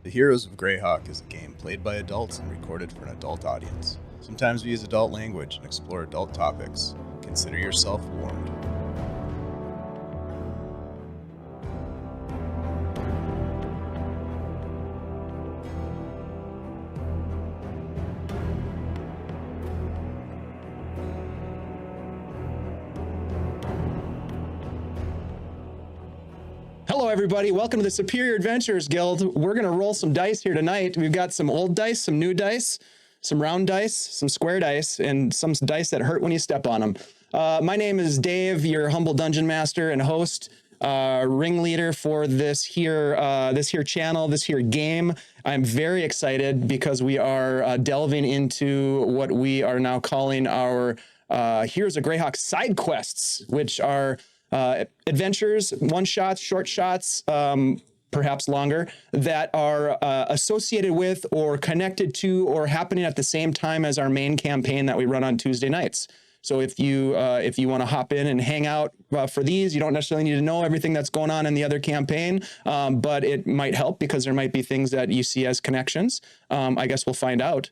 The Heroes of Greyhawk is a game played by adults and recorded for an adult audience. Sometimes we use adult language and explore adult topics. Consider yourself warned. Hello, everybody. Welcome to the Superior Adventurers Guild. We're going to roll some dice here tonight. We've got some old dice, some new dice, some round dice, some square dice, and some dice that hurt when you step on them. My name is Dave, your humble dungeon master and host, ringleader for this here channel, this here game. I'm very excited because we are delving into what we are now calling our Heroes of Greyhawk side quests, which are adventures, one-shots, short shots, perhaps longer, that are associated with or connected to or happening at the same time as our main campaign that we run on Tuesday nights. So if you want to hop in and hang out for these, you don't necessarily need to know everything that's going on in the other campaign, but it might help because there might be things that you see as connections. I guess we'll find out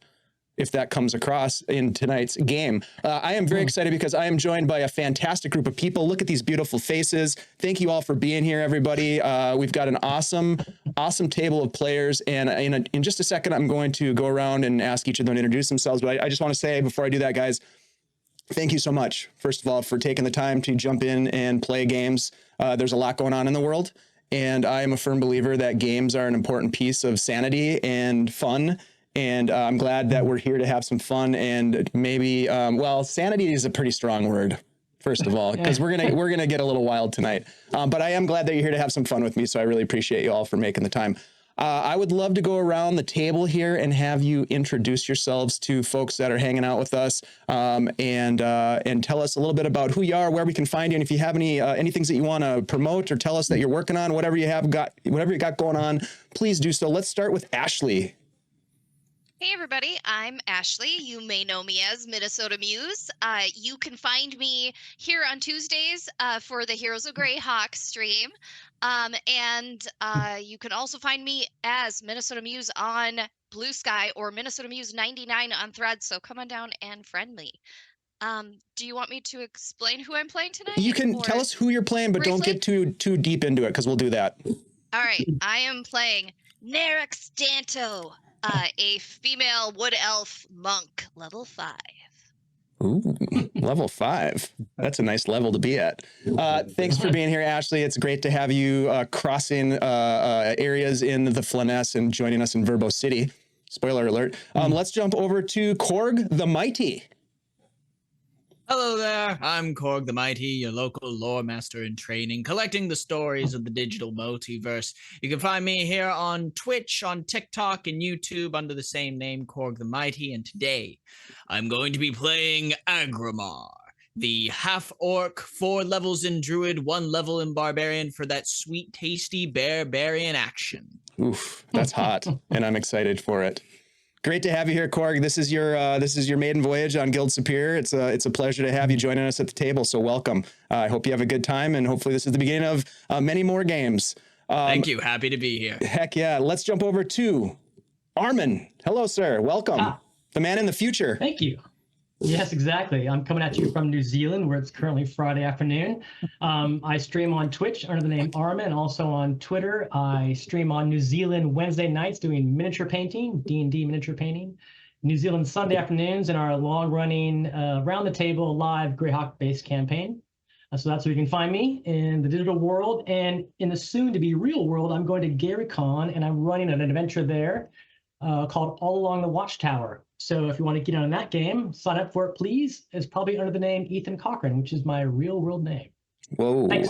if that comes across in tonight's game. I am very excited because I am joined by a fantastic group of people. Look at these beautiful faces. Thank you all for being here, everybody. We've got an awesome table of players. And in just a second, I'm going to go around and ask each of them to introduce themselves. But I just want to say before I do that, guys, thank you so much, first of all, for taking the time to jump in and play games. There's a lot going on in the world. And I am a firm believer that games are an important piece of sanity and fun. And I'm glad that we're here to have some fun and maybe, sanity is a pretty strong word, first of all, because we're gonna get a little wild tonight. But I am glad that you're here to have some fun with me, so I really appreciate you all for making the time. I would love to go around the table here and have you introduce yourselves to folks that are hanging out with us, and tell us a little bit about who you are, where we can find you, and if you have any things that you want to promote or tell us that you're working on, whatever you got going on, please do so. Let's start with Ashley. Hey everybody, I'm Ashley. You may know me as Minnesota Muse. You can find me here on Tuesdays for the Heroes of Greyhawk stream. And you can also find me as Minnesota Muse on Blue Sky or Minnesota Muse 99 on Threads. So come on down and friend me. Do you want me to explain who I'm playing tonight? You can tell us who you're playing, but briefly? Don't get too deep into it because we'll do that. All right, I am playing Nerix Danto. A female wood elf monk, level 5. Ooh, level 5. That's a nice level to be at. Thanks for being here, Ashley. It's great to have you crossing areas in the Flanness and joining us in Verbo City. Spoiler alert. Let's jump over to Korg the Mighty. Hello there, I'm Korg the Mighty, your local lore master in training, collecting the stories of the digital multiverse. You can find me here on Twitch, on TikTok, and YouTube under the same name, Korg the Mighty, and today I'm going to be playing Agramar, the half-orc, 4 levels in druid, 1 level in barbarian for that sweet, tasty barbarian action. Oof, that's hot, and I'm excited for it. Great to have you here, Korg. This is your maiden voyage on Guild Superior. It's a pleasure to have you joining us at the table. So welcome. I hope you have a good time, and hopefully this is the beginning of many more games. Thank you. Happy to be here. Heck yeah. Let's jump over to Armin. Hello, sir. Welcome. The man in the future. Thank you. Yes, exactly. I'm coming at you from New Zealand, where it's currently Friday afternoon. I stream on Twitch under the name Armin, and also on Twitter. I stream on New Zealand Wednesday nights doing miniature painting, D&D miniature painting. New Zealand Sunday afternoons in our long-running, round-the-table live Greyhawk-based campaign. So that's where you can find me in the digital world. And in the soon-to-be real world, I'm going to GaryCon, and I'm running an adventure there called All Along the Watchtower. So if you want to get on that game, sign up for it, please. It's probably under the name Ethan Cochran, which is my real world name. Whoa. Thanks.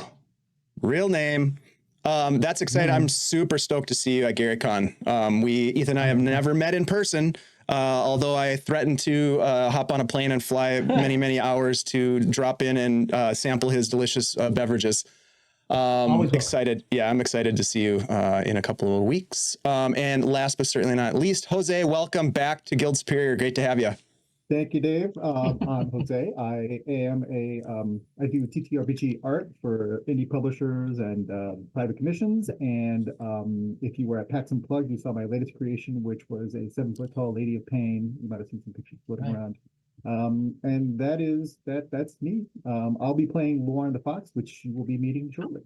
Real name. That's exciting. I'm super stoked to see you at GaryCon. Ethan and I have never met in person, although I threatened to hop on a plane and fly many hours to drop in and sample his delicious beverages. Excited. Yeah, I'm excited to see you in a couple of weeks. And last but certainly not least, Jose, welcome back to Guild Superior. Great to have you. Thank you, Dave. I'm Jose. I am I do TTRPG art for indie publishers and private commissions. And if you were at PAX Unplugged, you saw my latest creation, which was a 7-foot tall Lady of Pain. You might have seen some pictures floating around. And that's me. I'll be playing Lauren the Fox, which you will be meeting shortly.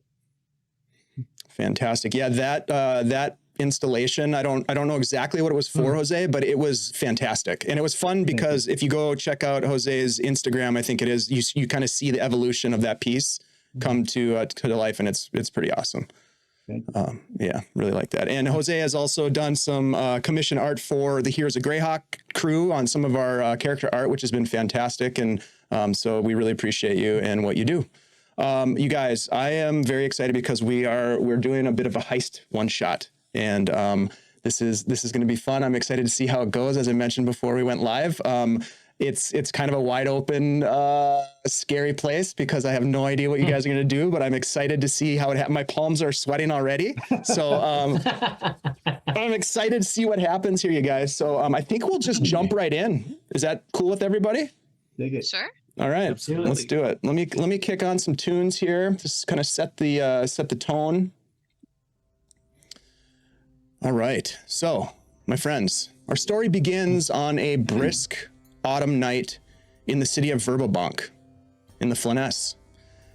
Fantastic. Yeah, that installation, I don't know exactly what it was for, Jose, but it was fantastic. And it was fun because if you go check out Jose's Instagram, I think it is, you kind of see the evolution of that piece come to life, and it's pretty awesome. Yeah, really like that. And Jose has also done some commission art for the Heroes of Greyhawk crew on some of our character art, which has been fantastic. And so we really appreciate you and what you do. You guys, I am very excited because we're doing a bit of a heist one shot, and this is going to be fun. I'm excited to see how it goes. As I mentioned before we went live, it's kind of a wide open, scary place because I have no idea what you guys are going to do, but I'm excited to see how it happens. My palms are sweating already, so I'm excited to see what happens here, you guys. So I think we'll just jump right in. Is that cool with everybody? Dig it. Sure. All right, Absolutely. Let's do it. Let me kick on some tunes here, just kind of set the tone. All right, so my friends, our story begins on a brisk autumn night in the city of Verbobonc, in the Flanness.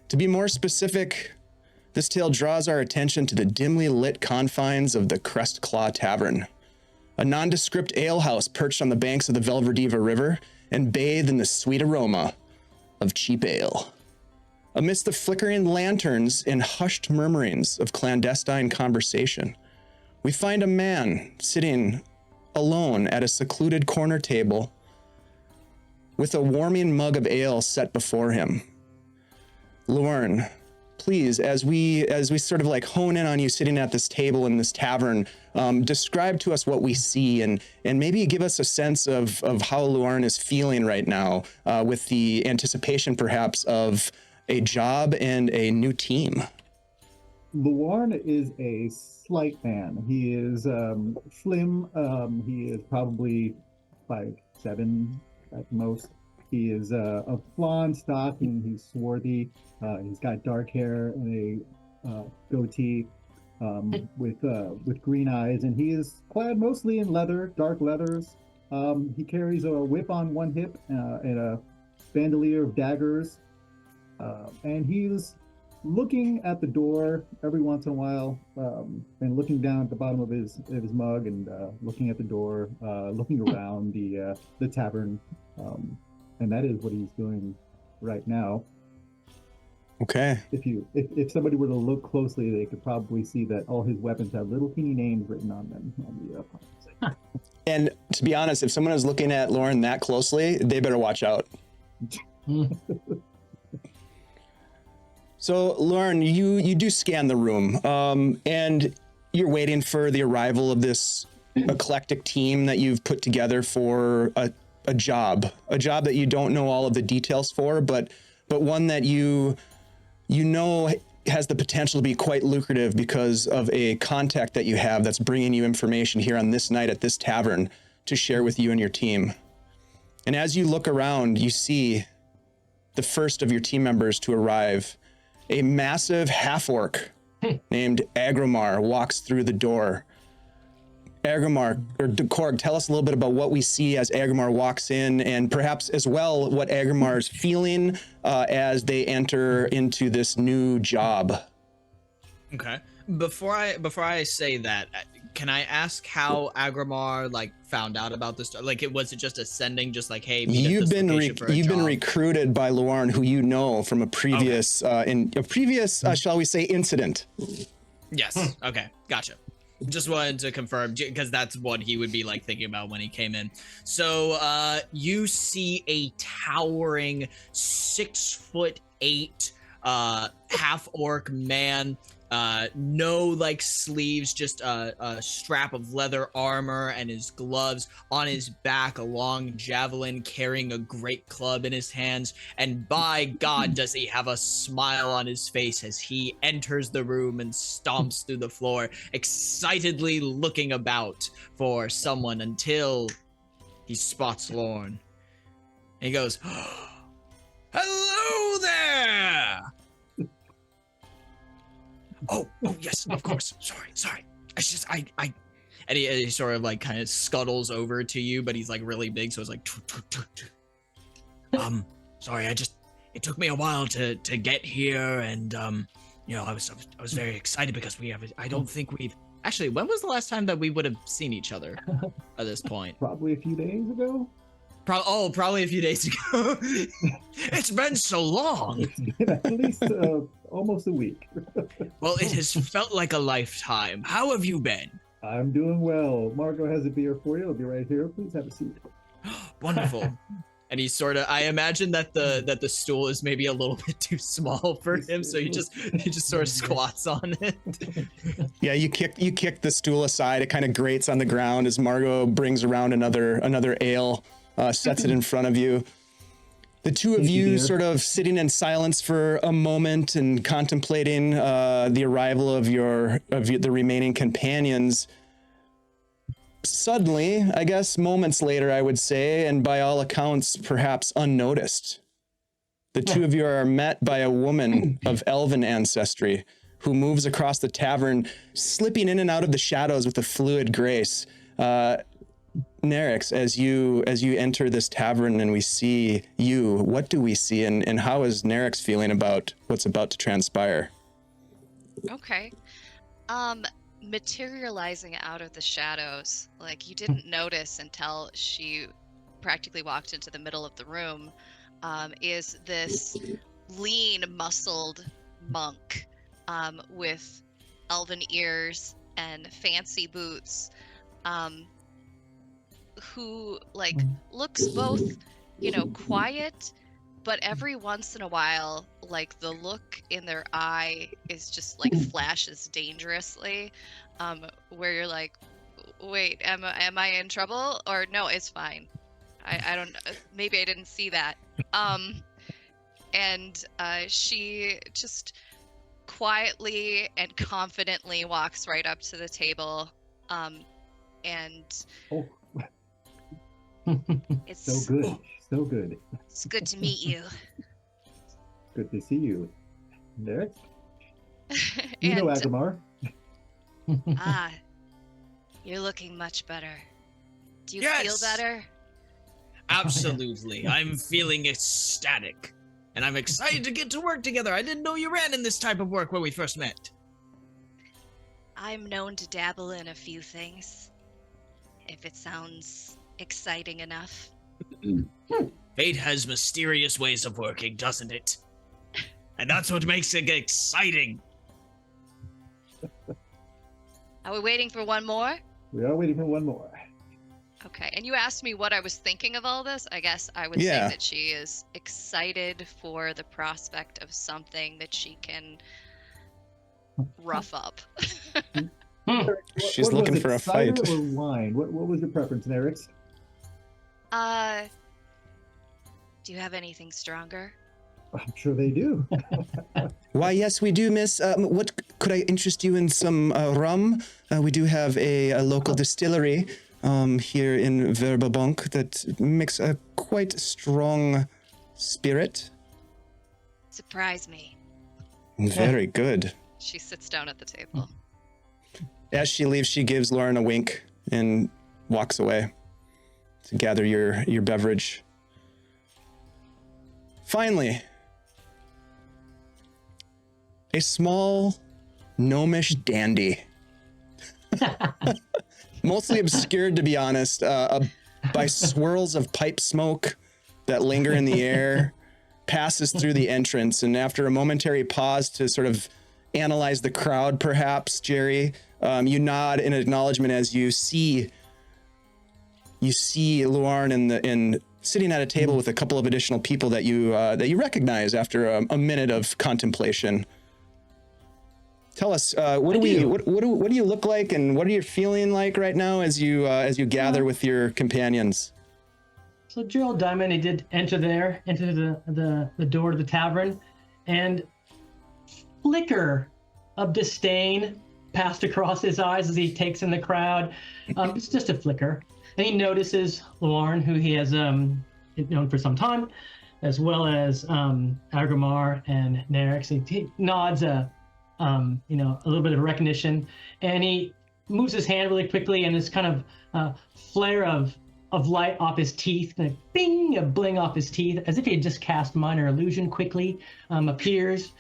To be more specific, this tale draws our attention to the dimly lit confines of the Crest Claw Tavern, a nondescript alehouse perched on the banks of the Velverdiva River and bathed in the sweet aroma of cheap ale. Amidst the flickering lanterns and hushed murmurings of clandestine conversation, we find a man sitting alone at a secluded corner table with a warming mug of ale set before him. Lorne, please, as we sort of like hone in on you sitting at this table in this tavern, describe to us what we see and maybe give us a sense of how Lorne is feeling right now, with the anticipation perhaps of a job and a new team. Luarn is a slight man. He is slim. He is probably 5'7" at most. He is of blonde stock and he's swarthy. He's got dark hair and a goatee with green eyes, and he is clad mostly in leather, dark leathers. He carries a whip on one hip and a bandolier of daggers, and he's looking at the door every once in a while, and looking down at the bottom of his mug and looking at the door, looking around the tavern, and that is what he's doing right now. Okay. If somebody were to look closely, they could probably see that all his weapons have little teeny names written on them on the And to be honest, if someone is looking at Lauren that closely, they better watch out. So, Lauren, you do scan the room, and you're waiting for the arrival of this eclectic team that you've put together for a job that you don't know all of the details for, but one that you know has the potential to be quite lucrative because of a contact that you have that's bringing you information here on this night at this tavern to share with you and your team. And as you look around, you see the first of your team members to arrive. A massive half-orc named Agromar walks through the door. Agromar, or Korg, tell us a little bit about what we see as Agromar walks in, and perhaps as well what Agromar is feeling as they enter into this new job. Okay. Before I say that, can I ask how Agromar found out about this? Was it just ascending, just like, hey, you've been recruited by Lauren, who you know from a previous shall we say, incident. Yes. Okay. Gotcha. Just wanted to confirm because that's what he would be thinking about when he came in. So you see a towering 6'8" half orc man. No sleeves, just a strap of leather armor and his gloves. On his back, a long javelin, carrying a great club in his hands. And by God, does he have a smile on his face as he enters the room and stomps through the floor, excitedly looking about for someone until he spots Lorne. he goes, "Hello there." Oh, yes, of course. Sorry. It's just I and he sort of like kind of scuttles over to you, but he's like really big, so it's like sorry, it took me a while to get here, and I was very excited because I don't think we've actually, when was the last time that we would have seen each other at this point? Probably a few days ago. Probably a few days ago. It's been so long. It's been at least almost a week. Well, it has felt like a lifetime. How have you been? I'm doing well. Margot has a beer for you. I'll be right here. Please have a seat. Wonderful. And he sort of, I imagine that the stool is maybe a little bit too small for him, so he just sort of squats on it. Yeah, you kick the stool aside. It kind of grates on the ground as Margot brings around another ale, sets it in front of you. The two of you sort of sitting in silence for a moment and contemplating the arrival of the remaining companions. Suddenly, I guess moments later, I would say, and by all accounts, perhaps unnoticed, the two of you are met by a woman of elven ancestry who moves across the tavern, slipping in and out of the shadows with a fluid grace. Nerix, as you enter this tavern and we see you, what do we see, and how is Nerix feeling about what's about to transpire? Okay. Materializing out of the shadows, like you didn't notice until she practically walked into the middle of the room, is this lean, muscled monk with elven ears and fancy boots, who looks both, quiet, but every once in a while, the look in their eye is just flashes dangerously, where you're like, wait, am I in trouble? Or no, it's fine. I don't, maybe I didn't see that. And she just quietly and confidently walks right up to the table, and it's so good. It's good to meet you. Good to see you. Next. You know Agamar. You're looking much better. Do you Yes! feel better? Absolutely. I'm feeling ecstatic. And I'm excited to get to work together. I didn't know you ran in this type of work when we first met. I'm known to dabble in a few things, if it sounds exciting enough. Fate has mysterious ways of working, doesn't it? And that's what makes it exciting. Are we waiting for one more? We are waiting for one more. Okay, and you asked me what I was thinking of all this. I guess I would say that she is excited for the prospect of something that she can rough up. She's looking for a fight. Cider or wine? What was your preference, Nerix? Do you have anything stronger? I'm sure they do. Why, yes, we do, miss. What could I interest you in? Some rum? We do have a local distillery here in Verbobonc that makes a quite strong spirit. Surprise me. Very good. She sits down at the table. As she leaves, she gives Lauren a wink and walks away to gather your beverage. Finally, a small gnomish dandy. Mostly obscured, to be honest, by swirls of pipe smoke that linger in the air, passes through the entrance, and after a momentary pause to sort of analyze the crowd, perhaps, Jerry, you nod in acknowledgement as you see Luarn in sitting at a table with a couple of additional people that you recognize after a minute of contemplation. Tell us, what do you look like, and what are you feeling like right now as you gather with your companions? So Gerald Diamond, he did enter the door to the tavern, and flicker of disdain passed across his eyes as he takes in the crowd. It's just a flicker, and he notices Lauren, who he has known for some time, as well as Agrimar and Nerix. He nods a little bit of recognition, and he moves his hand really quickly, and this kind of flare of light off his teeth, and a bing, a bling off his teeth, as if he had just cast minor illusion quickly, appears,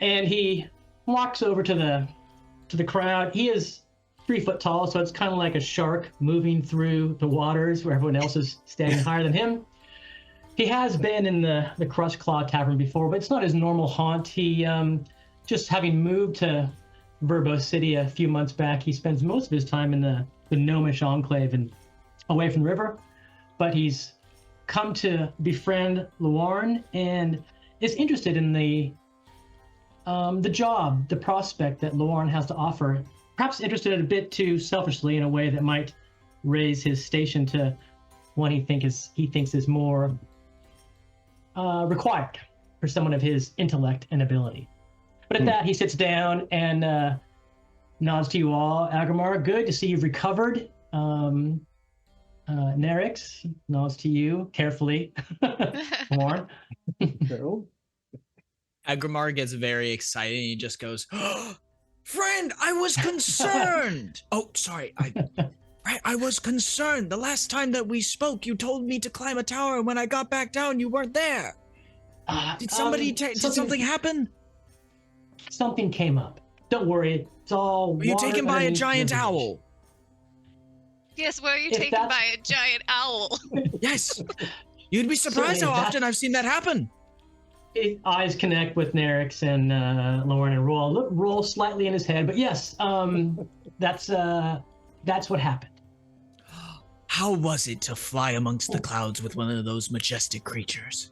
and he walks over to the crowd. He is 3 foot tall, so it's kind of like a shark moving through the waters where everyone else is standing higher than him. He has been in the Crust Claw Tavern before, but it's not his normal haunt. He, just having moved to Verbo City a few months back, he spends most of his time in the Gnomish Enclave and away from the river. But he's come to befriend Luarn and is interested in the job, the prospect that Luarn has to offer. Perhaps interested a bit too selfishly in a way that might raise his station to one he thinks is more required for someone of his intellect and ability. But at that, he sits down and nods to you all. Agrimar, good to see you've recovered. Nerix nods to you carefully. Warren. Agrimar gets very excited and he just goes, oh, friend, I was concerned. Oh, sorry. I was concerned. The last time that we spoke, you told me to climb a tower, and when I got back down, you weren't there. Did something happen? Something came up. Don't worry. It's all Were you taken by a giant owl? Yes, were you taken by a giant owl? Yes. You'd be surprised how often I've seen that happen. Eyes connect with Nerix and Lauren and roll slightly in his head, but yes, that's what happened. How was it to fly amongst the clouds with one of those majestic creatures?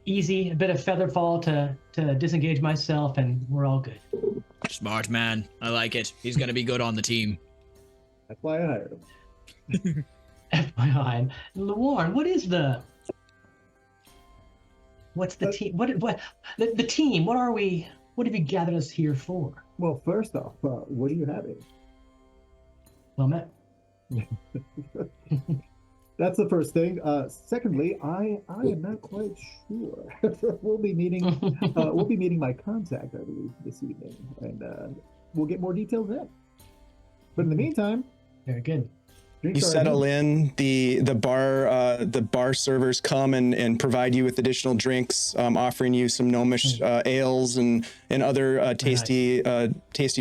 Easy, a bit of feather fall to disengage myself, and we're all good. Smart man. I like it. He's going to be good on the team. That's why I hired him. FYI. Lauren, what's the team? What the team? What are we? What have you gathered us here for? Well, first off, what are you having? Well met. That's the first thing. Secondly, I am not quite sure. We'll be meeting my contact, I believe, this evening, and we'll get more details then. But in the meantime, very good. You settle in. The bar servers come and provide you with additional drinks, offering you some gnomish ales and other tasty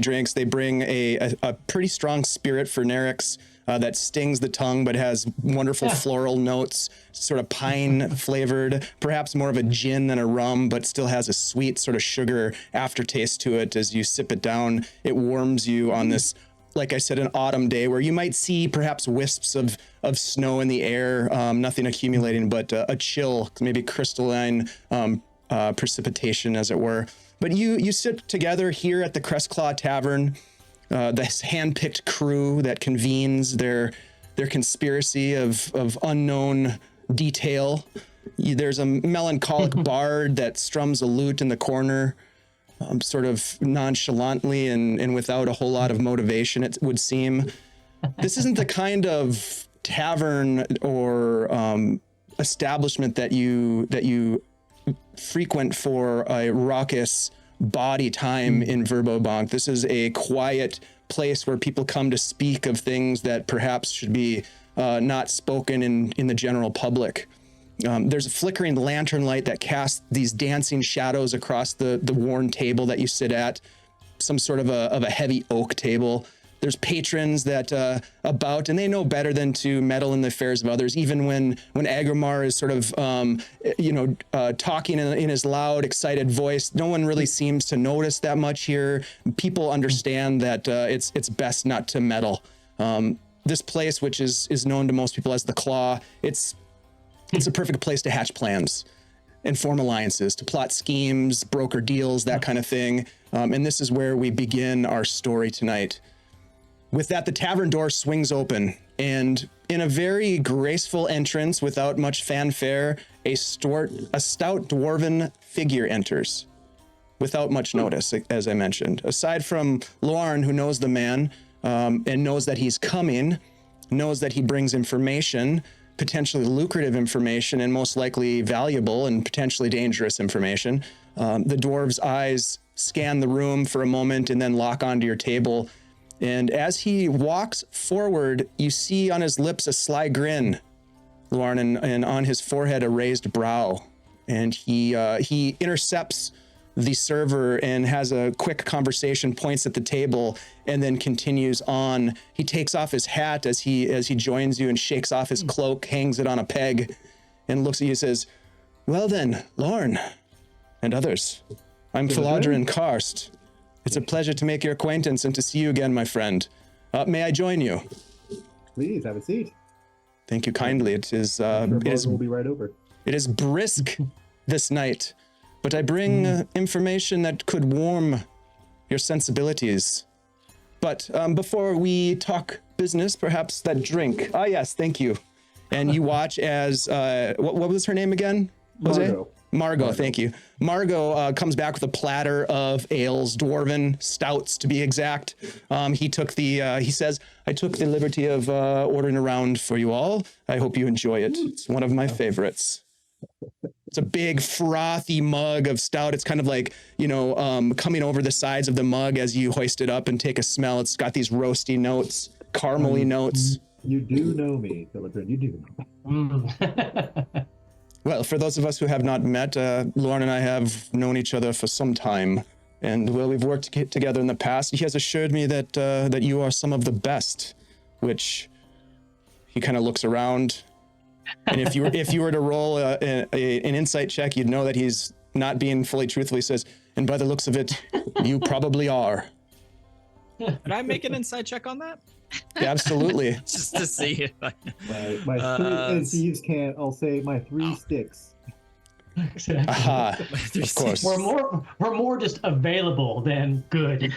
drinks. They bring a pretty strong spirit for Nerix that stings the tongue, but has wonderful floral notes, sort of pine flavored, perhaps more of a gin than a rum, but still has a sweet sort of sugar aftertaste to it. As you sip it down, it warms you on this, like I said, an autumn day where you might see perhaps wisps of snow in the air, nothing accumulating, but a chill, maybe crystalline precipitation, as it were. But you sit together here at the Crestclaw Tavern, this hand-picked crew that convenes their conspiracy of unknown detail. There's a melancholic bard that strums a lute in the corner, sort of nonchalantly and without a whole lot of motivation, it would seem. This isn't the kind of tavern or establishment that you frequent for a raucous body time in Verbobonc. This is a quiet place where people come to speak of things that perhaps should be not spoken in the general public. There's a flickering lantern light that casts these dancing shadows across the worn table that you sit at, some sort of a heavy oak table. There's patrons that about, and they know better than to meddle in the affairs of others, even when Agrimar is sort of, talking in his loud, excited voice. No one really seems to notice that much here. People understand that it's best not to meddle. This place, which is known to most people as the Claw, it's a perfect place to hatch plans and form alliances, to plot schemes, broker deals, that kind of thing. And this is where we begin our story tonight. With that, the tavern door swings open, and in a very graceful entrance, without much fanfare, a stout dwarven figure enters, without much notice, as I mentioned. Aside from Lauren, who knows the man and knows that he's coming, knows that he brings information, potentially lucrative information and most likely valuable and potentially dangerous information. The dwarf's eyes scan the room for a moment and then lock onto your table. And as he walks forward, you see on his lips a sly grin, Lauren, and on his forehead a raised brow. And he intercepts the server and has a quick conversation, points at the table, and then continues on. He takes off his hat as he joins you and shakes off his cloak, hangs it on a peg, and looks at you and says, "Well then, Lauren, and others, I'm Philadrin Karst. It's a pleasure to make your acquaintance and to see you again, my friend. May I join you?" Please have a seat. Thank you kindly. It is We'll be right over. It is brisk this night, but I bring information that could warm your sensibilities. But before we talk business, perhaps that drink. Ah, yes, thank you. And you watch as, what was her name again, Jose? Margot, thank you. Margot comes back with a platter of ales, dwarven stouts to be exact. He says, "I took the liberty of ordering a round for you all. I hope you enjoy it. It's one of my favorites." It's a big frothy mug of stout. It's kind of like, coming over the sides of the mug as you hoist it up and take a smell. It's got these roasty notes, caramely notes. You do know me, Philadrin. You do know. Well, for those of us who have not met, Lauren and I have known each other for some time, and we've worked together in the past. He has assured me that you are some of the best, which he kind of looks around, and if you were to roll an insight check, you'd know that he's not being fully truthful. He says, "And by the looks of it, you probably are." Could I make an insight check on that? Yeah, absolutely. Just to see if I... My three, and thieves can't. I'll say my three sticks. Exactly. Aha, of course. We're more just available than good.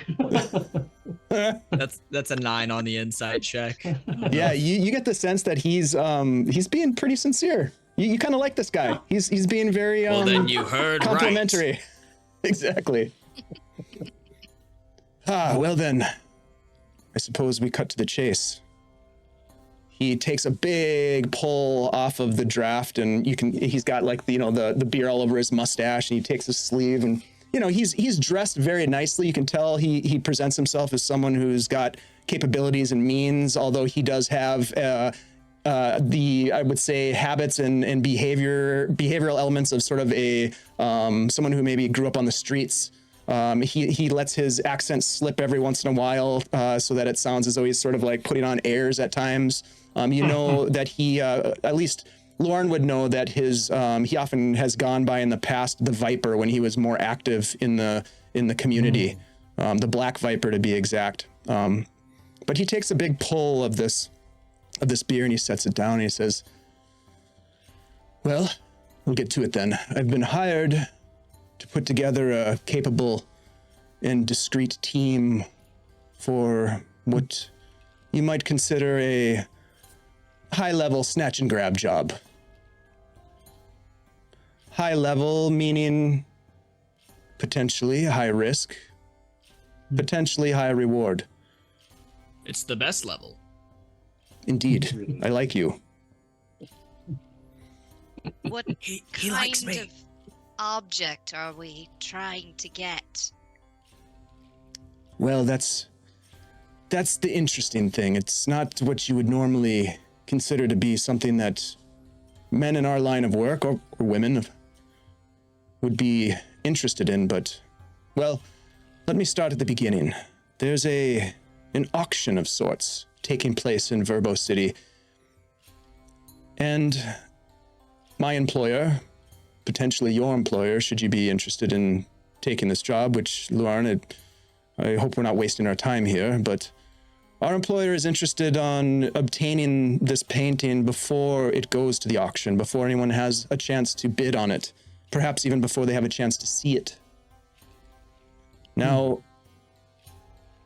That's a 9 on the insight check. Yeah, you get the sense that he's being pretty sincere. You kind of like this guy. He's being very Well, then you heard complimentary. right. Exactly. Well then, I suppose we cut to the chase. He takes a big pull off of the draft, and he's got like the beer all over his mustache, and he takes his sleeve, and he's dressed very nicely. You can tell he presents himself as someone who's got capabilities and means, although he does have I would say habits and behavioral elements of sort of a someone who maybe grew up on the streets. He lets his accent slip every once in a while so that it sounds as though he's sort of like putting on airs at times. That he, at least Lauren would know that he often has gone by in the past the Viper when he was more active in the community, the Black Viper to be exact. But he takes a big pull of this beer and he sets it down and he says, "Well, we'll get to it then. I've been hired to put together a capable and discreet team for what you might consider a high-level snatch and grab job. High level meaning potentially high risk, potentially high reward. It's the best level. Indeed, I like you." What He kind likes me. of object are we trying to get? Well, that's the interesting thing. It's not what you would normally consider to be something that men in our line of work or women would be interested in, but, well, let me start at the beginning. There's an auction of sorts taking place in Verbo City, and my employer, potentially your employer, should you be interested in taking this job, which, Lauren, I hope we're not wasting our time here, but our employer is interested on obtaining this painting before it goes to the auction, before anyone has a chance to bid on it, perhaps even before they have a chance to see it. Now,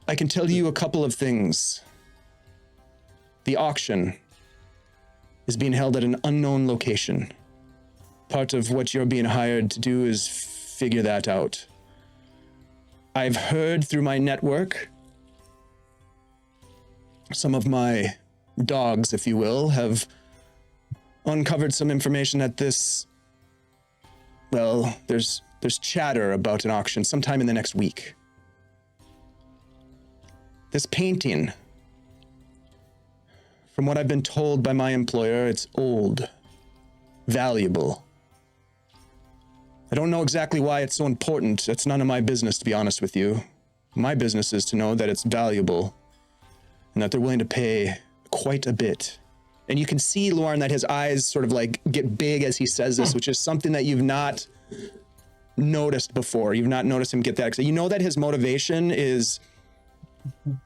I can tell you a couple of things. The auction is being held at an unknown location. Part of what you're being hired to do is figure that out. I've heard through my network, some of my dogs, if you will, have uncovered some information that there's chatter about an auction sometime in the next week. This painting, from what I've been told by my employer, it's old, valuable. I don't know exactly why it's so important. That's none of my business, to be honest with you. My business is to know that it's valuable and that they're willing to pay quite a bit. And you can see, Lauren, that his eyes sort of like get big as he says this, which is something that you've not noticed before. You've not noticed him get that excited. You know that his motivation is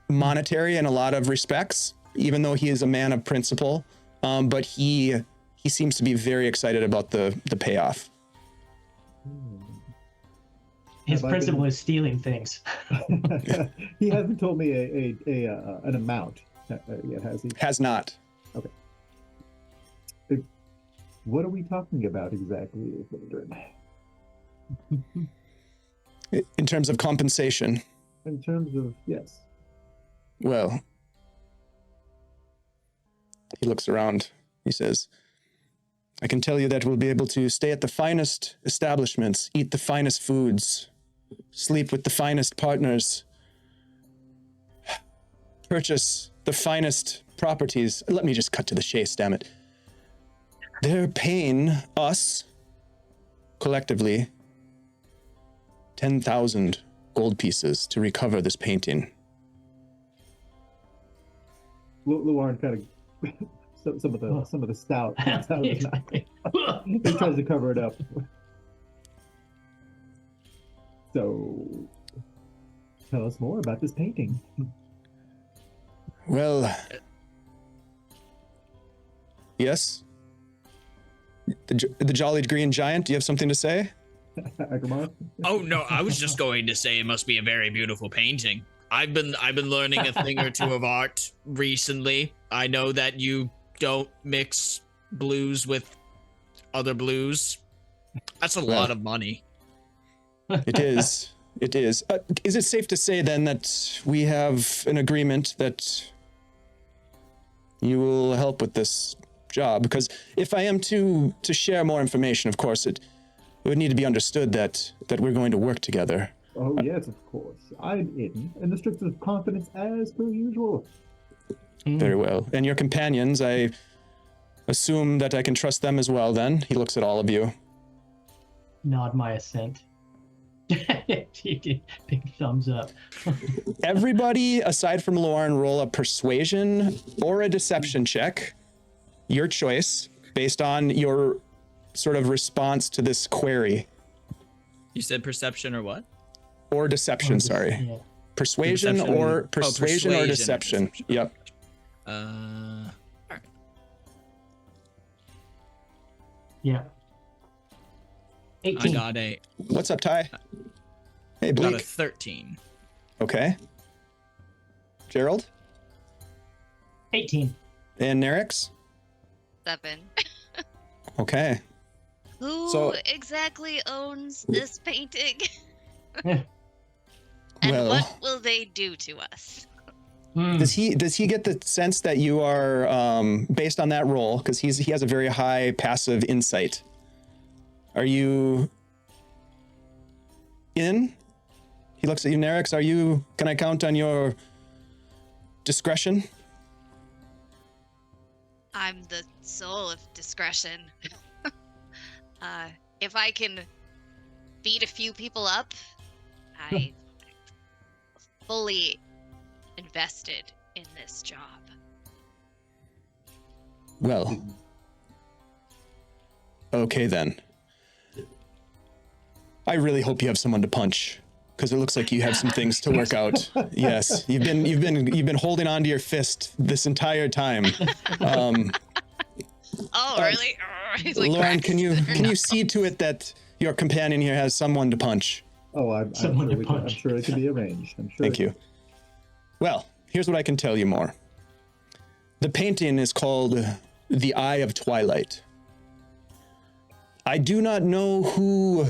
monetary in a lot of respects, even though he is a man of principle. But he seems to be very excited about the payoff. His principle is stealing things. He hasn't told me an amount yet, has he? Has not. Okay. What are we talking about exactly, Children? In terms of compensation. In terms of, yes. Well, he looks around. He says, I can tell you that we'll be able to stay at the finest establishments, eat the finest foods, sleep with the finest partners, purchase the finest properties. Let me just cut to the chase, damn it. They're paying us, collectively, 10,000 gold pieces to recover this painting. Luarn kind of some of the stout. Exactly. He tries to cover it up. So, tell us more about this painting. Well, yes. The Jolly Green Giant, do you have something to say? Agramar? Oh no, I was just going to say it must be a very beautiful painting. I've been learning a thing or two of art recently. I know that you don't mix blues with other blues. That's a lot of money. It is. It is. Is it safe to say then that we have an agreement that you will help with this job? Because if I am to share more information, of course, it would need to be understood that we're going to work together. Oh, yes, of course. I'm in the strictest confidence as per usual. Very well. And your companions, I assume that I can trust them as well then. He looks at all of you. Nod my assent. Big thumbs up. Everybody, aside from Lauren, roll a persuasion or a deception check. Your choice, based on your sort of response to this query. You said perception or what? Or deception, sorry. Yeah. Persuasion or persuasion or deception. Yep. All right. Yeah. 18. I got a What's up, Ty? Hey, got a Bleak. 13. Okay. Gerald? 18. And Nerix? 7. Okay. Who exactly owns this painting? Yeah. And Well- what will they do to us? Does he get the sense that you are, based on that roll, because he has a very high passive insight. Are you in? He looks at you, Nerix. Can I count on your discretion? I'm the soul of discretion. If I can beat a few people up, I fully invested in this job. Well, okay then. I really hope you have someone to punch, because it looks like you have some things to work out. Yes, you've been holding on to your fist this entire time. Oh, really? He's like, Lauren, cracks. can you see to it that your companion here has someone to punch? Oh, I'm Someone sure to punch. I'm sure it can be arranged. I'm sure. Thank you. Well, here's what I can tell you more. The painting is called The Eye of Twilight. I do not know who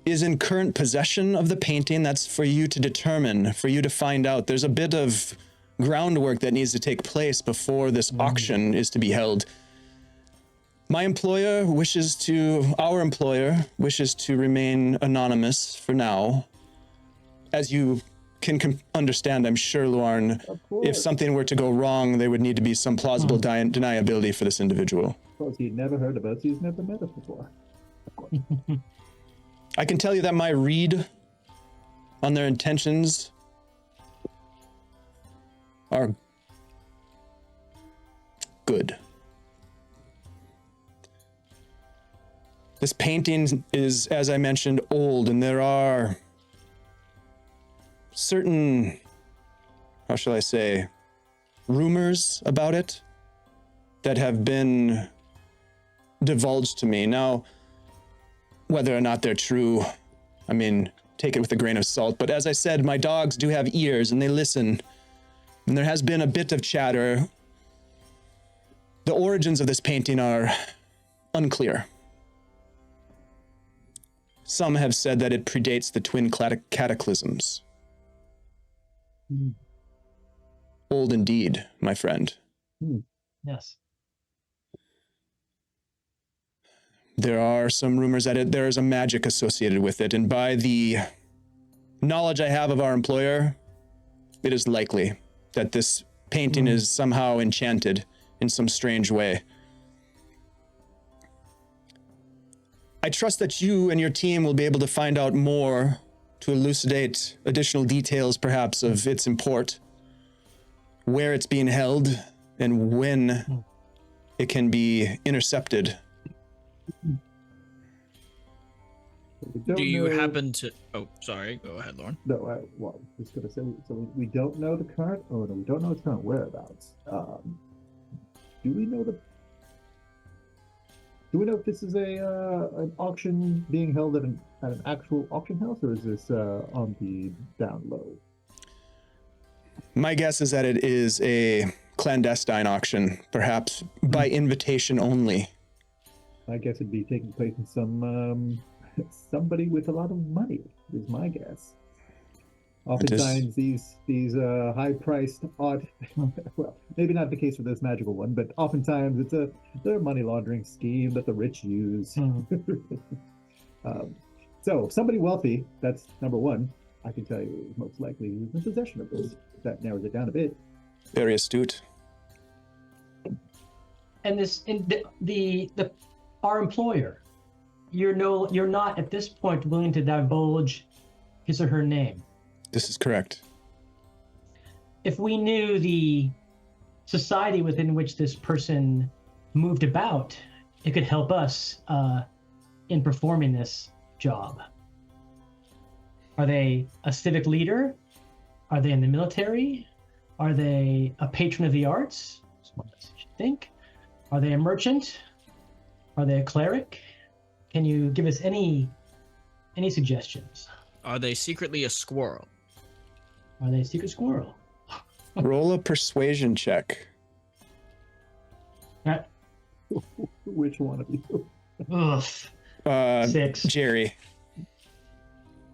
is in current possession of the painting. That's for you to determine, for you to find out. There's a bit of groundwork that needs to take place before this auction is to be held. Our employer wishes to remain anonymous for now. As you can understand, I'm sure, Luarn, Of course. if something were to go wrong, there would need to be some plausible deniability for this individual. Because he'd never heard of us, he's never met us before. I can tell you that my read on their intentions are good. This painting is, as I mentioned, old, and there are certain, how shall I say, rumors about it that have been divulged to me. Now, whether or not they're true, I mean, take it with a grain of salt. But as I said, my dogs do have ears and they listen. And there has been a bit of chatter. The origins of this painting are unclear. Some have said that it predates the twin cataclysms. Old indeed, my friend. Yes. There are some rumors that there is a magic associated with it, and by the knowledge I have of our employer, it is likely that this painting is somehow enchanted in some strange way. I trust that you and your team will be able to find out more to elucidate additional details, perhaps, of its import, where it's being held, and when it can be intercepted. Do you happen to... Oh, sorry. Go ahead, Lauren. No, I was just going to say, so we don't know the current, we don't know its current whereabouts. Do we know if this is an auction being held at an actual auction house, or is this on the down low? My guess is that it is a clandestine auction, perhaps by invitation only. I guess it'd be taking place in some somebody with a lot of money, is my guess. Oftentimes these high-priced art, well, maybe not the case for this magical one, but oftentimes they're a money laundering scheme that the rich use. So somebody wealthy, that's number one, I can tell you is most likely in possession of this. That narrows it down a bit. Very astute. And our employer, you're not at this point willing to divulge his or her name. This is correct. If we knew the society within which this person moved about, it could help us in performing this job. Are they a civic leader? Are they in the military? Are they a patron of the arts? Smart as you should think. Are they a merchant? Are they a cleric? Can you give us any suggestions? Are they secretly a squirrel? Are they a secret squirrel? Roll a persuasion check. Which one of you? Ugh. 6. Jerry.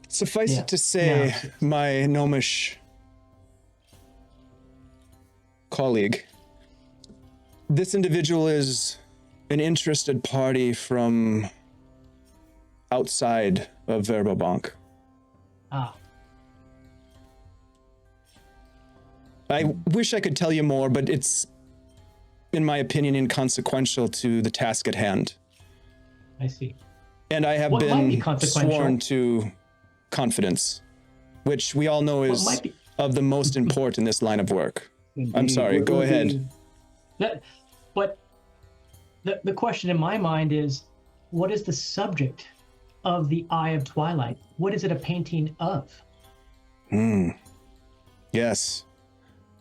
Suffice it to say, my gnomish colleague, this individual is an interested party from outside of Verbobonc. I wish I could tell you more, but it's, in my opinion, inconsequential to the task at hand. I see. And I have been sworn to confidence, which we all know is of the most import in this line of work. Indeed. I'm sorry, go ahead. But the question in my mind is, what is the subject of the Eye of Twilight? What is it a painting of? Yes.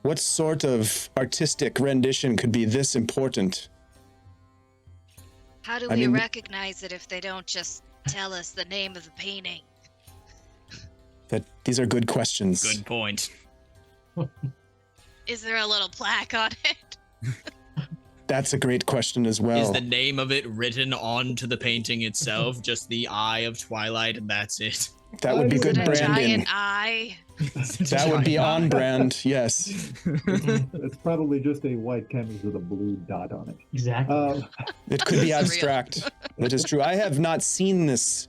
What sort of artistic rendition could be this important? How do we recognize it if they don't just tell us the name of the painting? These are good questions. Good point. Is there a little plaque on it? That's a great question as well. Is the name of it written onto the painting itself? Just the Eye of Twilight, and that's it? That would be good a branding. giant eye. That would be on brand, yes. It's probably just a white canvas with a blue dot on it. Exactly. It could be Surreal. abstract. That is true. I have not seen this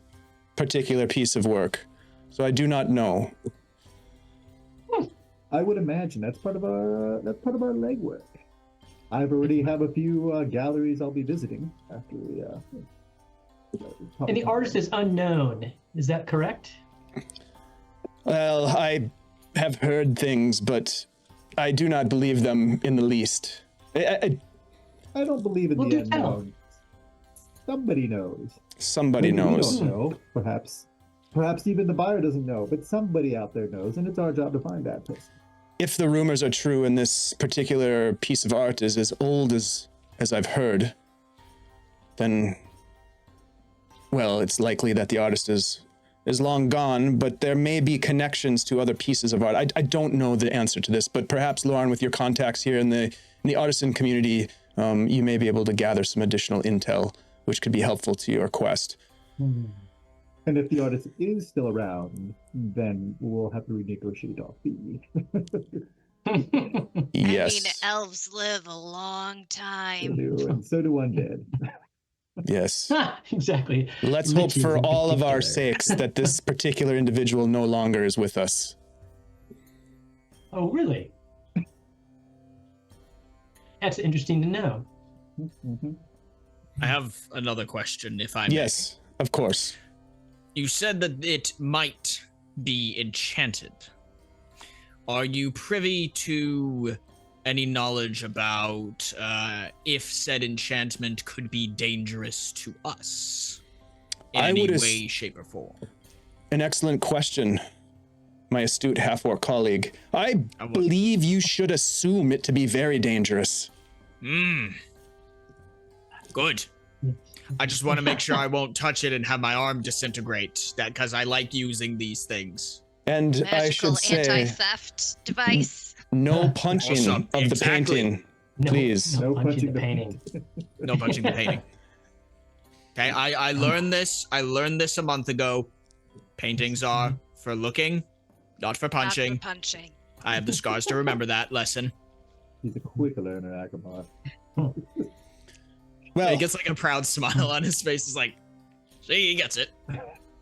particular piece of work, so I do not know. I would imagine that's part of our legwork. I've already have a few galleries I'll be visiting after we. And the artist is unknown. Is that correct? Well, I have heard things, but I do not believe them in the least. I don't believe in Well, the do tell. unknown. Somebody knows. Somebody Maybe we knows. don't know. Perhaps even the buyer doesn't know, but somebody out there knows, and it's our job to find that person. If the rumors are true and this particular piece of art is as old as I've heard, then, well, it's likely that the artist is long gone, but there may be connections to other pieces of art. I don't know the answer to this, but perhaps, Lauren, with your contacts here in the artisan community, you may be able to gather some additional intel, which could be helpful to your quest. And if the artist is still around, then we'll have to renegotiate our fee. Yes. I mean, elves live a long time. And so do undead. Yes. Exactly. Let's hope Liches for in all of our particular. sakes that this particular individual no longer is with us. Oh, really? That's interesting to know. Mhm. I have another question, if I may. Yes, of course. You said that it might be enchanted. Are you privy to any knowledge about if said enchantment could be dangerous to us in I any would way, shape, or form? An excellent question, my astute half-orc colleague. I I would- believe you should assume it to be very dangerous. Good. I just want to make sure I won't touch it and have my arm disintegrate. That because I like using these things. And I Magical should say, anti-theft device. no punching Awesome. of the Exactly. painting, No, please. No, No punching punching the the- painting. No punching the painting. Okay, I learned this. I learned this a month ago. Paintings are for looking, not for punching. Not for punching. I have the scars to remember that lesson. He's a quick learner, Akamar. Well, He gets like a proud smile on his face. He's like, see, he gets it.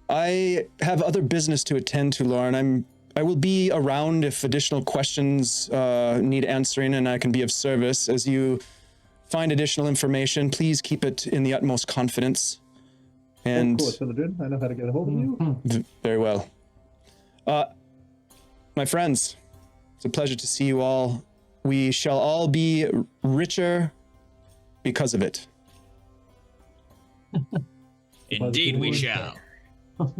I have other business to attend to, Lauren. I will be around if additional questions need answering, and I can be of service. As you find additional information, please keep it in the utmost confidence. And Of course, Philodrin, I know how to get a hold of you. very well. My friends, it's a pleasure to see you all. We shall all be richer because of it. Indeed, we Positive shall.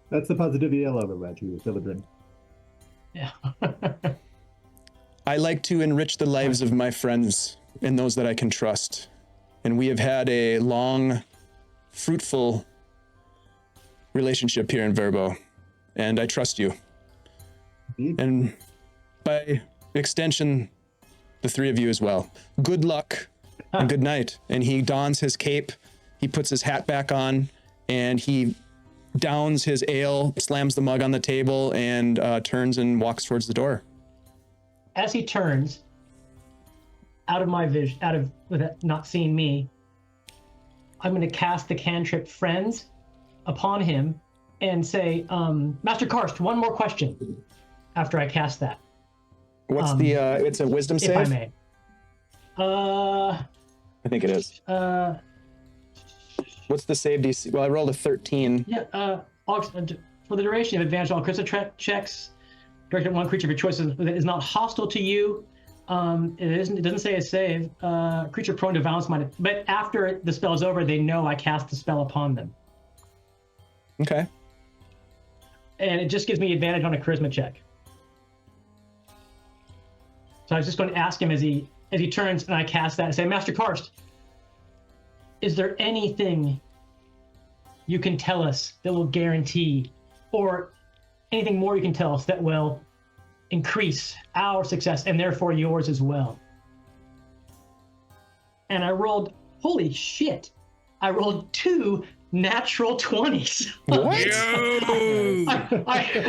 That's the positivity I love about you, Philodrin. Yeah. I like to enrich the lives of my friends and those that I can trust. And we have had a long, fruitful relationship here in Verbo. And I trust you. Indeed. And by extension, the three of you as well. Good luck and good night. And he dons his cape, he puts his hat back on, and he downs his ale, slams the mug on the table, and turns and walks towards the door. As he turns, out of my vision, with it not seeing me, I'm going to cast the cantrip Friends upon him and say, Master Karst, one more question after I cast that. What's it's a wisdom If save? I may. I think it is. What's the save DC? Well, I rolled a 13. Yeah, for the duration of advantage, all critical checks directed at one creature of your choice that is not hostile to you. It doesn't say a save. Creature prone to violence minded. But after the spell is over, they know I cast the spell upon them. Okay. And it just gives me advantage on a charisma check. So I was just going to ask him as he turns and I cast that and say, Master Karst, is there anything you can tell us that will guarantee, or anything more you can tell us that will increase our success and therefore yours as well? And I rolled, holy shit, I rolled 2 natural 20s. What? Yo!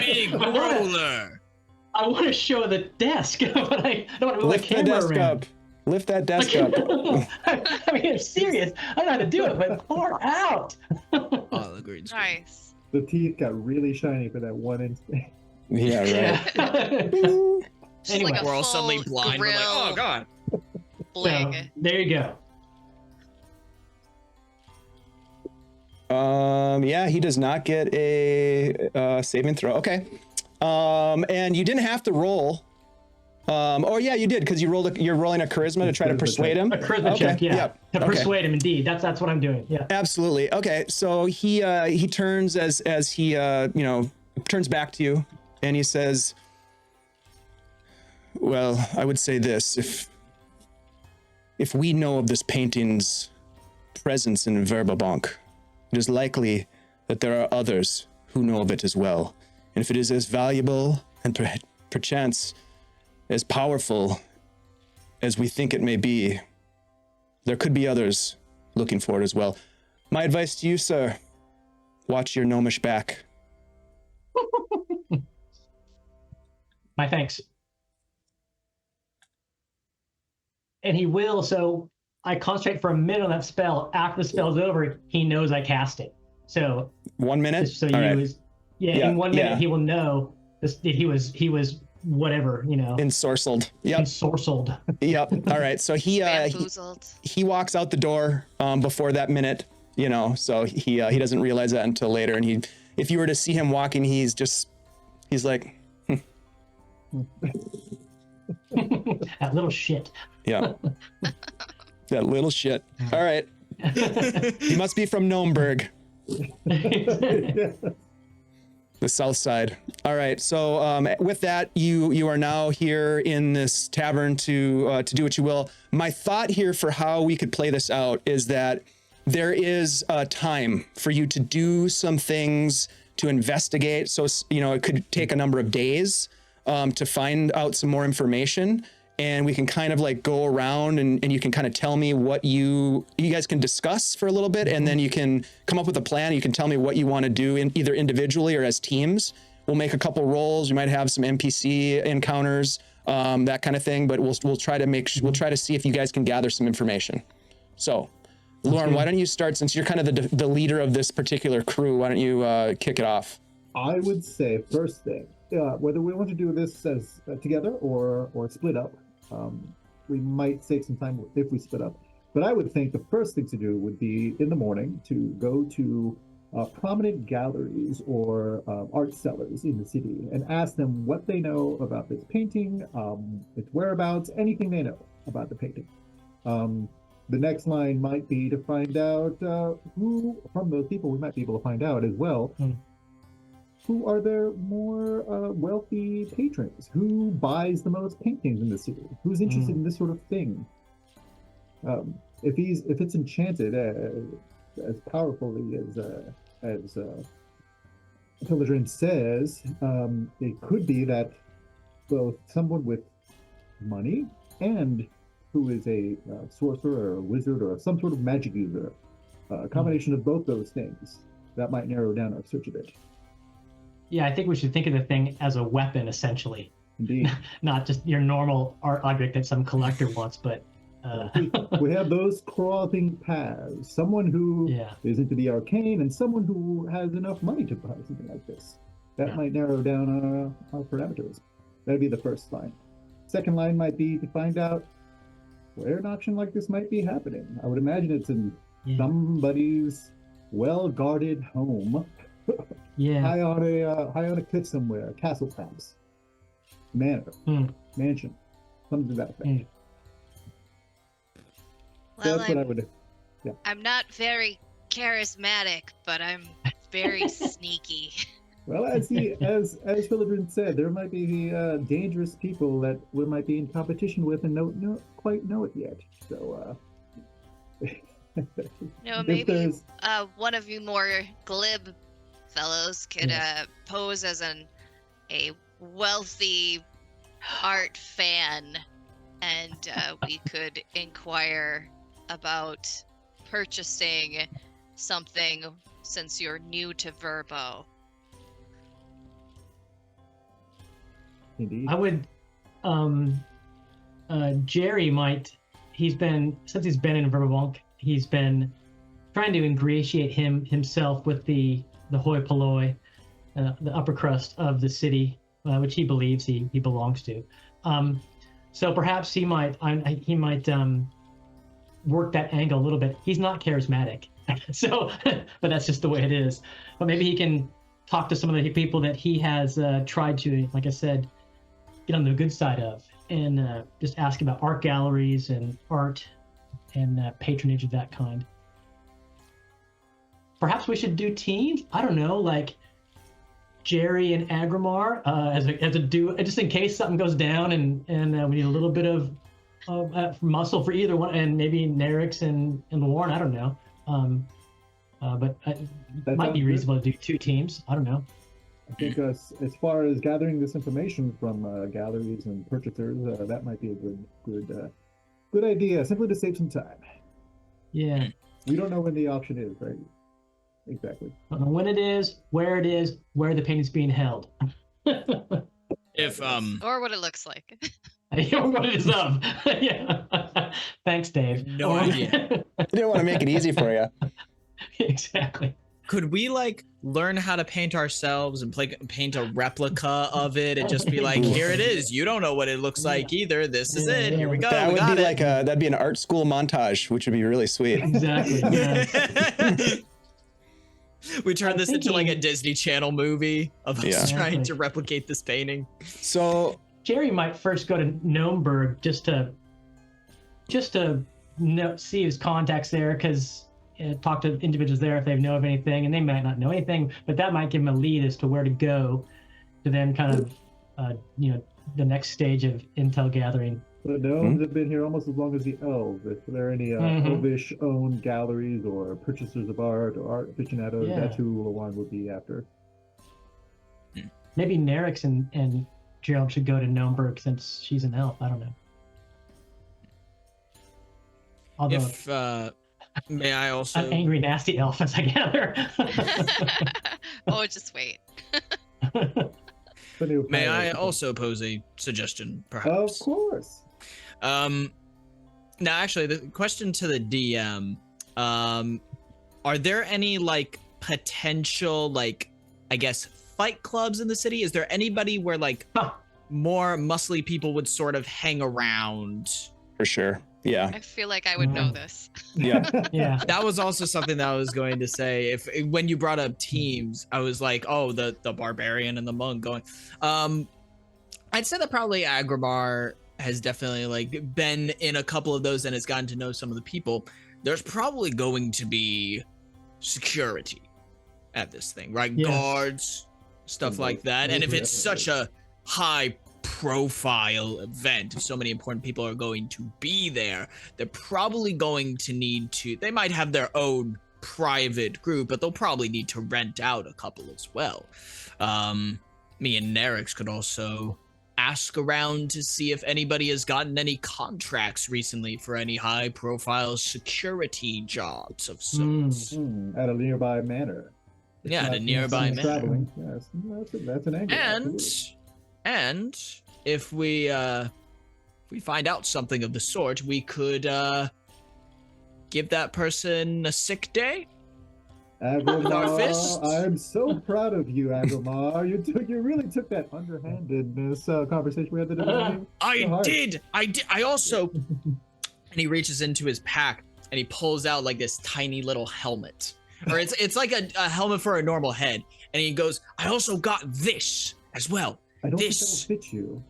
Big I wanna- roller. I want to show the desk, but I don't want to move Lift the the camera desk around. up. Lift that desk up. I mean, I'm serious. I know how to do it, but far out. All the green screen. Nice. The teeth got really shiny for that one instant. Yeah, right. Yeah. Just Anyway. like a We're all suddenly full blind. We're like, oh grill god. bling. So, there you go. Yeah, he does not get a saving throw. Okay. And you didn't have to roll. Oh yeah, you did because you're rolling a charisma to try to Charisma persuade check. him. A charisma check, yeah. Yep. To Okay. persuade him, indeed. That's what I'm doing. Yeah. Absolutely. Okay. So he turns as he turns back to you, and he says, "Well, I would say this: if we know of this painting's presence in Verbobonc, it is likely that there are others who know of it as well. And if it is as valuable and perchance as powerful as we think it may be, there could be others looking for it as well. My advice to you, sir, watch your gnomish back." My thanks. And he will, so I concentrate for a minute on that spell. After the spell's over, he knows I cast it. So 1 minute. just so All you right. is Yeah, in 1 minute yeah. he will know this, that he was whatever, Ensorcelled. Yep. ensorcelled. Yep. All right. So he Bamboozled. he walks out the door before that minute, so he doesn't realize that until later. And if you were to see him walking, he's like, That little shit. yeah, that little shit. All right. He must be from Gnomeburg, the south side. All right. So with that, you are now here in this tavern to do what you will. My thought here for how we could play this out is that there is time for you to do some things to investigate. So it could take a number of days to find out some more information. And we can kind of like go around and you can kind of tell me what you guys can discuss for a little bit, and then you can come up with a plan. You can tell me what you want to do in either individually or as teams. We'll make a couple rolls. We might have some NPC encounters, that kind of thing. But we'll try to see if you guys can gather some information. So, Lauren, why don't you start, since you're kind of the leader of this particular crew? Why don't you kick it off? I would say first thing, whether we want to do this as together or split up, we might save some time if we split up. But I would think the first thing to do would be in the morning to go to prominent galleries or art sellers in the city and ask them what they know about this painting, its whereabouts, anything they know about the painting. The next line might be to find out who, from those people, we might be able to find out as well, who are their more wealthy patrons? Who buys the most paintings in the city? Who's interested in this sort of thing? If it's enchanted as powerfully as Pilgrim says, it could be that both someone with money and who is a sorcerer or a wizard or some sort of magic user, a combination of both those things, that might narrow down our search a bit. Yeah, I think we should think of the thing as a weapon, essentially. Indeed. Not just your normal art object that some collector wants, but We have those crossing paths. Someone who is into the arcane and someone who has enough money to buy something like this. That might narrow down our parameters. That'd be the first line. Second line might be to find out where an auction like this might be happening. I would imagine it's in somebody's well-guarded home. High on a cliff somewhere, castle perhaps, manor, mansion, something to that effect. Well, that's what I would. I'm not very charismatic, but I'm very sneaky. Well, as Philodrin said, there might be dangerous people that we might be in competition with and don't quite know it yet. So, Maybe one of you more glib fellows could pose as a wealthy art fan, and we could inquire about purchasing something since you're new to Verbo. Indeed. I would, Jerry might, since he's been in Verbobonc, he's been trying to ingratiate himself with the hoi polloi, the upper crust of the city, which he believes he belongs to. So perhaps he might work that angle a little bit. He's not charismatic, so but that's just the way it is. But maybe he can talk to some of the people that he has tried to, like I said, get on the good side of, and just ask about art galleries and art and patronage of that kind. Perhaps we should do teams. I don't know, like Jerry and Agrimar as a duo, just in case something goes down, and we need a little bit of muscle for either one, and maybe Nerix and Warren. I don't know, but it might be reasonable to do 2 teams. I don't know. I think as far as gathering this information from galleries and purchasers, that might be a good idea. Simply to save some time. Yeah. We don't know when the auction is, right? Exactly. I don't know when it is, where the painting's being held. If Or what it looks like. Or what it is of. Yeah. Thanks, Dave. No idea. I didn't want to make it easy for you. Exactly. Could we like learn how to paint ourselves and paint a replica of it and just be like, here it is. You don't know what it looks like either. This is it. Here we go. That we would got be it. like that'd be an art school montage, which would be really sweet. Exactly. Yeah. We turn this into like a Disney Channel movie of us Yeah. trying to replicate this painting. So Jerry might first go to Gnomeburg just to see his contacts there, because talk to individuals there if they know of anything, and they might not know anything, but that might give him a lead as to where to go to then kind of the next stage of intel gathering. The gnomes have been here almost as long as the elves. If there are any elvish-owned galleries or purchasers of art or art aficionados, that's who Lawan would be after. Maybe Nerix and Gerald should go to Gnomeburg since she's an elf. I don't know. Although If may I also an angry, nasty elf, as I gather. Oh, just wait. may I also pose a suggestion, Of perhaps? course. Now actually the question to the DM, are there any like potential like I guess fight clubs in the city? Is there anybody where like more muscly people would sort of hang around? for sure. Yeah. I feel like I would know this. Yeah. Yeah. That was also something that I was going to say. If when you brought up teams, I was like, oh, the barbarian and the monk going. I'd say that probably Agribar has definitely like been in a couple of those and has gotten to know some of the people. There's probably going to be security at this thing, right? Yeah. Guards, stuff like that. And if it's such a high profile event, if so many important people are going to be there, they're probably going to need to, they might have their own private group, but they'll probably need to rent out a couple as well. Me and Nerix could also ask around to see if anybody has gotten any contracts recently for any high profile security jobs of sorts. At a nearby manor. Yeah, at a nearby manor. Traveling. Yes, that's an angle. And if we find out something of the sort, we could give that person a sick day. Agromar, I'm so proud of you, Agromar. You really took that underhandedness conversation we had the other day. I did. I also. And he reaches into his pack and he pulls out like this tiny little helmet, or it's like a helmet for a normal head. And he goes, I also got this as well. I don't This. think that'll fit you.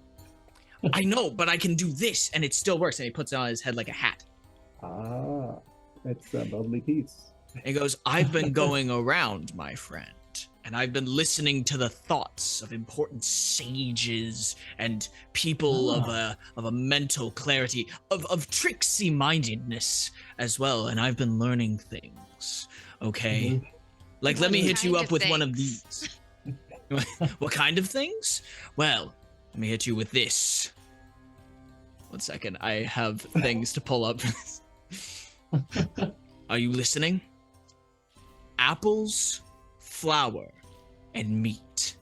I know, but I can do this and it still works. And he puts it on his head like a hat. Ah, it's a lovely piece. And he goes, I've been going around, my friend, and I've been listening to the thoughts of important sages and people of a mental clarity, of tricksy mindedness as well. And I've been learning things. Okay. Like, let me hit you up with one of these. What kind of things? Well, let me hit you with this. 1 second. I have things to pull up. Are you listening? apples, flour, and meat.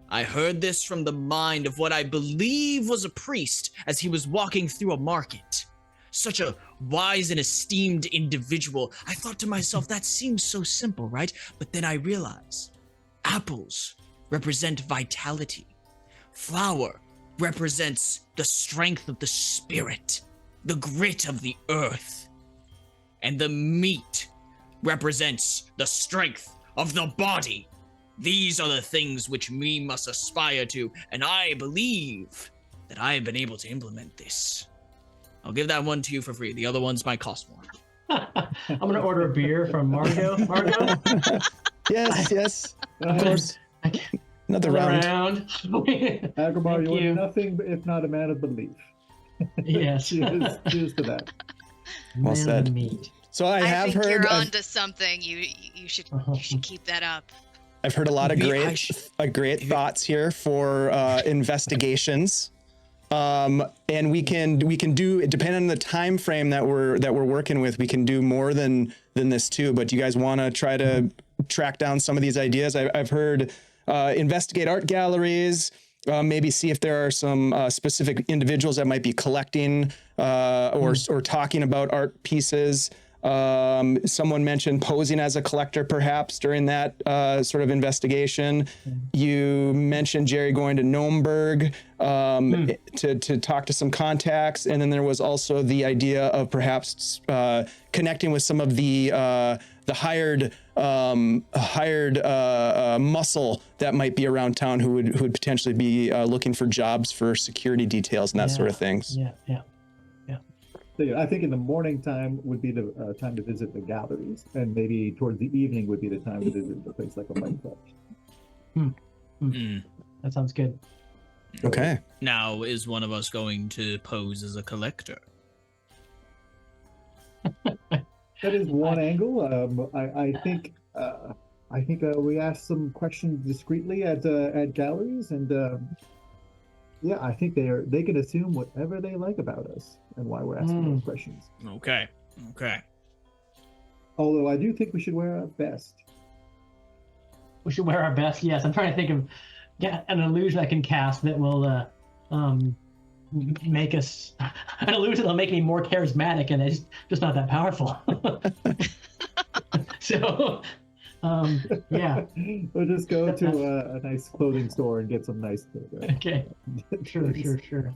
I heard this from the mind of what I believe was a priest as he was walking through a market. Such a wise and esteemed individual. I thought to myself, that seems so simple, right? But then I realized apples represent vitality. Flour represents the strength of the spirit, the grit of the earth. And the meat represents the strength of the body. These are the things which we must aspire to, and I believe that I have been able to implement this. I'll give that one to you for free. The other ones might cost more. I'm gonna order a beer from Margot. Margot, Yes, of course. Another round. Agrabah, Thank you're you. nothing if not a man of belief. Yes. Cheers to that. Well Man said. of meat. So I have think heard. you're I've, onto something. You should keep that up. I've heard a lot of I great thoughts here for investigations. And we can do, depending on the time frame that we're working with, we can do more than this too. But do you guys want to try to track down some of these ideas? I've heard investigate art galleries, maybe see if there are some specific individuals that might be collecting or talking about art pieces. Someone mentioned posing as a collector, perhaps during that sort of investigation. You mentioned Jerry going to Nuremberg to talk to some contacts, and then there was also the idea of perhaps connecting with some of the hired muscle that might be around town who would potentially be looking for jobs for security details and that sort of things. Yeah. So, yeah, I think in the morning time would be the time to visit the galleries, and maybe towards the evening would be the time to visit a place like a Fight Club. That sounds good. Okay. Now, is one of us going to pose as a collector? That is one angle. I think we asked some questions discreetly at galleries, and yeah, I think they can assume whatever they like about us and why we're asking those questions. Okay. Although I do think we should wear our best. We should wear our best. Yes, I'm trying to think of an illusion I can cast that will make us an illusion that'll make me more charismatic, and it's just not that powerful. So, yeah. We'll just go to a nice clothing store and get some nice clothes. Okay. Sure.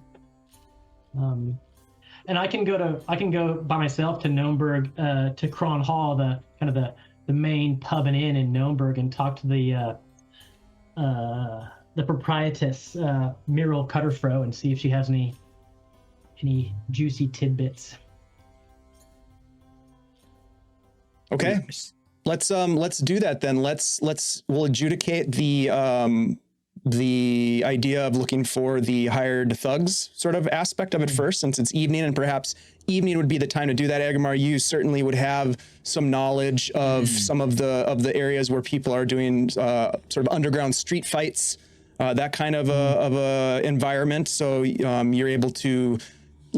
And I can go by myself to Nuremberg, to Cron Hall, the main pub and inn in Nuremberg, and talk to the proprietress, Muriel Cutterfro, and see if she has any juicy tidbits. Okay. Let's do that then. We'll adjudicate the idea of looking for the hired thugs sort of aspect of it first, since it's evening, and perhaps evening would be the time to do that. Agamar, you certainly would have some knowledge of some of the areas where people are doing sort of underground street fights, that kind of a environment. So you're able to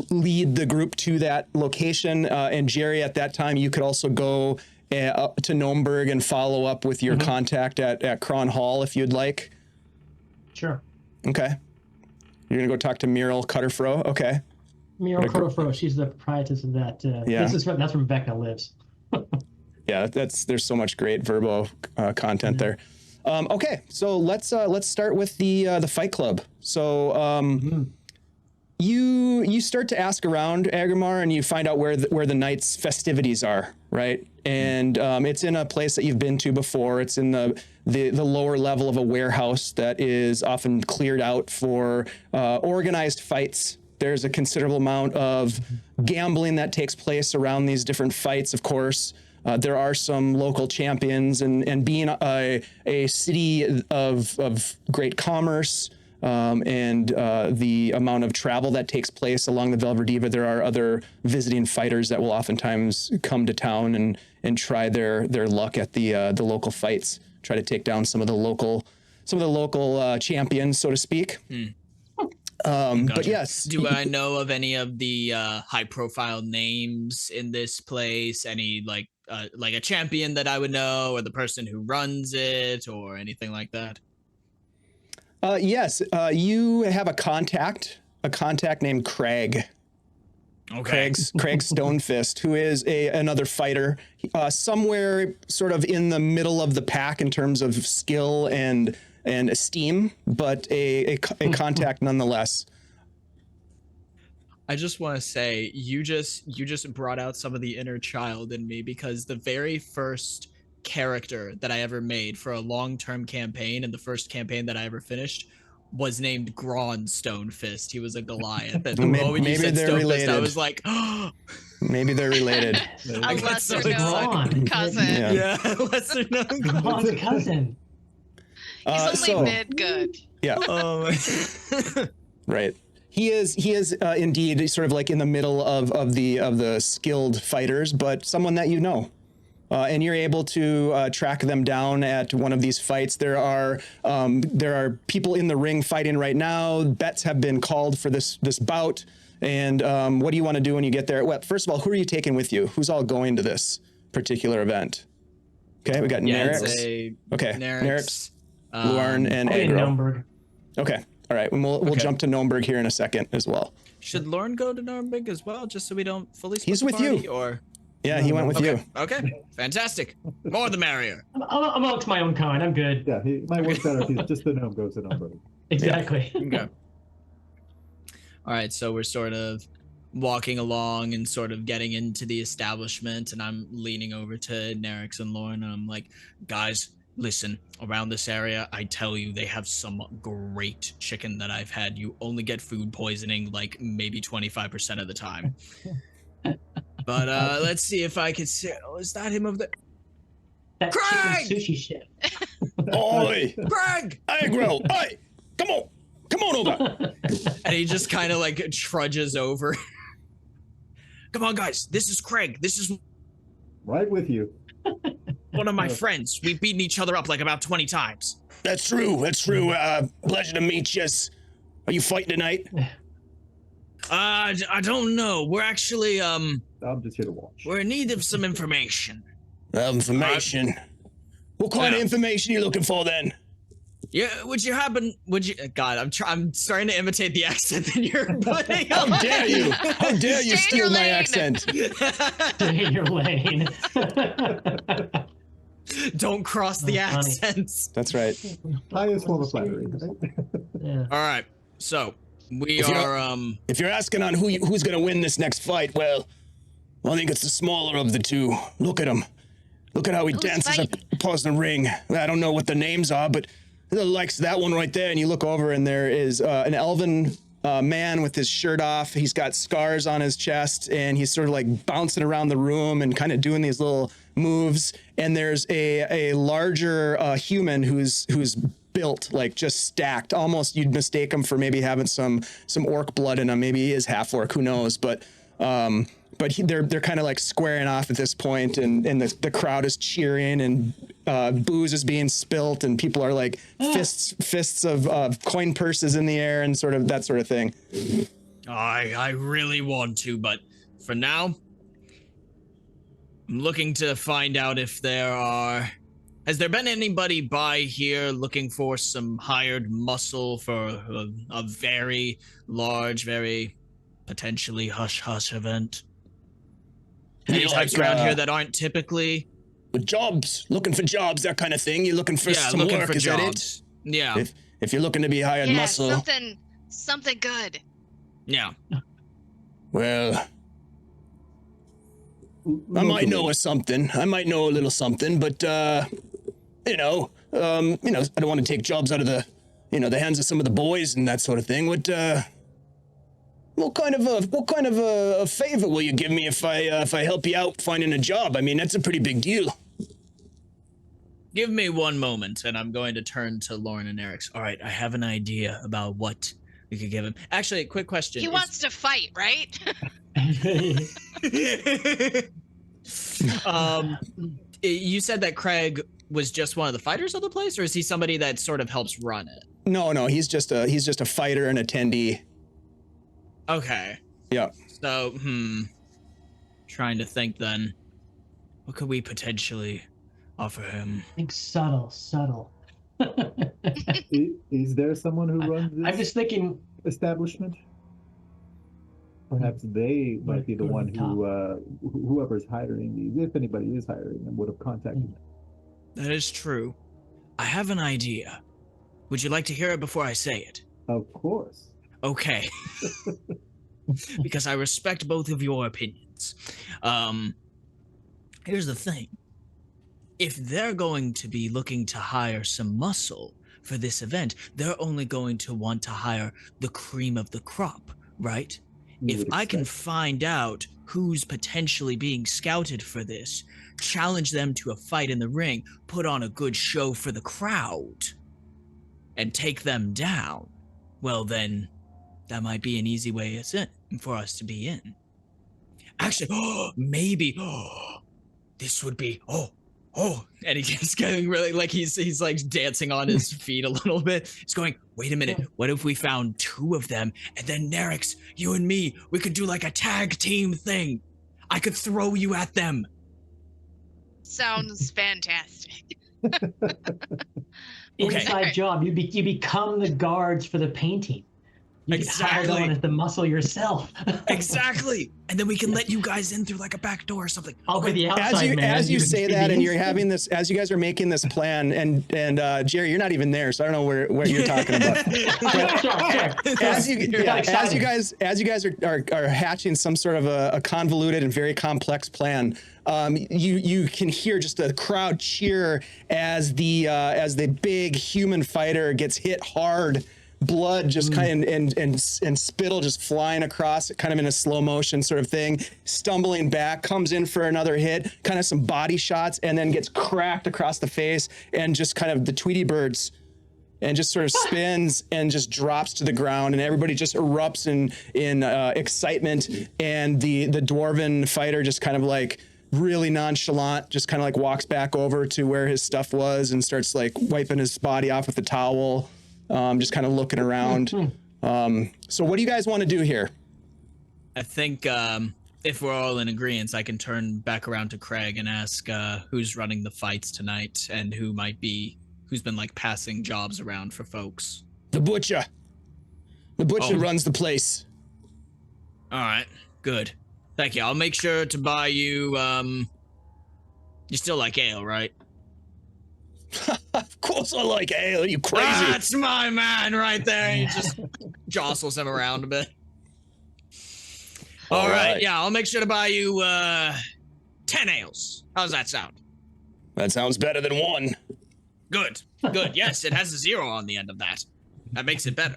lead the group to that location. And Jerry, at that time, you could also go up to Nuremberg and follow up with your contact at Cron Hall if you'd like. Sure. Okay. You're gonna go talk to Muriel Cutterfro. Okay. Muriel Cutterfro, she's the proprietress of that. Yeah. That's from Vecna Lives. Yeah, there's so much great Verbo content there. Okay, so let's start with the Fight Club. So you start to ask around, Agamar, and you find out where the night's festivities are, right? And it's in a place that you've been to before. It's in the lower level of a warehouse that is often cleared out for organized fights. There's a considerable amount of gambling that takes place around these different fights, of course. There are some local champions, and being a city of great commerce, and the amount of travel that takes place along the Velverdiva, there are other visiting fighters that will oftentimes come to town and try their luck at the local fights, try to take down some of the local champions, so to speak. But Gotcha. yes. Do I know of any of the high-profile names in this place? Any like a champion that I would know, or the person who runs it, or anything like that? Yes, you have a contact named Craig. Okay. Craig Stonefist, who is another fighter, somewhere sort of in the middle of the pack in terms of skill and esteem, but a contact nonetheless. I just want to say you just brought out some of the inner child in me, because the very first character that I ever made for a long-term campaign, and the first campaign that I ever finished, was named Gron Stonefist. He was a Goliath. And the moment you said they're Stonefist, related. I was like, oh. Maybe they're related. A lesser known cousin. Yeah, lesser known Gron's cousin. He's only mid good. Yeah. Right. He is indeed sort of like in the middle of the skilled fighters, but someone that you know. And you're able to track them down at one of these fights. There are people in the ring fighting right now. Bets have been called for this bout. And what do you want to do when you get there? Well, first of all, who are you taking with you? Who's all going to this particular event? Okay, we got Nerix. Okay, Nerix, Lorne, and Agro. Okay, all right. And we'll jump to Gnomeburg here in a second as well. Should Lorne go to Gnomeburg as well, just so we don't fully split He's with the party, you. Or? Yeah, he went with you. Okay, fantastic. More the merrier. I'm amongst my own kind. I'm good. Yeah, he might work better if he's just the gnome goes to Gnomeburg. Exactly. Yeah. Okay. All right, so we're sort of walking along and sort of getting into the establishment, and I'm leaning over to Nerix and Lorne, and I'm like, guys, listen, around this area, I tell you, they have some great chicken that I've had. You only get food poisoning like maybe 25% of the time. But let's see if I can see. Oh, is that him over there? That Craig! chicken sushi ship. Oi! Craig! Agro! Oi! Come on over! And he just kind of like trudges over. Come on, guys. This is Craig. This is Right with you. one of my friends. We've beaten each other up like about 20 times. That's true. Pleasure to meet you. Are you fighting tonight? I don't know. We're actually, I'm just here to watch. we're in need of some information. Information. What kind of information are you looking for then? Yeah, God, I'm trying to imitate the accent that you're putting on. How dare you? How dare you Stay in your steal my lane. accent? Stay in your lane. Don't cross the Funny. accents. That's right. Highest form of flattery. Yeah. All right, so we If you're- are, If you're asking on who's going to win this next fight, well, I think it's the smaller of the two. Look at him. Look at how he Who's dances fighting? across the ring. I don't know what the names are, but the likes of that one right there. And you look over, and there is an elven man with his shirt off. He's got scars on his chest, and he's sort of like bouncing around the room and kind of doing these little moves. And there's a larger human who's built, like just stacked. Almost you'd mistake him for maybe having some orc blood in him. Maybe he is half orc, who knows? But they're kind of like squaring off at this point, and the crowd is cheering, and booze is being spilt, and people are like fists of coin purses in the air, and sort of that sort of thing. I really want to, but for now, I'm looking to find out if has there been anybody by here looking for some hired muscle for a very large, very potentially hush-hush event? Any types around here that aren't typically... With jobs, looking for jobs, that kind of thing. You're looking for some looking work, for is jobs. that it? Yeah, If you're looking to be hired Yeah, muscle, something good. yeah. well, I might know of something. I might know a little something, but I don't want to take jobs out of the hands of some of the boys and that sort of thing. What kind of a favor will you give me if I help you out finding a job? I mean, that's a pretty big deal. Give me one moment, and I'm going to turn to Lauren and Eric. All right, I have an idea about what we could give him. Actually, quick question. He wants to fight, right? You said that Craig was just one of the fighters of the place, or is he somebody that sort of helps run it? No, he's just a fighter and attendee. Okay. Yeah. So, trying to think then. What could we potentially offer him? Think subtle. Is there someone who runs I'm this just thinking. establishment? Perhaps they might be the Go to one the top. whoever's hiring these, if anybody is hiring them, would have contacted them. That is true. I have an idea. Would you like to hear it before I say it? Of course. Okay. Because I respect both of your opinions. Here's the thing. If they're going to be looking to hire some muscle for this event, they're only going to want to hire the cream of the crop, right? You If would I can expect. find out who's potentially being scouted for this, challenge them to a fight in the ring, put on a good show for the crowd, and take them down, well then, that might be an easy way for us to be in. Actually, maybe, this would be, and he keeps getting really, like, he's like dancing on his feet a little bit. He's going, wait a minute, what if we found 2 of them, and then Nerix, you and me, we could do like a tag team thing. I could throw you at them. Sounds fantastic. Inside job. You become the guards for the painting. You can hire Exactly. on as the muscle yourself. Exactly. And then we can let you guys in through like a back door or something. I'll be the outside man. As you can say be that, the and you're inside. having this, as you guys are making this plan, and Jerry, you're not even there, so I don't know what you're talking about. Sure. as you excited. guys are hatching some sort of a convoluted and very complex plan, you can hear just a crowd cheer as the big human fighter gets hit hard. Blood just kind of and spittle just flying across, kind of in a slow motion sort of thing, stumbling back, comes in for another hit, kind of some body shots, and then gets cracked across the face, and just kind of the Tweety birds, and just sort of spins and just drops to the ground, and everybody just erupts in excitement, and the dwarven fighter just kind of like really nonchalant, just kind of like walks back over to where his stuff was and starts like wiping his body off with a towel. Just kind of looking around. So what do you guys want to do here? I think if we're all in agreement, I can turn back around to Craig and ask who's running the fights tonight and who's been like passing jobs around for folks. The butcher. The butcher runs the place. All right, good. Thank you. I'll make sure to buy you. You still like ale, right? Of course I like ale. Are you crazy? That's my man right there. He just jostles him around a bit. All right, yeah, I'll make sure to buy you 10 ales. How's that sound? That sounds better than 1. Good. Yes, it has a 0 on the end of that. That makes it better.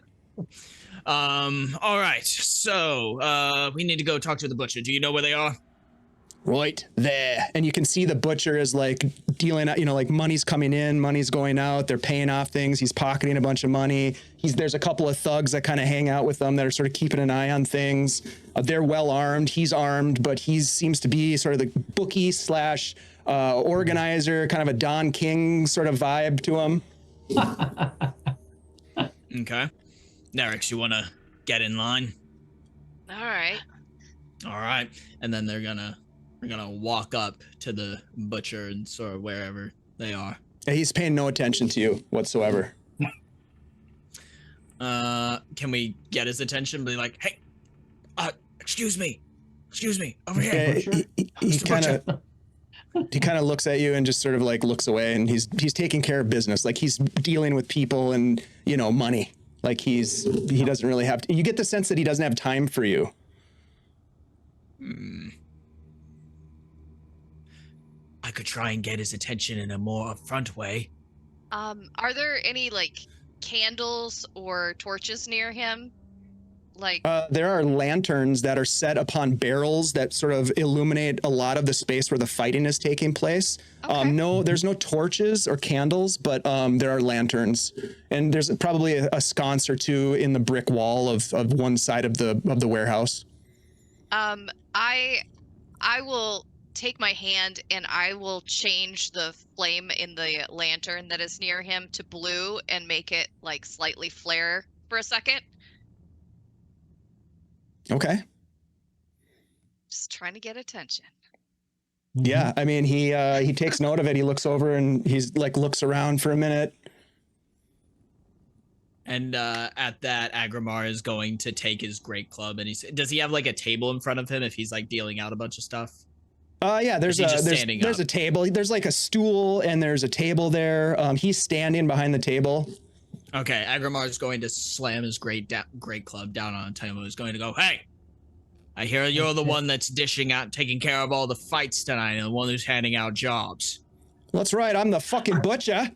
All right. So, we need to go talk to the butcher. Do you know where they are? Right there. And you can see the butcher is like dealing out, like money's coming in, money's going out. They're paying off things. He's pocketing a bunch of money. There's a couple of thugs that kind of hang out with them that are sort of keeping an eye on things. They're well armed. He's armed, but he seems to be sort of the bookie / organizer, kind of a Don King sort of vibe to him. Okay. Nerix, you want to get in line? All right. All right. And then we're gonna walk up to the butcher and sort of wherever they are. He's paying no attention to you whatsoever. Can we get his attention? Be like, hey, excuse me, over here. He kind of looks at you and just sort of like looks away, and he's taking care of business. Like he's dealing with people and money. Like he doesn't really have. You get the sense that he doesn't have time for you. I could try and get his attention in a more upfront way. Are there any like candles or torches near him? Like There are lanterns that are set upon barrels that sort of illuminate a lot of the space where the fighting is taking place. Okay. No, there's no torches or candles, but there are lanterns, and there's probably a sconce or 2 in the brick wall of one side of the warehouse. I will take my hand and I will change the flame in the lantern that is near him to blue and make it like slightly flare for a second. Okay. Just trying to get attention. Yeah, I mean, he takes note of it. He looks over and he's like looks around for a minute. And at that, Agrimar is going to take his great club, and does he have like a table in front of him if he's like dealing out a bunch of stuff? Yeah, there's a table. There's like a stool and there's a table there. He's standing behind the table. Okay, Agrimar is going to slam his great club down on the table. He's going to go, "Hey, I hear you're the one that's dishing out, taking care of all the fights tonight, and the one who's handing out jobs." That's right. I'm the fucking butcher.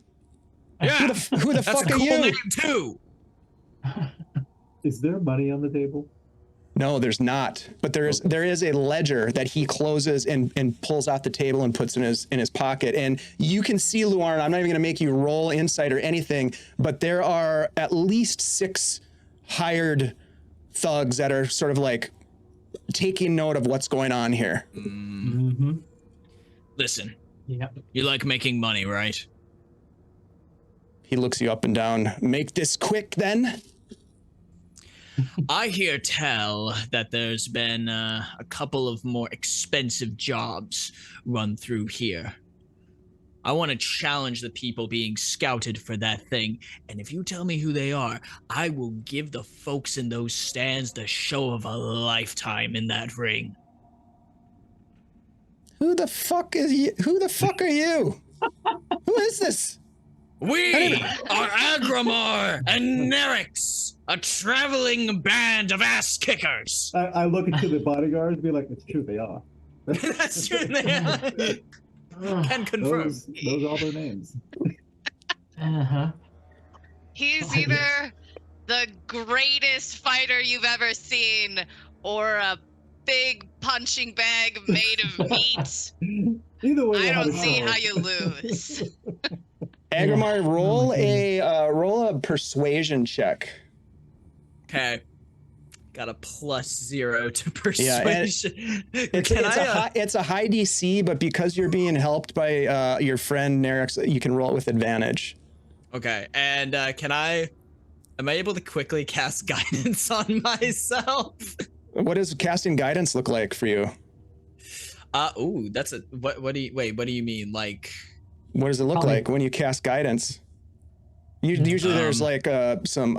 Yeah, who the fuck a are cool you? name too. Is there money on the table? No, there's not. But there is a ledger that he closes and pulls off the table and puts in his pocket. And you can see, Luarn, I'm not even going to make you roll insight or anything, but there are at least 6 hired thugs that are sort of like taking note of what's going on here. Mm-hmm. Listen, Yep. you like making money, right? He looks you up and down. Make this quick, then. I hear tell that there's been a couple of more expensive jobs run through here. I want to challenge the people being scouted for that thing, and if you tell me who they are, I will give the folks in those stands the show of a lifetime in that ring. Who the fuck is you? Who the fuck are you? Who is this? We are Agrimar and Nerix, a traveling band of ass kickers. I look into the bodyguards and be like, it's true, they are. That's true. They can confirm. Those are all their names. Uh-huh. He's either the greatest fighter you've ever seen or a big punching bag made of meat. Either way, I don't see how you lose. Agrimar, roll a persuasion check. Okay. Got a +0 to persuasion. It's a high DC, but because you're being helped by your friend Nerix, you can roll it with advantage. Okay, and am I able to quickly cast guidance on myself? What does casting guidance look like for you? That's a what do you mean? Like, what does it look like when you cast guidance? Usually there's like some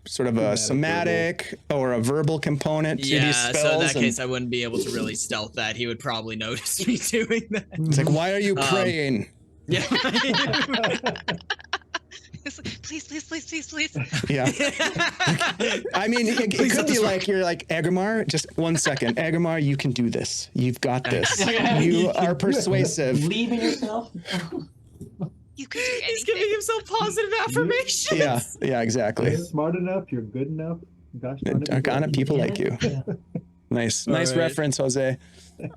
sort of a somatic or a verbal component to these spells. So in that case, I wouldn't be able to really stealth that. He would probably notice me doing that. It's like, why are you praying? Yeah. Please. Yeah. I mean, it could be like, you're like, Agrimar, just 1 second. Agrimar, you can do this. You've got this. You are persuasive. Believe in yourself. You could do anything. He's giving himself positive affirmations. Yeah, exactly. You're smart enough, you're good enough. Gosh, darn it, Arcana people like you. Yeah. Nice right. reference, Jose.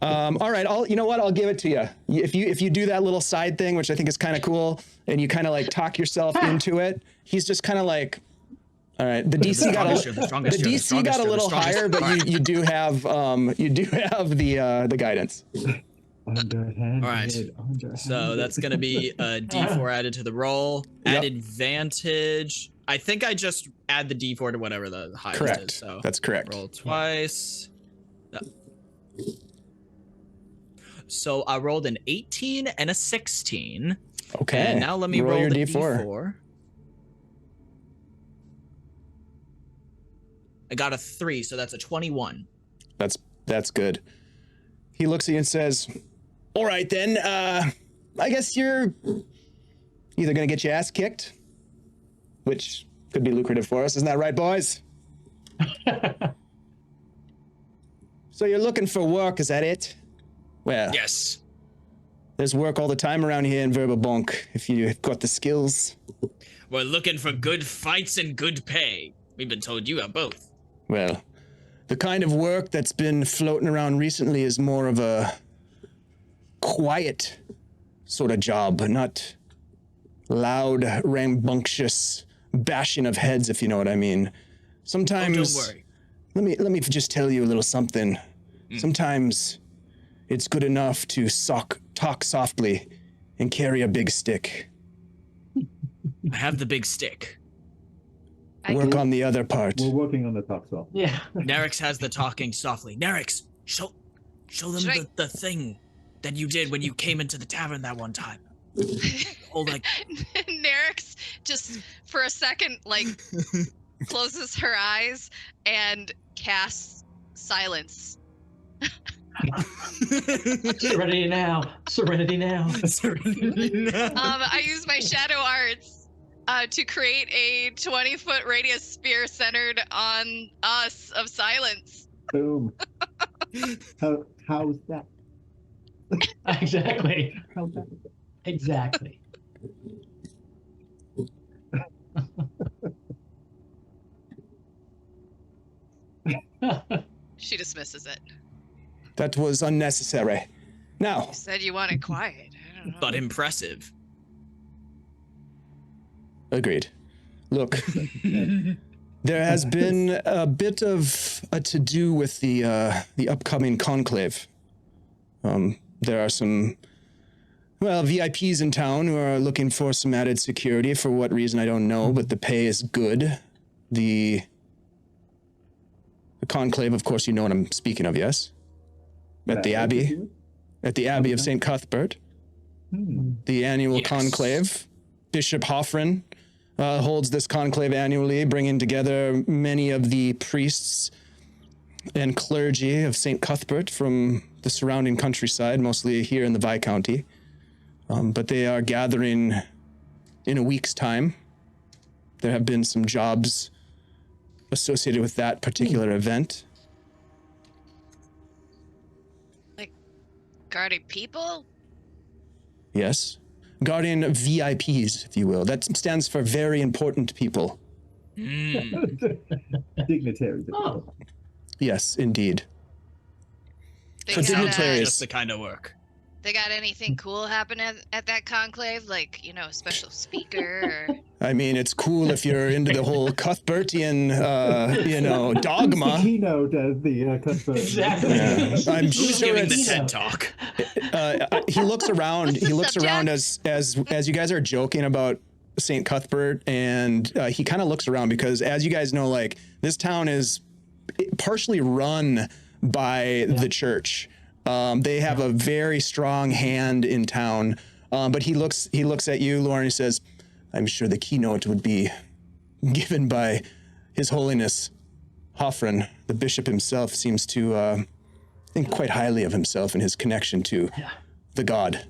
All right, you know what? I'll give it to you. If you do that little side thing, which I think is kind of cool, and you kind of like talk yourself into it, he's just kind of like, all right. The DC got a little higher, but you do have the guidance. Underhanded. All right. So that's going to be a D4 added to the roll. Yep. At advantage. I think I just add the D4 to whatever the highest Correct. is. So That's correct. roll twice. So I rolled an 18 and a 16. Okay. And now let me roll your the D4. D4. I got a 3, so that's a 21. That's good. He looks at you and says, all right, then, I guess you're either going to get your ass kicked, which could be lucrative for us. Isn't that right, boys? So you're looking for work, is that it? Well, Yes. there's work all the time around here in Verbobonc, if you've got the skills. We're looking for good fights and good pay. We've been told you have both. Well, the kind of work that's been floating around recently is more of a quiet sort of job, not loud, rambunctious bashing of heads, if you know what I mean. Sometimes, don't worry. let me just tell you a little something. Sometimes it's good enough to talk softly and carry a big stick. I have the big stick. work on the other part. We're working on the talk soft. Yeah. Nerix has the talking softly. Nerix, show them the thing that you did when you came into the tavern that one time. Oh, like Nerix just for a second closes her eyes and casts silence. Serenity now. Serenity now. I use my shadow arts to create a 20-foot radius sphere centered on us of silence. Boom. How's that? Exactly. How's that? Exactly. She dismisses it. That was unnecessary. Now, You said you wanted quiet. I don't know. but impressive. agreed. Look, there has been a bit of a to-do with the upcoming conclave. There are some, VIPs in town who are looking for some added security. For what reason, I don't know, but the pay is good. The conclave, of course, you know what I'm speaking of, yes? At the Abbey. At the Abbey of St. Cuthbert. The annual Yes. conclave. Bishop Hoffren holds this conclave annually, bringing together many of the priests and clergy of St. Cuthbert from the surrounding countryside, mostly here in the Viscounty. But they are gathering in a week's time. There have been some jobs associated with that particular event. Guarding people? Yes. Guardian VIPs, if you will. That stands for very important people. Dignitaries. Oh. Yes, indeed. They So got, dignitaries. Just the kind of work. they got anything cool happen at that conclave? Like, a special speaker? Or... I mean, it's cool if you're into the whole Cuthbertian, dogma. Keynote as the Cuthbert. Exactly. Yeah. I'm Who's sure giving the it's, TED talk? he looks around. What's the He looks around subject? as you guys are joking about St. Cuthbert, and he kind of looks around because, as you guys know, this town is partially run by the church. They have a very strong hand in town. But he looks at you, Lauren, and he says, "I'm sure the keynote would be given by His Holiness Hoffren. The bishop himself seems to think quite highly of himself and his connection to the god.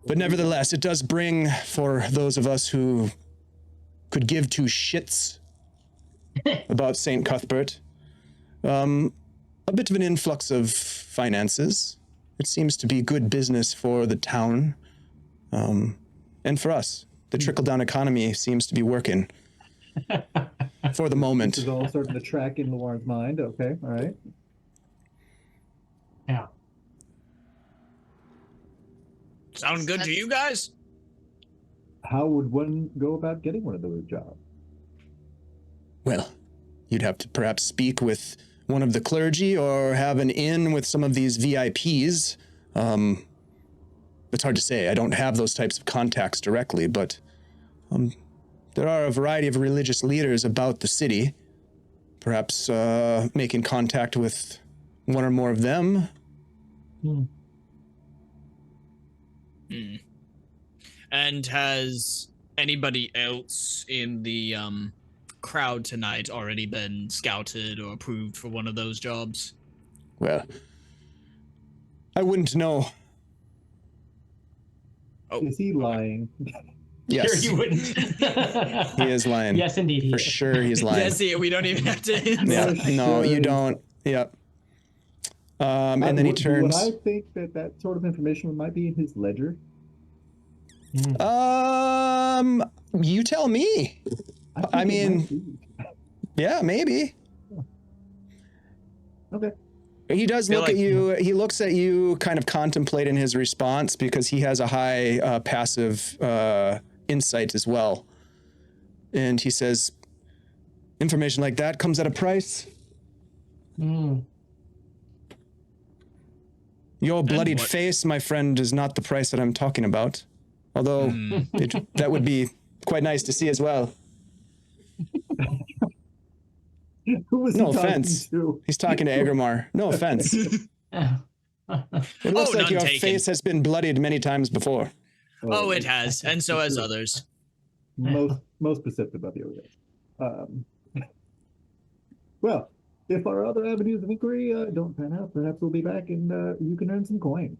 But nevertheless, it does bring, for those of us who could give two shits about St. Cuthbert, a bit of an influx of finances. It seems to be good business for the town, and for us. The trickle-down economy seems to be working for the moment." This is all starting to track in Lauren's mind. Okay, all right. Yeah. Sound good to you guys? How would one go about getting one of those jobs? Well, you'd have to perhaps speak with one of the clergy or have an in with some of these VIPs. It's hard to say. I don't have those types of contacts directly, but there are a variety of religious leaders about the city. Perhaps making contact with one or more of them. And has anybody else in the crowd tonight already been scouted or approved for one of those jobs? Well, I wouldn't know. Oh, Is he lying? Yes, Sure you wouldn't. he is lying. Yes, indeed. He For is. sure he's lying. That's it. We don't even have to. Yeah, no, you Sure. don't. Yep. And then he Would turns. I think that sort of information might be in his ledger? You tell me. think I it mean- might be. Yeah, maybe. Okay. He does Feel look at like- you. He looks at you, kind of contemplating his response because he has a high passive insight as well. And he says, "Information like that comes at a price. Your bloodied what- face, my friend, is not the price that I'm talking about. Although that would be quite nice to see as well." Who was he No talking offense. to? He's talking to Agrimar. No offense. It looks like none your taken. face has been bloodied many times before. Oh, it has, and so has true. others. Most perceptive of you. Well, if our other avenues of inquiry don't pan out, perhaps we'll be back and you can earn some coin.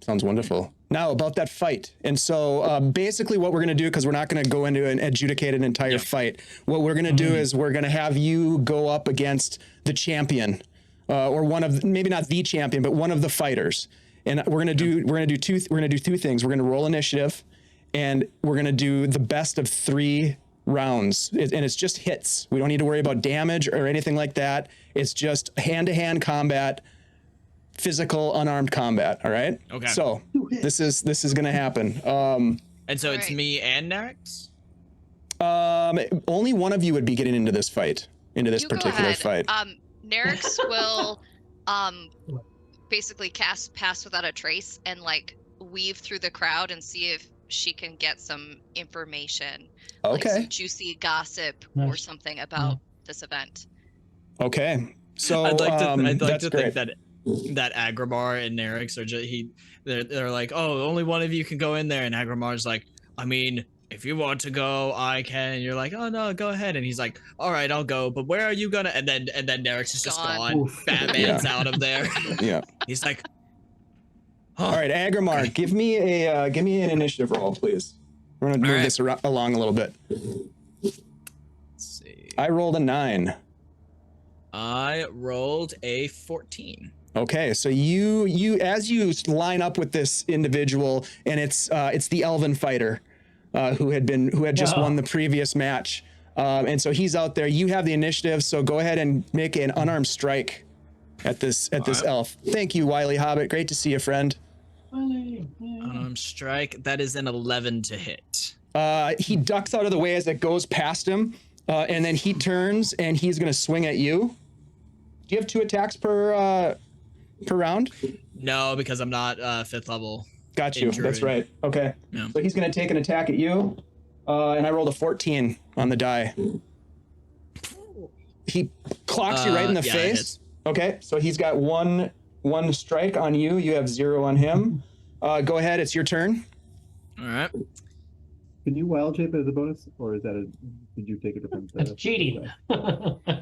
Sounds wonderful. Now about that fight. And so basically what we're going to do, because we're not going to go into and adjudicate an entire fight, what we're going to do is we're going to have you go up against the champion, or one of, maybe not the champion, but one of the fighters. And we're going to do two things. We're going to roll initiative, and we're going to do the best of 3 rounds. And it's just hits. We don't need to worry about damage or anything like that. It's just hand-to-hand combat, physical unarmed combat. All right. Okay. So this is going to happen. And so it's Alright. me and Nerix? Only one of you would be getting into this fight, into this You go particular ahead. fight. Nerix will basically cast Pass Without a Trace and like weave through the crowd and see if she can get some information, like Okay. some juicy gossip or Nice. something about this event. Okay. So I'd like to that's great. think that Agrimar and Nerix are just they're like, oh, only one of you can go in there, and Agrimar's like, I mean, if you want to go, I can. And you're like, oh no, go ahead. And he's like, all right, I'll go. But where are you gonna? And then Nerix is just Gone. gone. Oof. Batman's out of there. Yeah. He's like, All right, Agrimar, give me an initiative roll, please. We're gonna move All right. this along a little bit. let's see. I rolled a 9. I rolled a 14. Okay, so you as you line up with this individual, and it's the Elven fighter who had just won the previous match, and so he's out there. You have the initiative, so go ahead and make an unarmed strike at this right. elf. Thank you, Wily Hobbit. Great to see you, friend. Unarmed strike. That is an 11 to hit. He ducks out of the way as it goes past him, and then he turns and he's going to swing at you. Do you have 2 attacks per round? No, because I'm not 5th level. Got you. Injured. That's right. Okay. Yeah. So he's going to take an attack at you, and I rolled a 14 on the die. He clocks you right in the yeah, it face. hits. Okay. So he's got one strike on you. You have 0 on him. Go ahead. It's your turn. All right. Can you wild shape as a bonus, or is that did you take a different? That's cheating.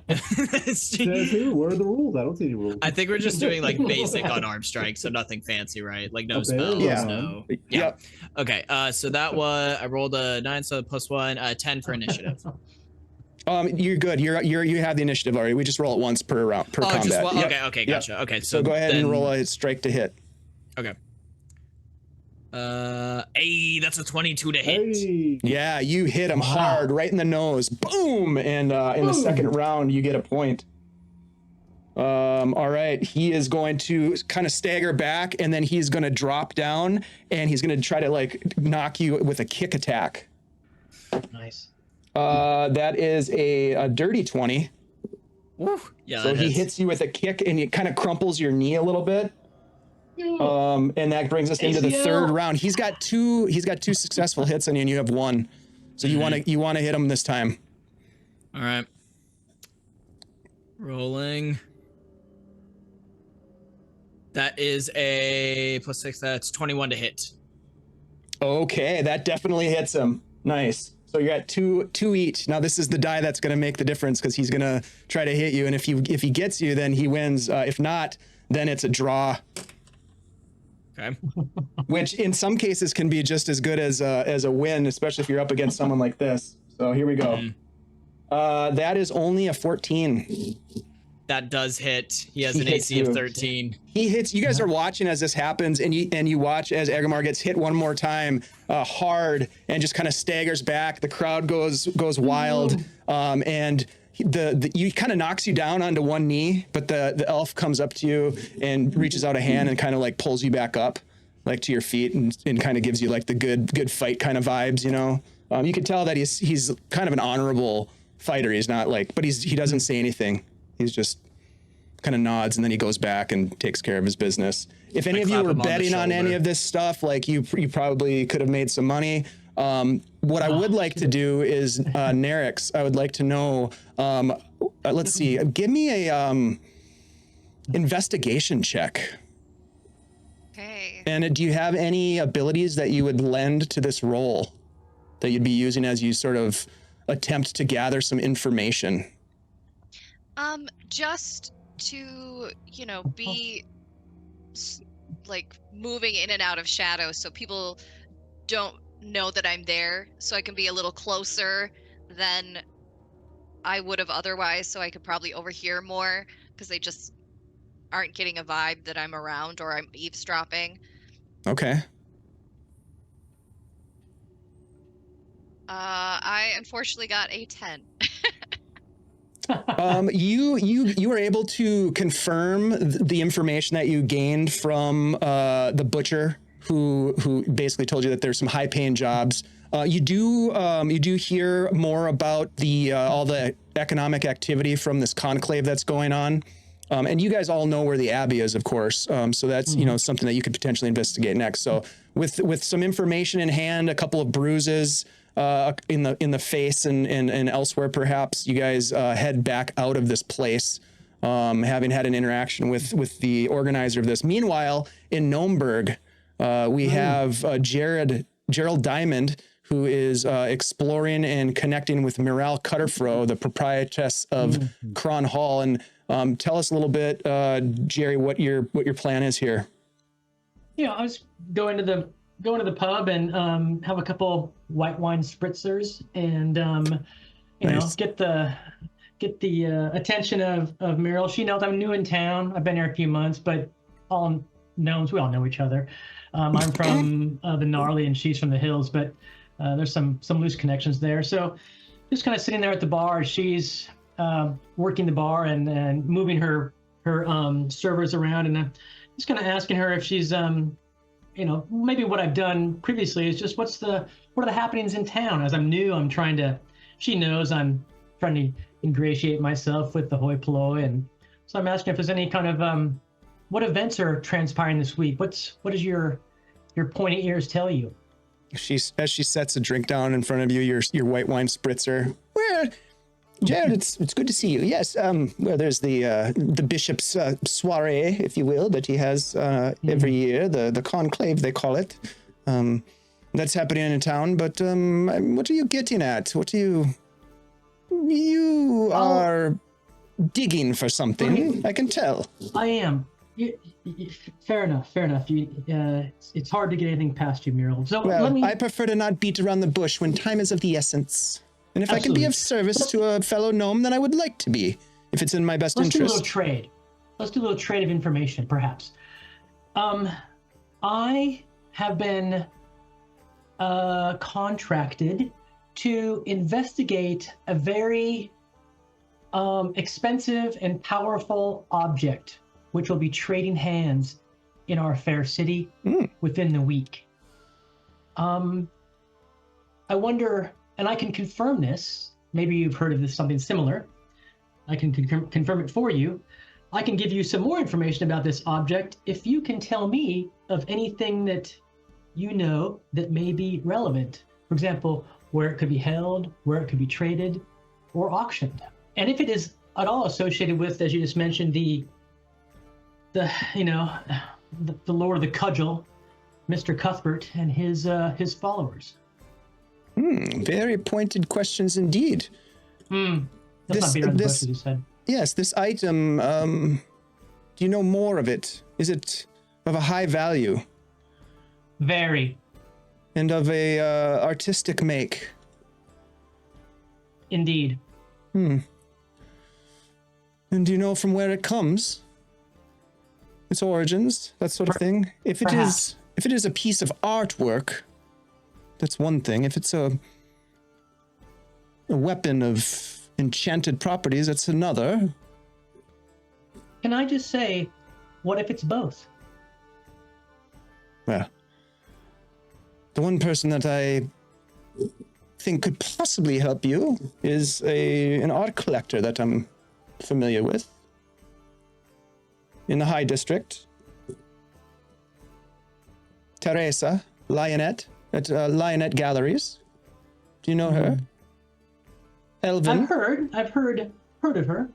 Says here, what are the rules? I don't see any rules. I think we're just doing like basic unarmed strikes, so nothing fancy, right? Like no Okay, spells, yeah. no. Yep. Okay. So that was I rolled a 9, so +1, 10 for initiative. You're good. You have the initiative already. We just roll it once per round per combat. just one. Yep. Okay. Gotcha. Okay. So go ahead then, and roll a strike to hit. Okay. That's a 22 to hit. Hey, Yeah, you hit him hard right in the nose. Boom! And in the second round, you get a point. All right, he is going to kind of stagger back, and then he's going to drop down, and he's going to try to like knock you with a kick attack. Nice. That is a dirty 20. Woo. Yeah. So that he hits you with a kick, and it kind of crumples your knee a little bit. And that brings us into the ACL. third round. He's got two successful hits on you, and you have 1. So you want to hit him this time. All right. Rolling. That is a +6. That's 21 to hit. Okay, that definitely hits him. Nice. So you're at two each. Now this is the die that's going to make the difference, because he's going to try to hit you, and if he gets you, then he wins. If not, then it's a draw. Okay. Which in some cases can be just as good as a win, especially if you're up against someone like this. So here we go. That is only a 14. That does hit. He has He an hits AC of you. 13. He hits. You guys are watching as this happens, and you watch as Agrimar gets hit one more time hard and just kind of staggers back. The crowd goes wild, and he kind of knocks you down onto one knee, but the elf comes up to you and reaches out a hand and kind of like pulls you back up, like to your feet, and kind of gives you like the good fight kind of vibes, you know. You can tell that he's kind of an honorable fighter. He's not like, but he doesn't say anything. He's just kind of nods, and then he goes back and takes care of his business. If any of you clap were him on the betting on any shoulder. of this stuff, like you probably could have made some money. What I would like to do is, Nerix, I would like to know let's see. Give me a investigation check. Okay. And do you have any abilities that you would lend to this role that you'd be using as you sort of attempt to gather some information? Just to, be like moving in and out of shadow so people don't know that I'm there, so I can be a little closer than I would have otherwise, so I could probably overhear more because they just aren't getting a vibe that I'm around or I'm eavesdropping. Okay. I unfortunately got a 10. You were able to confirm the information that you gained from the butcher who basically told you that there's some high paying jobs. You do hear more about the all the economic activity from this conclave that's going on. And you guys all know where the Abbey is, of course. So that's, something that you could potentially investigate next. So with some information in hand, a couple of bruises in the face and elsewhere, perhaps, you guys head back out of this place, having had an interaction with the organizer of this. Meanwhile, in Gnomeburg, we have Gerald Diamond, who is exploring and connecting with Miral Cutterfro, the proprietress of Cron Hall. And tell us a little bit, Jerry, what your plan is here. I was going to the pub and have a couple white wine spritzers and Nice. get the attention of Meryl. She knows I'm new in town. I've been here a few months, but all gnomes, we all know each other. I'm from the Gnarly and she's from the Hills, but there's some loose connections there. So just kind of sitting there at the bar, she's working the bar and moving her servers around, and I'm just kind of asking her if she's maybe what I've done previously is just what are the happenings in town. As I'm new, she knows I'm trying to ingratiate myself with the hoi polloi, and so I'm asking if there's any kind of what events are transpiring this week. What does your pointy ears tell you? As she sets a drink down in front of you, your white wine spritzer. Well, Jared, it's good to see you. Yes. Well, there's the bishop's soiree, if you will, that he has every year. The conclave, they call it. That's happening in town. But what are you getting at? You are digging for something. I can tell. I am. Fair enough. It's hard to get anything past you, Muriel. So I prefer to not beat around the bush when time is of the essence. And if I can be of service to a fellow gnome, then I would like to be, if it's in my best interest. Let's do a little trade of information, perhaps. I have been contracted to investigate a very expensive and powerful object, which will be trading hands in our fair city within the week. I wonder, and I can confirm this, maybe you've heard of this, something similar. I can confirm it for you. I can give you some more information about this object if you can tell me of anything that you know that may be relevant. For example, where it could be held, where it could be traded or auctioned. And if it is at all associated with, as you just mentioned, the Lord of the Cudgel, Mr. Cuthbert, and his followers. Very pointed questions indeed. Let's not beat around the bush, as you said. Yes, this item, do you know more of it? Is it of a high value? Very. And of a artistic make? Indeed. And do you know from where it comes? Its origins, that sort of thing? If it is a piece of artwork, that's one thing. If it's a weapon of enchanted properties, that's another. Can I just say, what if it's both? Well, the one person that I think could possibly help you is an art collector that I'm familiar with in the High District. Teresa Lionette at Lionette Galleries. Do you know her? Elvin? I've heard of her.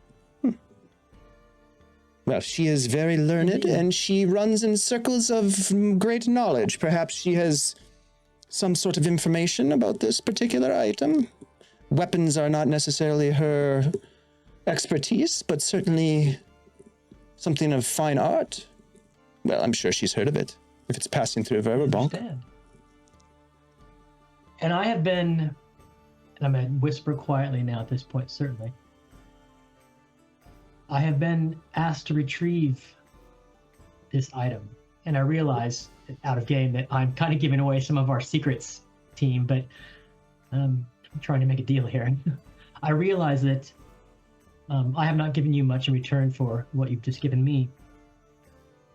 Well, she is very learned, and she runs in circles of great knowledge. Perhaps she has some sort of information about this particular item. Weapons are not necessarily her expertise, but certainly something of fine art. Well, I'm sure she's heard of it, if it's passing through Verbobonc. Understand. And I have been, and I'm going to whisper quietly now at this point, certainly. I have been asked to retrieve this item. And I realize, out of game, that I'm kind of giving away some of our secrets, team, but I'm trying to make a deal here. I realize that I have not given you much in return for what you've just given me.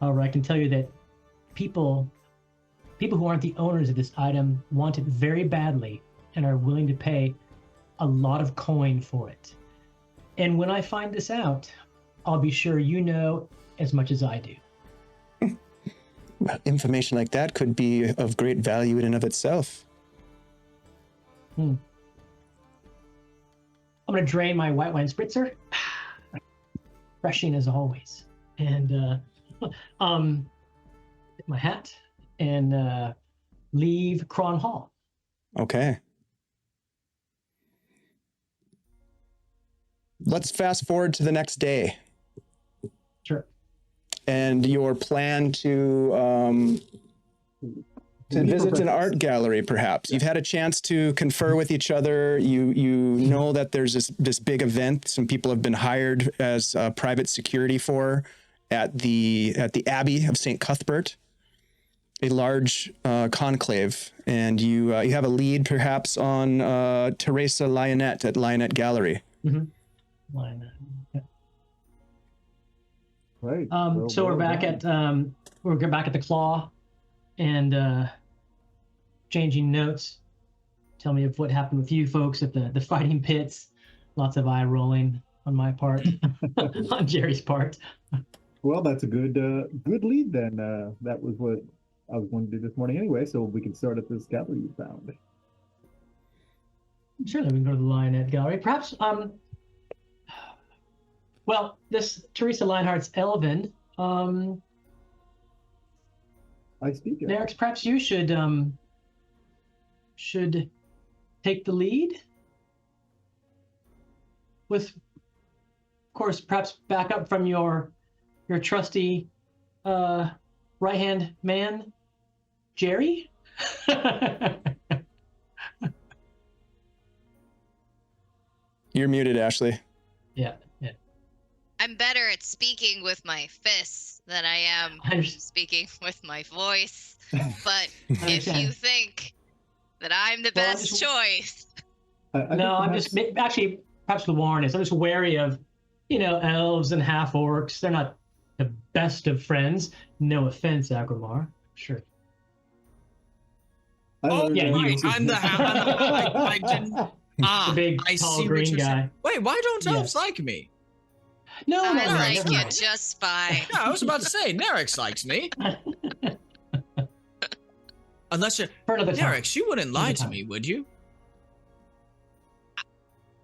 However, I can tell you that people who aren't the owners of this item want it very badly and are willing to pay a lot of coin for it. And when I find this out, I'll be sure you know as much as I do. Well, information like that could be of great value in and of itself. I'm going to drain my white wine spritzer. Refreshing as always. And get my hat and leave Cron Hall. Okay. Let's fast forward to the next day. Sure. And your plan to visit an art gallery, perhaps. You've had a chance to confer with each other. You know that there's this big event some people have been hired as private security for at the Abbey of St. Cuthbert, a large conclave, and you have a lead perhaps on Teresa Lionette at Lionette Gallery. Mm-hmm. Right. So we're back at the Claw, and changing notes. Tell me of what happened with you folks at the fighting pits. Lots of eye rolling on my part, on Jerry's part. Well, that's a good lead then. That was what I was going to do this morning anyway, so we can start at this gallery you found. Surely we can go to the Lionette Gallery. Perhaps, well, this Teresa Lionheart's Elven. I speak it. Nerix, perhaps you should take the lead with, of course, perhaps back up from your trusty right-hand man, Jerry? You're muted, Ashley. Yeah. I'm better at speaking with my fists than I am speaking with my voice. But if you think that I'm the best choice. I'm just actually, perhaps the Warren is. I'm just wary of, elves and half orcs. They're not the best of friends. No offense, Agrimar. Sure. Yeah, you. I'm the I didn't. The big, I tall, see green what you're guy. saying. Wait, why don't elves like me? No, I like never you mind. just fine. Yeah, I was about to say, Nerix likes me. Unless you're... For another time. Nerix, you wouldn't lie to me, would you?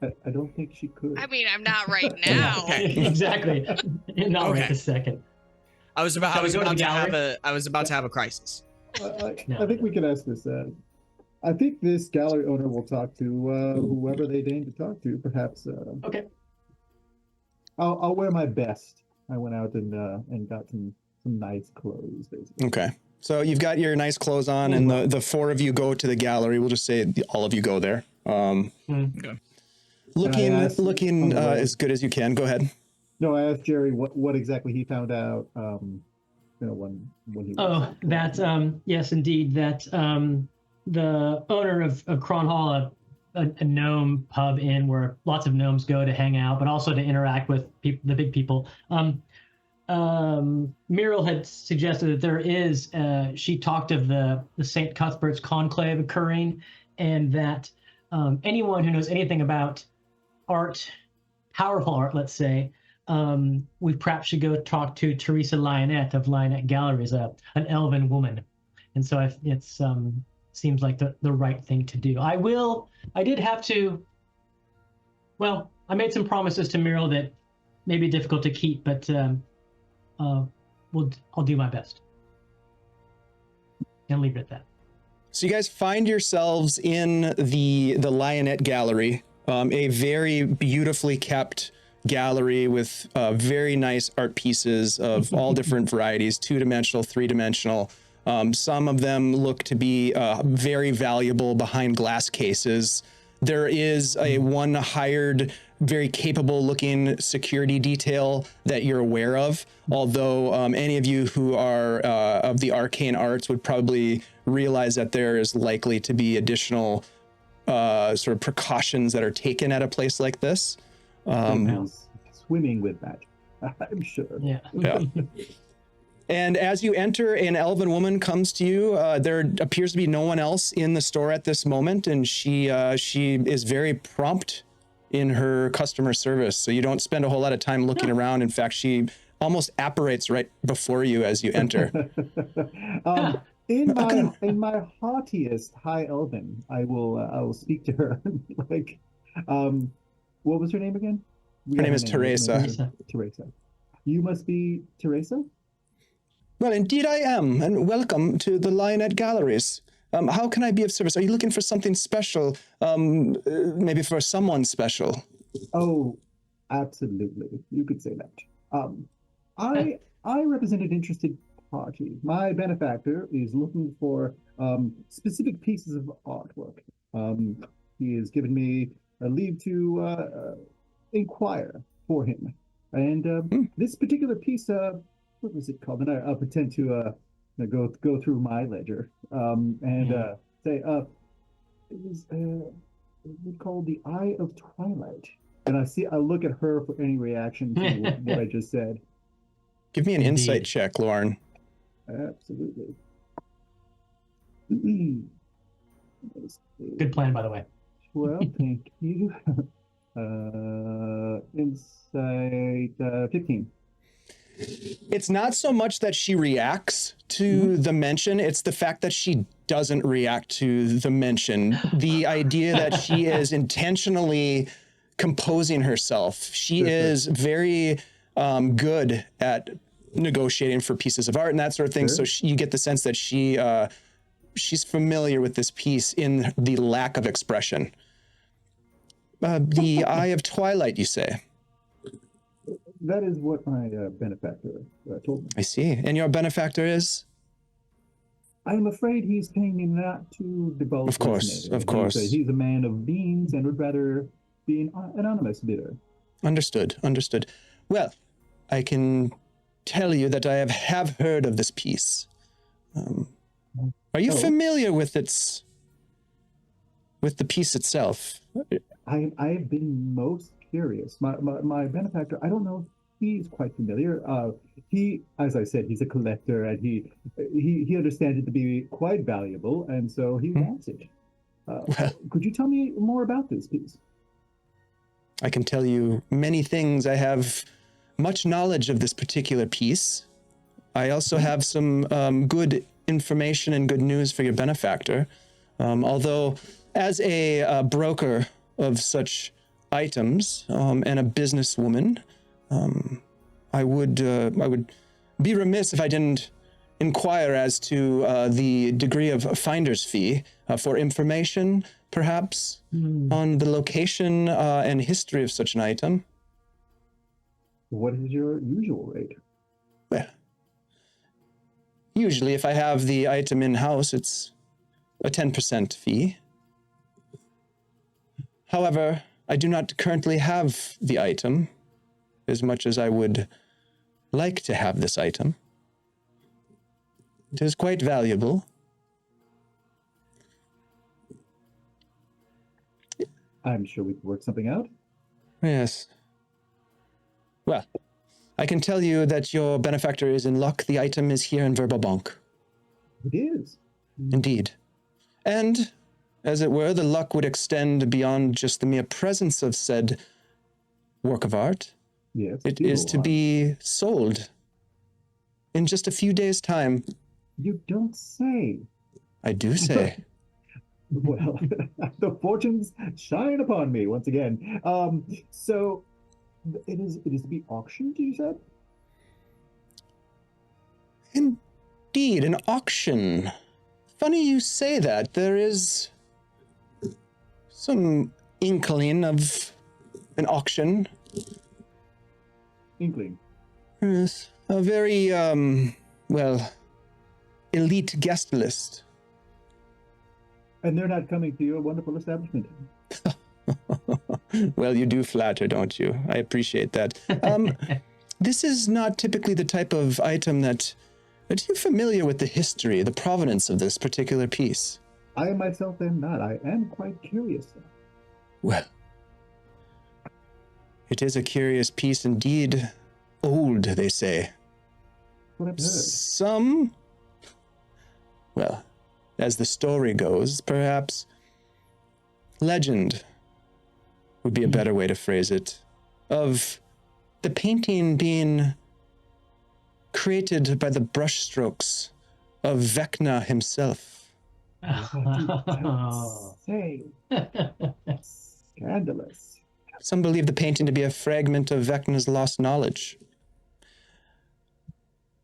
I don't think she could. I mean, I'm not right now. Okay. Exactly. Not right this second. I was about to have a crisis. I think we can ask this. I think this gallery owner will talk to whoever they deign to talk to. Perhaps. Okay. I'll wear my best. I went out and got some nice clothes, basically. Okay. So you've got your nice clothes on, and the four of you go to the gallery. We'll just say all of you go there. Okay. Looking as good as you can. Go ahead. No, I asked Jerry what exactly he found out. When he. Oh, that yes, indeed. That the owner of Cron Hall, a gnome pub inn where lots of gnomes go to hang out, but also to interact with the big people. Muriel had suggested that there is. She talked of the St. Cuthbert's conclave occurring, and that anyone who knows anything about art, powerful art, let's say, we perhaps should go talk to Teresa Lionette of Lionette Galleries, an elven woman. And so it seems like the right thing to do. I did have to, well, I made some promises to Muriel that may be difficult to keep, but I'll do my best. And leave it at that. So you guys find yourselves in the Lionette Gallery, a very beautifully kept gallery with very nice art pieces of all different varieties, 2-dimensional, 3-dimensional. Some of them look to be very valuable behind glass cases. There is one hired, very capable looking security detail that you're aware of, although any of you who are of the arcane arts would probably realize that there is likely to be additional sort of precautions that are taken at a place like this. Swimming with that, I'm sure. Yeah. Yeah. And as you enter, an elven woman comes to you. There appears to be no one else in the store at this moment, and she is very prompt in her customer service. So you don't spend a whole lot of time looking around. In fact, she almost apparates right before you as you enter. In my heartiest high elven, I will speak to her. Like, what was her name again? Her name is Teresa. Teresa. You must be Teresa? Well, indeed I am, and welcome to the Lionette Galleries. How can I be of service? Are you looking for something special? Maybe for someone special? Oh, absolutely. You could say that. I represent an interested party. My benefactor is looking for specific pieces of artwork. He has given me a leave to inquire for him. And this particular piece, what was it called? And I'll pretend to go through my ledger and say, it was called the Eye of Twilight. And I look at her for any reaction to what I just said. Give me an insight check, Lauren. Absolutely. Good plan, by the way. Well, thank you. Insight 15. It's not so much that she reacts to the mention, it's the fact that she doesn't react to the mention. The idea that she is intentionally composing herself. She is very good at negotiating for pieces of art and that sort of thing. So you get the sense that she's familiar with this piece in the lack of expression. The Eye of Twilight, you say? That is what my benefactor told me. I see. And your benefactor is? I'm afraid he's paying me not to divulge. Of course, of course. He's a man of means and would rather be an anonymous bidder. Understood, understood. Well, I can tell you that I have heard of this piece. Are you familiar with the piece itself? I have been most curious. My benefactor, I don't know if he's quite familiar. He, as I said, he's a collector, and he understands it to be quite valuable, and so he wants it. Could you tell me more about this piece? I can tell you many things. I have much knowledge of this particular piece. I also have some good information and good news for your benefactor. Although, as a broker of such items and a businesswoman, I would be remiss if I didn't inquire as to the degree of finder's fee for information, perhaps, on the location and history of such an item. What is your usual rate? Well, usually if I have the item in-house, it's a 10% fee. However, I do not currently have the item, as much as I would like to have this item. It is quite valuable. I'm sure we could work something out. Yes. Well, I can tell you that your benefactor is in luck. The item is here in Verbobonc. It is. Indeed. And, as it were, the luck would extend beyond just the mere presence of said work of art. Yes. It is to be sold in just a few days' time. You don't say. I do say. Well, the fortunes shine upon me once again. So it is to be auctioned, you said? Indeed, an auction. Funny you say that. There is some inkling of an auction. Inkling. Yes, a very, well, elite guest list. And they're not coming to your wonderful establishment. Well, you do flatter, don't you? I appreciate that. This is not typically the type of item that... Are you familiar with the history, the provenance of this particular piece? I myself am not. I am quite curious, though. Well, it is a curious piece indeed. Old, they say. What I've heard. Some, well, as the story goes, perhaps legend would be a better way to phrase it, of the painting being created by the brushstrokes of Vecna himself. Oh. Say, scandalous. Some believe the painting to be a fragment of Vecna's lost knowledge.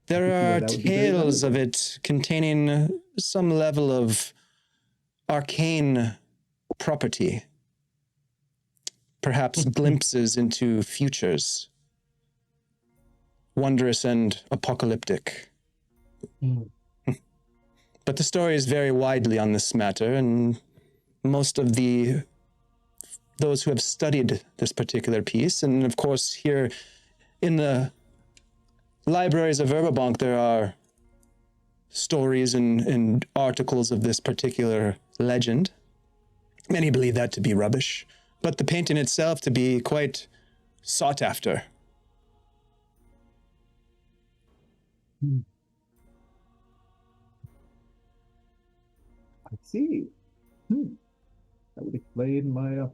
There Yeah, are that would be very tales of valuable. it containing some level of arcane property, perhaps glimpses into futures, wondrous and apocalyptic. Mm. But the stories vary widely on this matter, and most of those who have studied this particular piece, and of course here in the libraries of Verbobonc, there are stories and articles of this particular legend. Many believe that to be rubbish, but the painting itself to be quite sought after. I see. That would explain my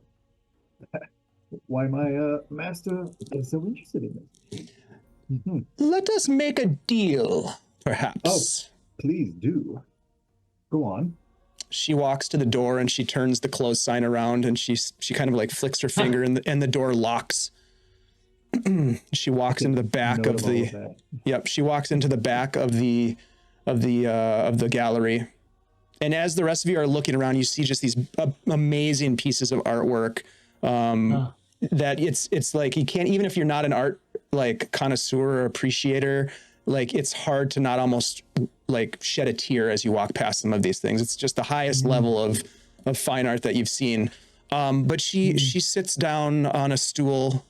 why my master is so interested in this. Mhm. Let us make a deal, perhaps. Please do. Go on. She walks to the door and she turns the close sign around and she kind of like flicks her finger and the door locks. She walks into the back Note of all the. that. Yep, she walks into the back of the gallery, and as the rest of you are looking around, you see just these amazing pieces of artwork. That it's like you can't, even if you're not an art like connoisseur or appreciator, like it's hard to not almost like shed a tear as you walk past some of these things. It's just the highest level of fine art that you've seen. But she sits down on a stool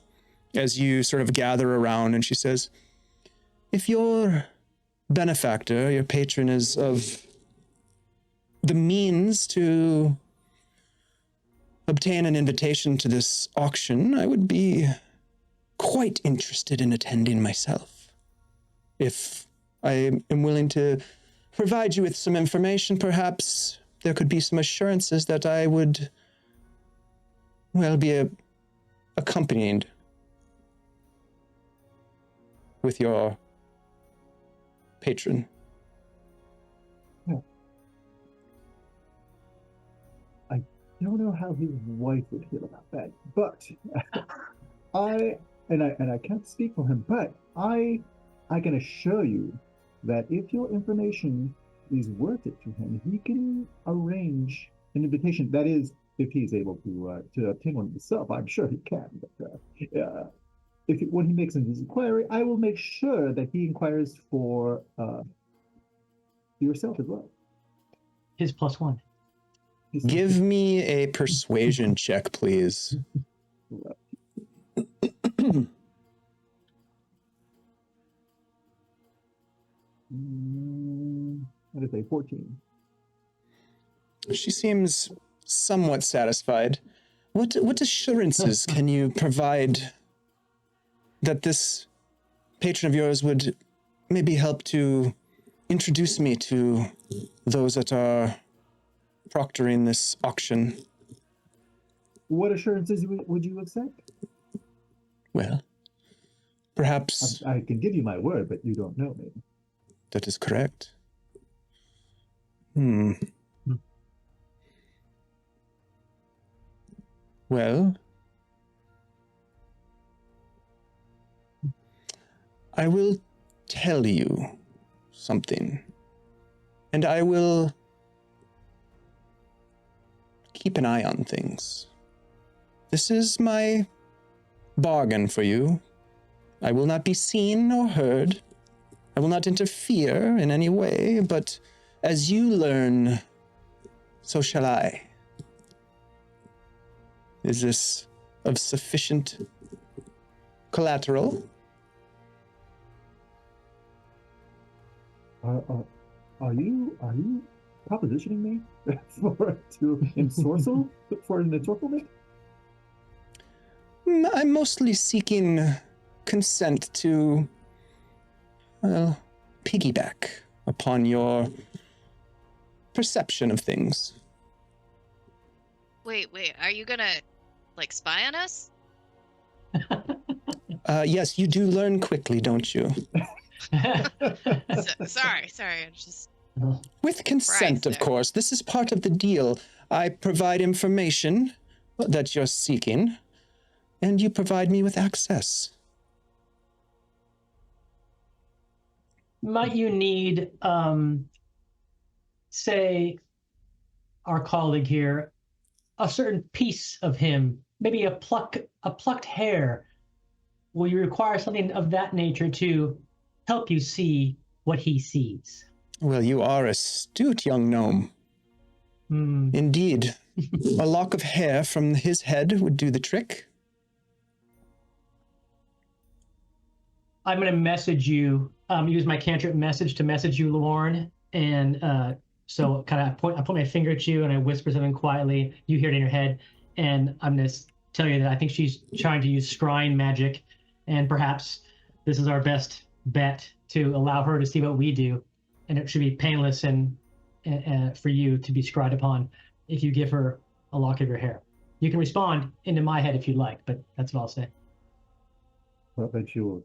as you sort of gather around, and she says, if your benefactor, your patron, is of the means to obtain an invitation to this auction, I would be quite interested in attending myself. If I am willing to provide you with some information, perhaps there could be some assurances that I would, well, be accompanied with your patron. I don't know how his wife would feel about that, but I can't speak for him, but I can assure you that if your information is worth it to him, he can arrange an invitation. That is, if he's able to obtain one himself. I'm sure he can. But when he makes his inquiry, I will make sure that he inquires for yourself as well. His +1. Give me a persuasion check, please. That is a 14. She seems somewhat satisfied. What assurances can you provide that this patron of yours would maybe help to introduce me to those that are proctoring this auction? What assurances would you accept? Well, perhaps I can give you my word, but you don't know me. that is correct. Well, I will tell you something. And I will keep an eye on things. This is my bargain for you. I will not be seen nor heard. I will not interfere in any way, but as you learn, so shall I. Is this of sufficient collateral? Are you propositioning me for an ensorcelment? I'm mostly seeking consent to, well, piggyback upon your perception of things. Wait, are you gonna, like, spy on us? Yes, you do learn quickly, don't you? Sorry, I'm just... With consent, of there. course. This is part of the deal. I provide information that you're seeking, and you provide me with access. Might you need, say, our colleague here, a certain piece of him, maybe a plucked hair? Will you require something of that nature to help you see what he sees? Well, you are astute, young gnome. Indeed. A lock of hair from his head would do the trick. I'm going to message you, use my cantrip message to message you, Lauren. And so kind of I put my finger at you and I whisper something quietly. You hear it in your head. And I'm going to tell you that I think she's trying to use scrying magic. And perhaps this is our best bet to allow her to see what we do. And it should be painless and for you to be scryed upon if you give her a lock of your hair. You can respond into my head if you'd like, but that's what I'll say. Well, but you will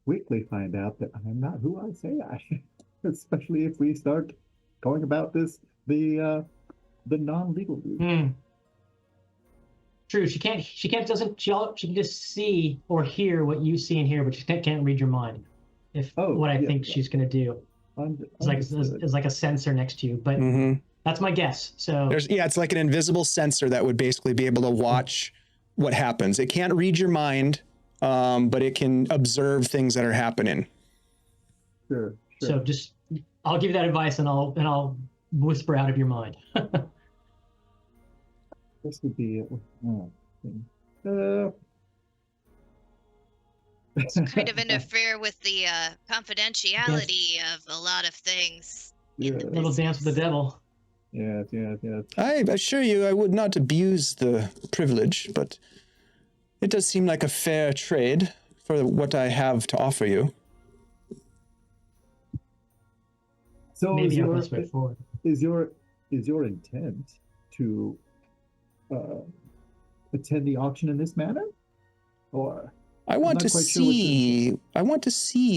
quickly find out that I'm not who I say I am, especially if we start going about this the non-legal route. True. She can just see or hear what you see and hear, but she can't read your mind. What I think she's going to do. It's like a sensor next to you, but that's my guess. So it's like an invisible sensor that would basically be able to watch what happens. It can't read your mind, but it can observe things that are happening. Sure. So just, I'll give you that advice, and I'll whisper out of your mind. This would be kind of interfere with the confidentiality of a lot of things. Yeah. Little dance with the devil. Yes. I assure you I would not abuse the privilege, but it does seem like a fair trade for what I have to offer you. So Maybe is your intent to attend the auction in this manner, or? I want to see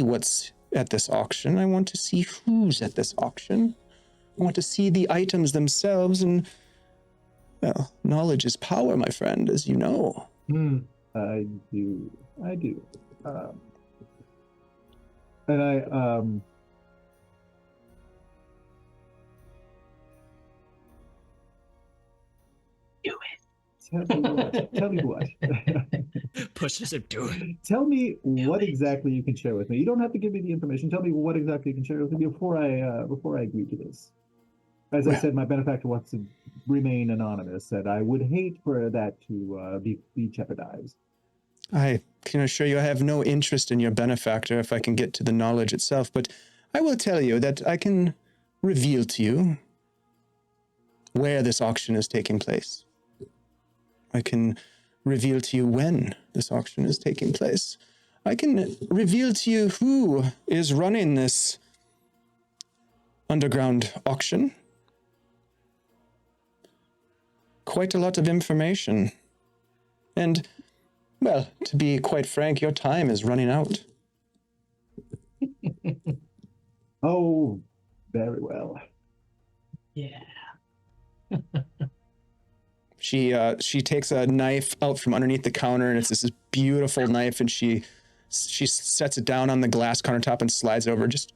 what's at this auction. I want to see who's at this auction. I want to see the items themselves, and well, knowledge is power, my friend, as you know. I do. And I Do it. Tell me what. Pushes him to it. Tell me what exactly you can share with me. You don't have to give me the information. Tell me what exactly you can share with me before I agree to this. As I said, my benefactor wants to remain anonymous, and I would hate for that to be jeopardized. I can assure you I have no interest in your benefactor if I can get to the knowledge itself, but I will tell you that I can reveal to you where this auction is taking place. I can reveal to you when this auction is taking place. I can reveal to you who is running this underground auction. Quite a lot of information. And, well, to be quite frank, your time is running out. Oh, very well. Yeah. She takes a knife out from underneath the counter, and it's this beautiful knife, and she sets it down on the glass countertop and slides over. Just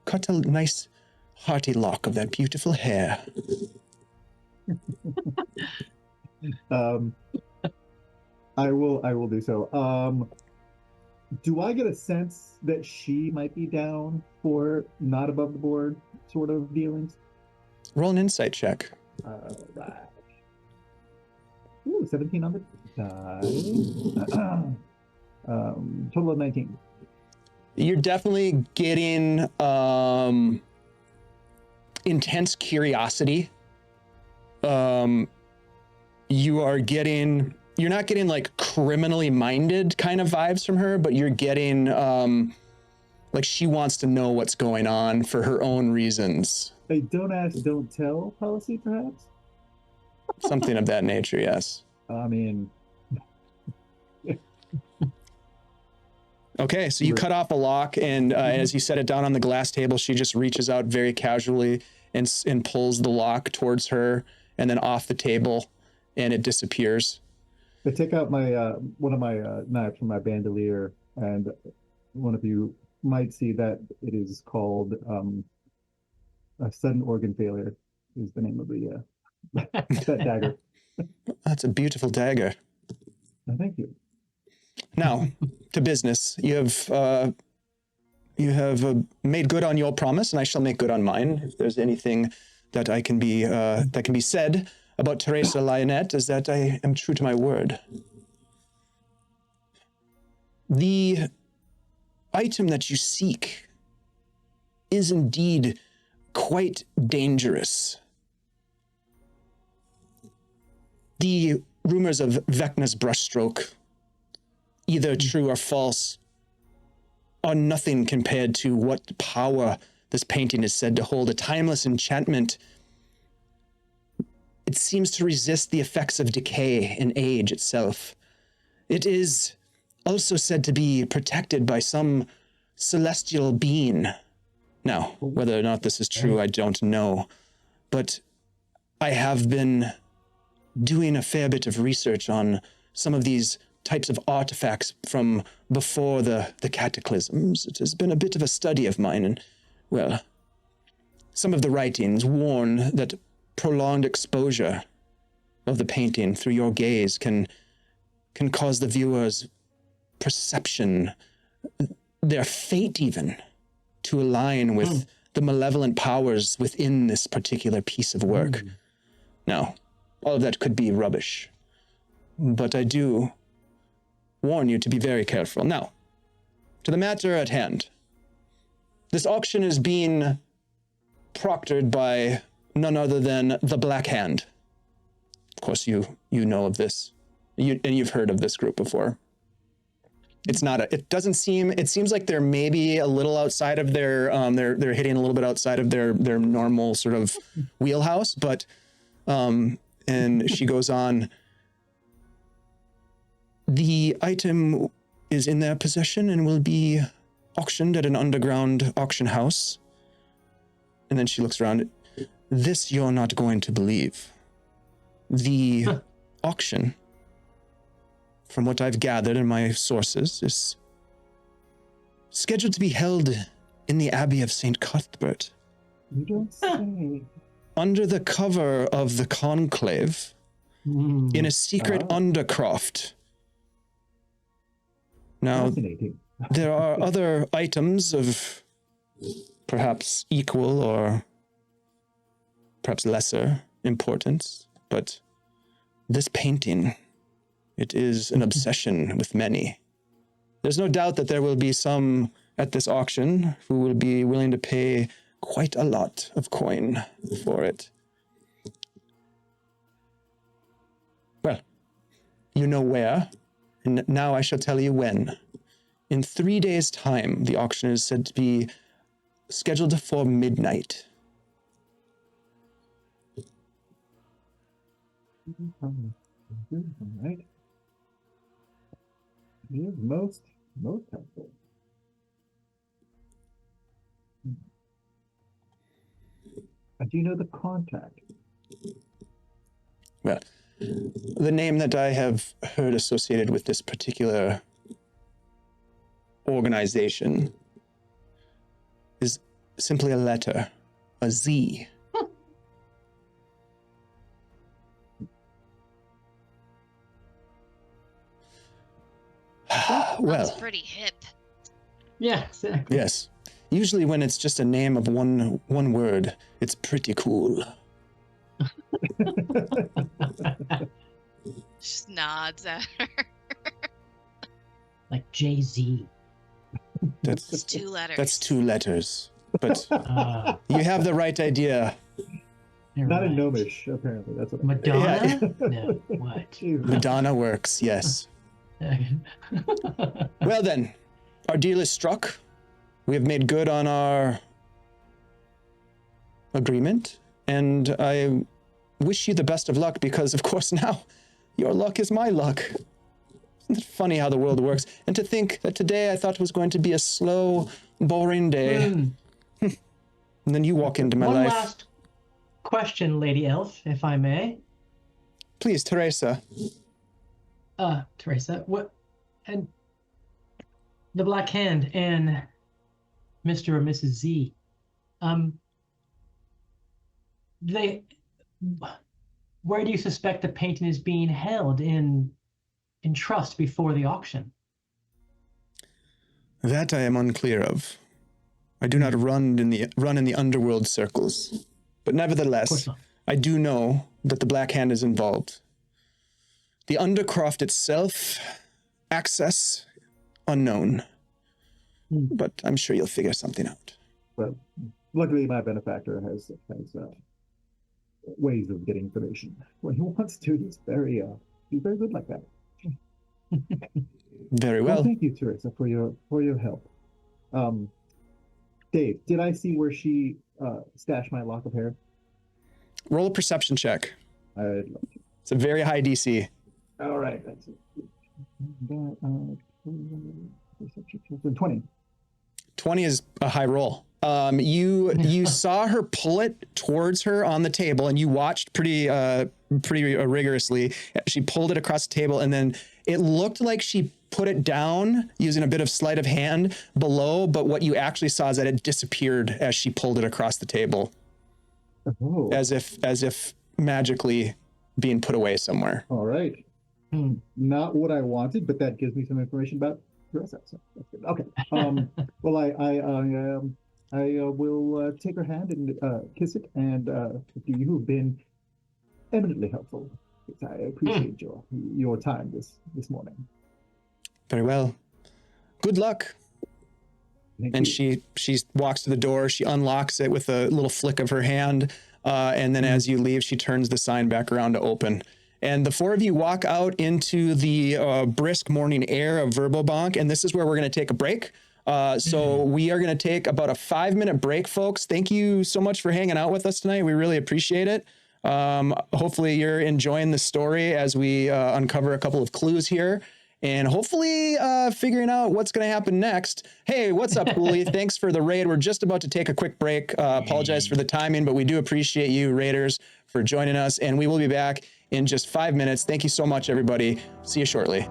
cut a nice hearty lock of that beautiful hair. I will do so. Do I get a sense that she might be down for not above the board sort of dealings? Roll an insight check. Right. Ooh, 17 on the die. Total of 19. You're definitely getting intense curiosity. You're not getting like criminally minded kind of vibes from her, but you're getting like she wants to know what's going on for her own reasons. A don't ask, don't tell policy, perhaps? Something of that nature, yes. I mean... Okay, so you cut off a lock, and as you set it down on the glass table, she just reaches out very casually and pulls the lock towards her, and then off the table, and it disappears. I take out my one of my knives from my bandolier, and one of you might see that it is called a sudden organ failure. Is the name of the that dagger. That's a beautiful dagger. Thank you. Now, to business. You have made good on your promise, and I shall make good on mine. If there's anything that can be said about Teresa Lionette, is that I am true to my word. The item that you seek is indeed quite dangerous. The rumors of Vecna's brushstroke, either true or false, are nothing compared to what power this painting is said to hold. A timeless enchantment. It seems to resist the effects of decay and age itself. It is also said to be protected by some celestial being. Now, whether or not this is true, I don't know. But I have been doing a fair bit of research on some of these types of artifacts from before the cataclysms. It has been a bit of a study of mine, and, well, some of the writings warn that prolonged exposure of the painting through your gaze can cause the viewer's perception, their fate even, to align with the malevolent powers within this particular piece of work. Now, all of that could be rubbish, but I do warn you to be very careful. Now, to the matter at hand. This auction is being proctored by none other than the Black Hand. Of course, you know of this. And you've heard of this group before. It seems like they're maybe a little outside of their, they're hitting a little bit outside of their normal sort of wheelhouse, but, and she goes on, the item is in their possession and will be auctioned at an underground auction house. And then she looks around. This you're not going to believe. The auction, from what I've gathered in my sources, is scheduled to be held in the Abbey of St. Cuthbert. You don't say. Under the cover of the conclave, in a secret undercroft. Now, there are other items of perhaps equal or perhaps lesser importance, but this painting, it is an obsession with many. There's no doubt that there will be some at this auction who will be willing to pay quite a lot of coin for it. Well, you know where, and now I shall tell you when. In 3 days' time, the auction is said to be scheduled for midnight. Right. It is most helpful. Do you know the contact? Well, the name that I have heard associated with this particular organization is simply a letter, a Z. Well, That's pretty hip. Yeah, exactly. yes. Usually when it's just a name of one word, it's pretty cool. Just nods at her. Like Jay-Z. It's That's 2 letters. that's 2 letters. But Uh, you have the right idea. you're Not in right. Gnomish, apparently. That's what Madonna? Yeah. No, what? Jesus. Madonna works, yes. Well then, our deal is struck. We have made good on our agreement, and I wish you the best of luck because, of course, now your luck is my luck. Isn't it funny how the world works? And to think that today I thought was going to be a slow, boring day, Hmm. and then you walk into my One life. last question, Lady Elf, if I may. Please, Teresa. Teresa, what, and the Black Hand and Mr. or Mrs. Z, where do you suspect the painting is being held in trust before the auction? That I am unclear of. I do not run in the underworld circles, but Of course nevertheless, not. I do know that the Black Hand is involved. The Undercroft itself, access unknown, but I'm sure you'll figure something out. But luckily, my benefactor has ways of getting information. When he wants to, he's very good like that. Very Well, well. thank you, Teresa, for your help. Dave, did I see where she stashed my lock of hair? Roll a perception check. I'd love to. It's a very high DC. All right, that's it. Perception check. 20. 20 is a high roll. You saw her pull it towards her on the table, and you watched pretty rigorously. She pulled it across the table, and then it looked like she put it down using a bit of sleight of hand below. But what you actually saw is that it disappeared as she pulled it across the table, Oh, as if magically being put away somewhere. all right. Hmm. Not what I wanted, but that gives me some information about Teresa. So that's good. Okay. Well, I will take her hand and kiss it, and you have been eminently helpful. I appreciate your time this morning. Very well. Good luck. Thank And you. she walks to the door. She unlocks it with a little flick of her hand. And then as you leave, she turns the sign back around to open. And the 4 of you walk out into the brisk morning air of Verbobonc. And this is where we're going to take a break. So we are going to take about a 5-minute break, folks. Thank you so much for hanging out with us tonight. We really appreciate it. Hopefully you're enjoying the story as we uncover a couple of clues here. And hopefully figuring out what's going to happen next. Hey, what's up, Cooley? Thanks for the raid. We're just about to take a quick break. Apologize for the timing, but we do appreciate you, Raiders, for joining us. And we will be back in just 5 minutes. Thank you so much, everybody. See you shortly.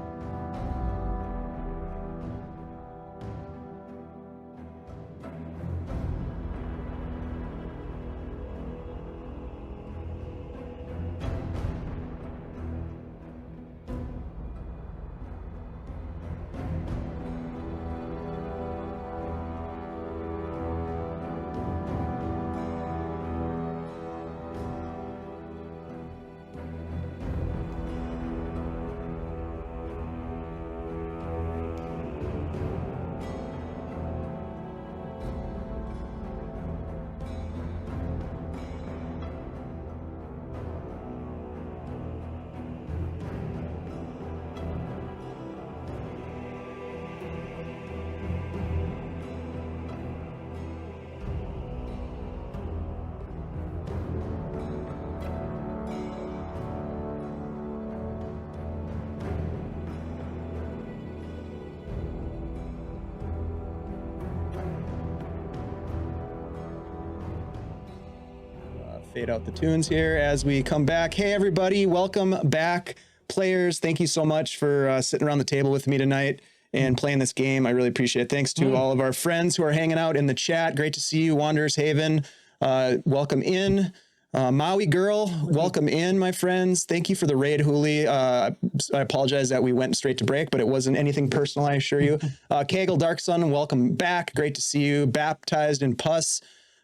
Fade out the tunes here as we come back. Hey, everybody. Welcome back, players. Thank you so much for sitting around the table with me tonight and playing this game. I really appreciate it. Thanks to all of our friends who are hanging out in the chat. Great to see you, Wanderers Haven. Welcome in. Maui Girl, welcome in, my friends. Thank you for the raid, Hooli. I apologize that we went straight to break, but it wasn't anything personal, I assure you. Kegel Dark Sun, welcome back. Great to see you. Baptized in Pus,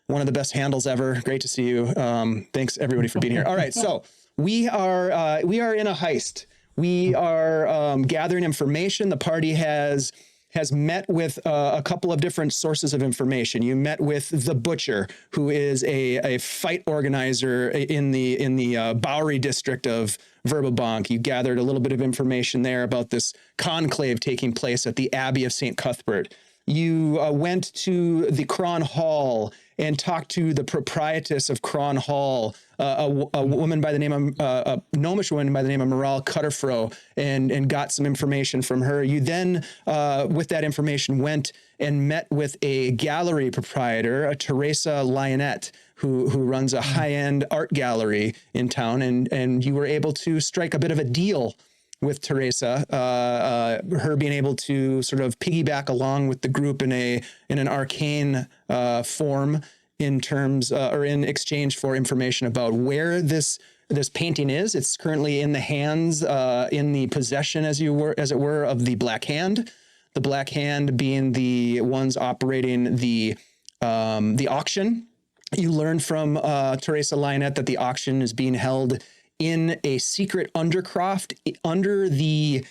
one of the best handles ever. Great to see you. Thanks everybody for being here. All right, so we are in a heist. We are gathering information. The party has met with a couple of different sources of information. You met with the Butcher, who is a fight organizer in the Bowery district of Verbobonc. You gathered a little bit of information there about this conclave taking place at the Abbey of St. Cuthbert. You went to the Cron Hall and talked to the proprietress of Cron Hall, a woman by the name of a gnomish woman by the name of Moral Cutterfro, and got some information from her. You then, with that information, went and met with a gallery proprietor, a Teresa Lionette, who runs a high-end art gallery in town, and you were able to strike a bit of a deal with Teresa, her being able to sort of piggyback along with the group in an arcane form in terms or in exchange for information about where this painting is. It's currently in the hands, in the possession, as it were, of the Black Hand. The Black Hand being the ones operating the auction. You learned from Teresa Lionette that the auction is being held in a secret undercroft under the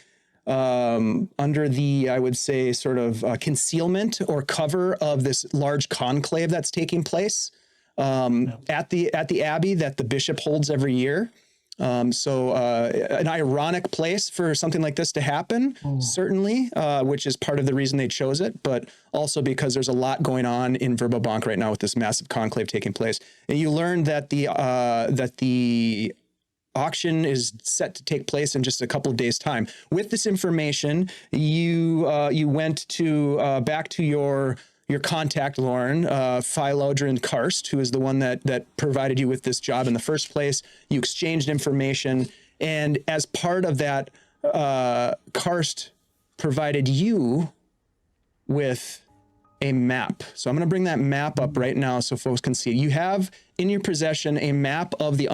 I would say sort of concealment or cover of this large conclave that's taking place at the Abbey that the bishop holds every year. So an ironic place for something like this to happen, certainly, which is part of the reason they chose it, but also because there's a lot going on in Verbobonc right now with this massive conclave taking place. And you learned that the auction is set to take place in just a couple of days' time. With this information, you went to back to your contact, Lauren, Philodrin Karst, who is the one that provided you with this job in the first place. You exchanged information, and as part of that, Karst provided you with a map. So I'm going to bring that map up right now so folks can see. You have in your possession a map of the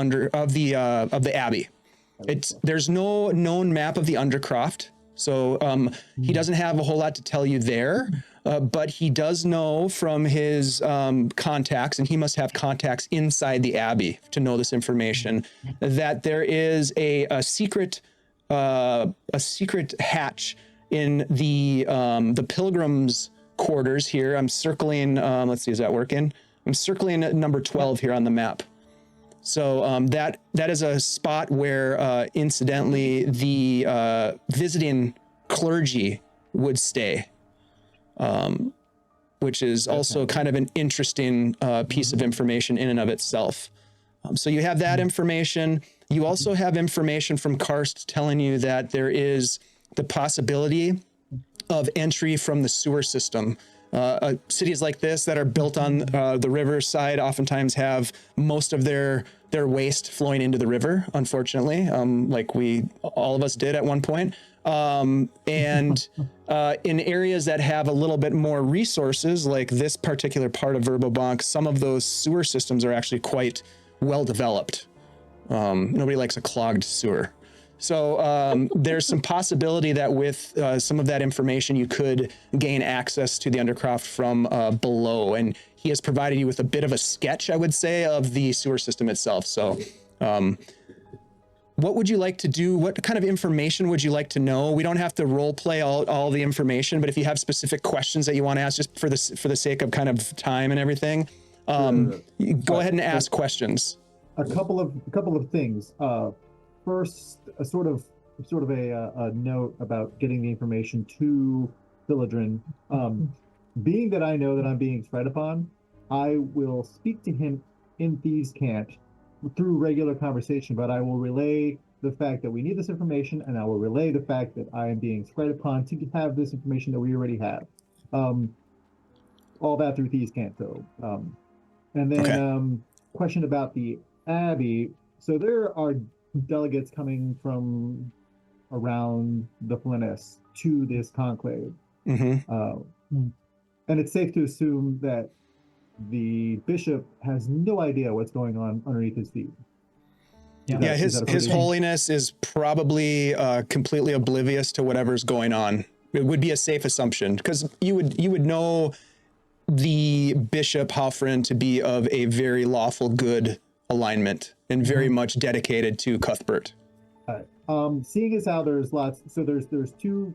Abbey. There's no known map of the Undercroft, so he doesn't have a whole lot to tell you there. But he does know from his contacts, and he must have contacts inside the Abbey to know this information, that there is a secret hatch in the pilgrims' quarters here. I'm circling, let's see, is that working? I'm circling number 12 here on the map. So that is a spot where, incidentally, the visiting clergy would stay, which is also kind of an interesting piece of information in and of itself. So you have that information. You also have information from Karst telling you that there is the possibility of entry from the sewer system. Cities like this that are built on the river side oftentimes have most of their waste flowing into the river, unfortunately, like all of us did at one point. And in areas that have a little bit more resources, like this particular part of Verbobonc, some of those sewer systems are actually quite well developed. Nobody likes a clogged sewer. So there's some possibility that with some of that information, you could gain access to the Undercroft from below. And he has provided you with a bit of a sketch, I would say, of the sewer system itself. So what would you like to do? What kind of information would you like to know? We don't have to role play all the information, but if you have specific questions that you want to ask, just for the sake of kind of time and everything, go ahead and ask questions. A couple of things. First, a sort of a note about getting the information to Philodrin. Being that I know that I'm being spied upon, I will speak to him in Thieves' Cant through regular conversation, but I will relay the fact that we need this information, and I will relay the fact that I am being spied upon to have this information that we already have. All that through Thieves' Cant, though. And then question about the Abbey. So there are delegates coming from around the Flyness to this conclave. Mm-hmm. And it's safe to assume that the bishop has no idea what's going on underneath his feet. Yeah, his holiness is probably completely oblivious to whatever's going on. It would be a safe assumption, because you would know the Bishop Halfrin to be of a very lawful good alignment and very much dedicated to Cuthbert. Seeing as how there's lots, so there's two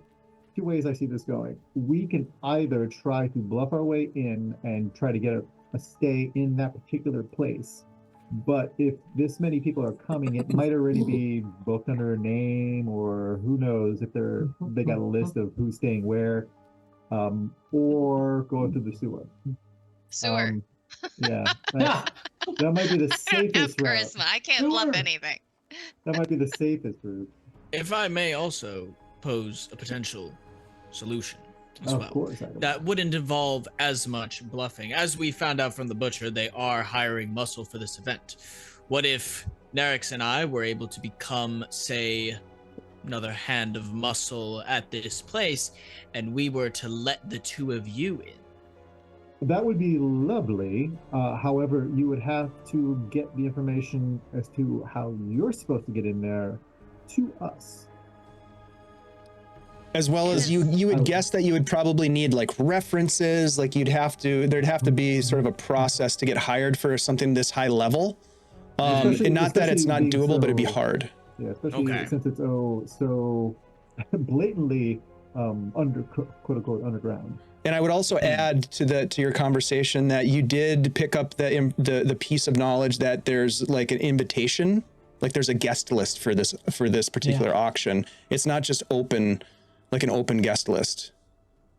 ways I see this going. We can either try to bluff our way in and try to get a stay in that particular place. But if this many people are coming, it might already be booked under a name, or who knows if they got a list of who's staying where, or go up to the sewer. Yeah, that might be the safest route. Charisma. I can't bluff anything. That might be the safest route. If I may also pose a potential solution as well. Of course. That wouldn't involve as much bluffing. As we found out from the butcher, they are hiring muscle for this event. What if Nerix and I were able to become, say, another hand of muscle at this place, and we were to let the two of you in? That would be lovely. However, you would have to get the information as to how you're supposed to get in there to us. As well as you would guess that you would probably need like references, like there'd have to be sort of a process to get hired for something this high level. And not that it's not doable, but it'd be hard. Yeah, especially since it's so blatantly quote unquote underground. And I would also add to your conversation that you did pick up the piece of knowledge that there's like an invitation, like there's a guest list for this particular auction. It's not just open, like an open guest list,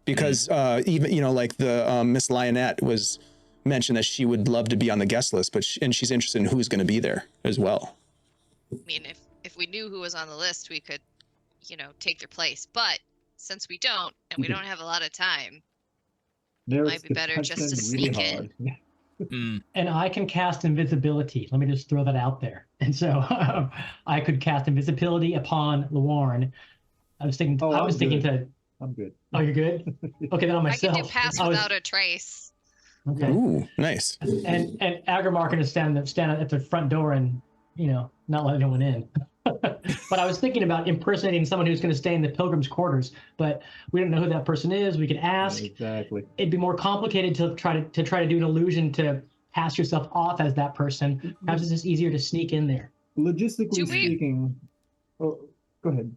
because even like the Miss Lionette was mentioned that she would love to be on the guest list, but she's interested in who's going to be there as well. I mean, if we knew who was on the list, we could, take their place. But since we don't, and we don't have a lot of time, it might be better just to sneak in. And I can cast invisibility. Let me just throw that out there. And so I could cast invisibility upon Luarn. I was thinking. I'm good. Oh, you're good. Okay, then on myself. I can do pass without a trace. Okay. Ooh, nice. And Agarmar can stand at the front door and not let anyone in. But I was thinking about impersonating someone who's going to stay in the pilgrim's quarters, but we don't know who that person is. We could ask. Exactly. It'd be more complicated to try to do an illusion to pass yourself off as that person. Perhaps it's just easier to sneak in there. Logistically speaking, go ahead.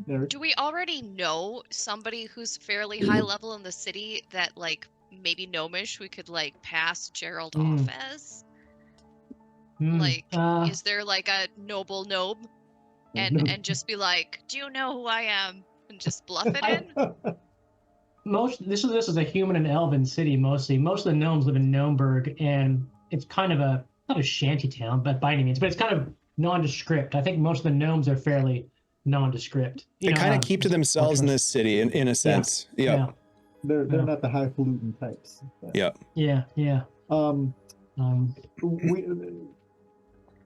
Eric. Do we already know somebody who's fairly high level in the city that like maybe gnomish we could like pass Gerald off as? Is there like a noble gnome? And just be like, do you know who I am? And just bluff it in? This is a human and elven city mostly. Most of the gnomes live in Gnomeburg, and it's kind of not a shanty town, but by any means, but it's kind of nondescript. I think most of the gnomes are fairly nondescript. They kind of keep to themselves in this city, in a sense. Yeah. They're not the highfalutin types. But. Yeah.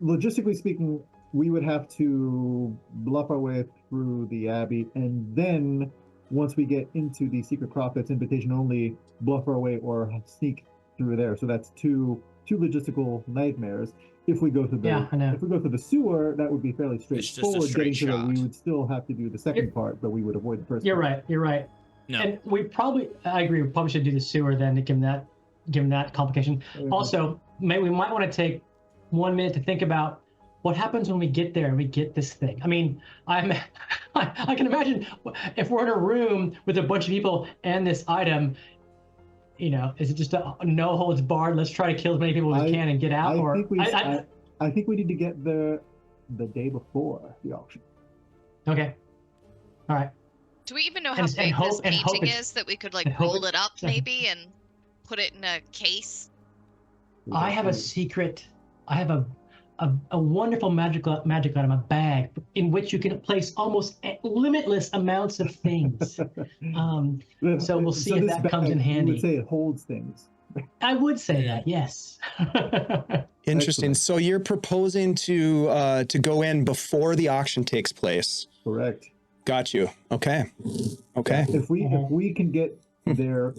Logistically speaking, we would have to bluff our way through the Abbey, and then once we get into the Secret Prophets invitation only, bluff our way or sneak through there. So that's two logistical nightmares. If we go to the sewer, that would be fairly straightforward. Getting to that, we would still have to do the second part, but we would avoid the first. You're part. right. No. And I agree. We probably should do the sewer then, given that complication. Also, we might want to take 1 minute to think about what happens when we get there and we get this thing. I mean, I can imagine if we're in a room with a bunch of people and this item, is it just a no holds barred? Let's try to kill as many people as we can and get out. I think we need to get there the day before the auction. Okay. All right. Do we even know how big this painting is that we could like roll it up maybe and put it in a case? I have a secret. I have a wonderful magic item, a bag in which you can place almost limitless amounts of things. So we'll see if that comes in handy. You would say it holds things. I would say that, yes. Interesting. Excellent. So you're proposing to go in before the auction takes place. Correct. Got you. Okay. Okay. If we can get there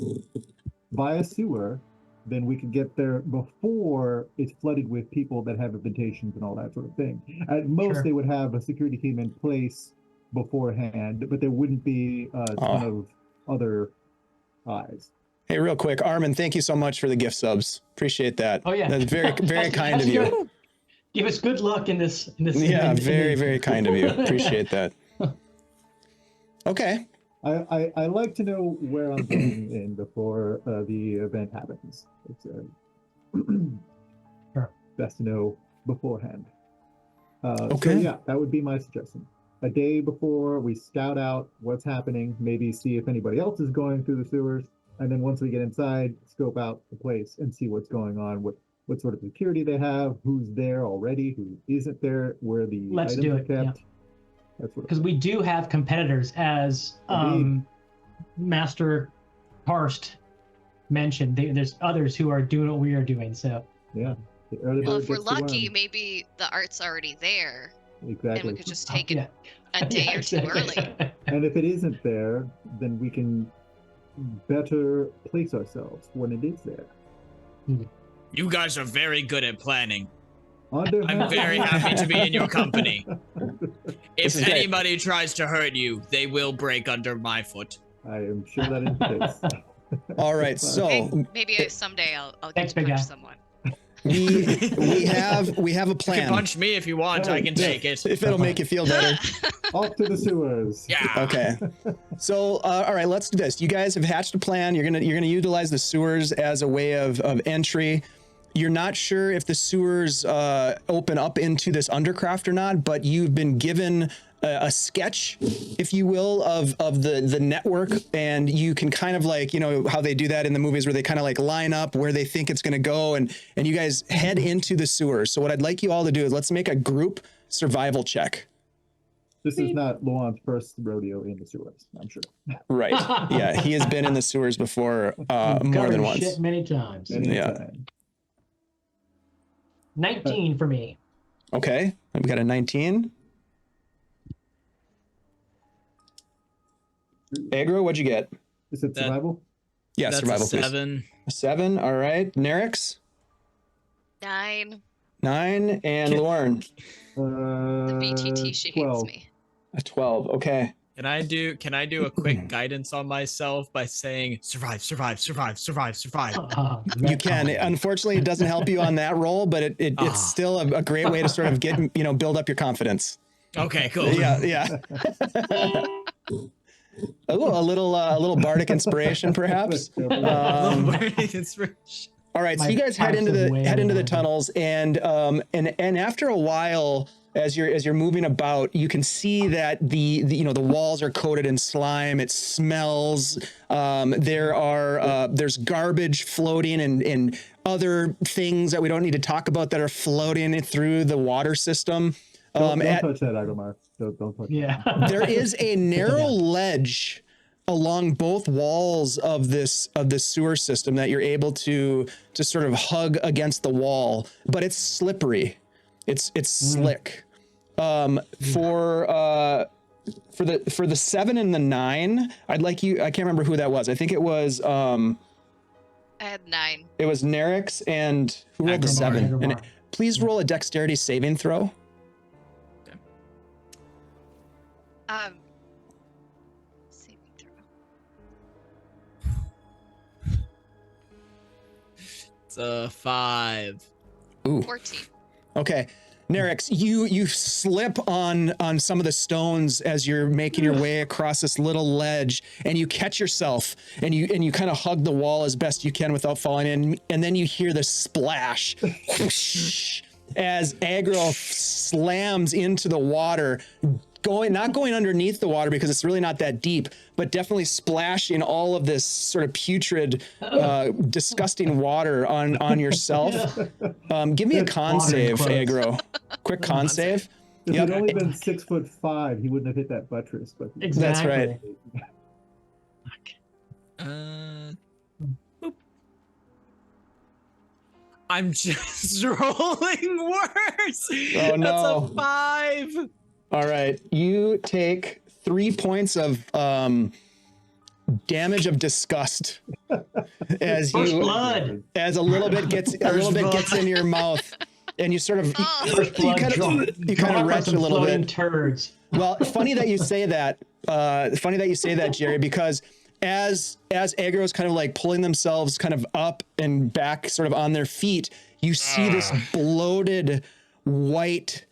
via sewer, then we can get there before it's flooded with people that have invitations and all that sort of thing. At most, Sure. they would have a security team in place beforehand, but there wouldn't be a ton of other eyes. Hey, real quick, Armin, thank you so much for the gift subs. Appreciate that. Oh, yeah. That's very, very kind of That's you. good. Give us good luck in this. Yeah, very, very kind of you. Appreciate that. Okay. I like to know where I'm going in before the event happens. It's Sure. best to know beforehand. Okay. So yeah, that would be my suggestion. A day before, we scout out what's happening, maybe see if anybody else is going through the sewers, and then once we get inside, scope out the place and see what's going on, what sort of security they have, who's there already, who isn't there, where the Let's items do are it, kept. yeah. That sort of Because we do have competitors, as Indeed. Master Karst mentioned. There's others who are doing what we are doing. So yeah. The early Well, bird if we're gets the lucky, worm. maybe the art's already there, and Exactly. we could just take it yeah. a day Yeah, or two exactly. early. And if it isn't there, then we can better place ourselves when it is there. You guys are very good at planning. Under I'm very happy to be in your company. This If is great. anybody tries to hurt you, they will break under my foot. I am sure that is the case. All right. So Maybe someday I'll get Thanks, to big punch guy. someone. we have a You can plan. punch me if you want. I can take it. If it'll make you feel better. Off to the sewers. Yeah. Okay. So, all right, let's do this. You guys have hatched a plan. You're gonna utilize the sewers as a way of entry. You're not sure if the sewers open up into this undercraft or not, but you've been given a sketch, if you will, of the network, and you can kind of like, you know, how they do that in the movies where they kind of like line up where they think it's going to go, and you guys head into the sewers. So what I'd like you all to do is let's make a group survival check. This is not Luan's first rodeo in the sewers, I'm sure. Right. Yeah, he has been in the sewers before more Covered than once. shit many times. Anytime. 19 for me. Okay, I've got a 19. Agro, what'd you get? Is it That- survival? Yeah, That's survival, a please. 7. A 7. All right. Nerix, 9. 9, and Lorne, The BTT, she hates 12. me. a 12. Okay. Can I do a quick guidance on myself by saying survive, survive, survive, survive, survive? You can. Unfortunately, it doesn't help you on that roll, but it's still a great way to sort of get, build up your confidence. Okay, cool. Yeah. a little bardic inspiration, perhaps. All right, so My you guys head pipes into are way the over. tunnels, and after a while, as you're moving about, you can see that the walls are coated in slime. It smells. There's garbage floating and other things that we don't need to talk about that are floating through the water system. Don't touch that, Agomar. Don't touch Yeah. There is a narrow ledge along both walls of this sewer system that you're able to sort of hug against the wall, but it's slippery. It's slick. For the 7 and the 9, I'd like you. I can't remember who that was. I think it was I had 9. it was Nerix, and who rolled the Agomar. 7? Agomar. And please roll a dexterity saving throw. Saving throw. It's a 5. Ooh. 14. Okay. Nerix, you slip on some of the stones as you're making your way across this little ledge, and you catch yourself, and you kind of hug the wall as best you can without falling in, and then you hear the splash whoosh, as Agro slams into the water, not going underneath the water because it's really not that deep, but definitely splashing all of this sort of putrid, disgusting water on yourself. Give me a con Water save, quotes. Agro. Quick con save. If Yep. he'd only been 6'5", he wouldn't have hit that buttress. But That's right. Boop. I'm just rolling worse. Oh, no. That's a 5. All right. You take 3 points of damage of disgust as First you blood. as a little bit gets in your mouth, and you sort of Oh. First blood. you kind Drop of on retch some a little floating bit. turds. Well, funny that you say that. Funny that you say that, Jerry, because as aggro is kind of like pulling themselves kind of up and back, sort of on their feet, you see this bloated white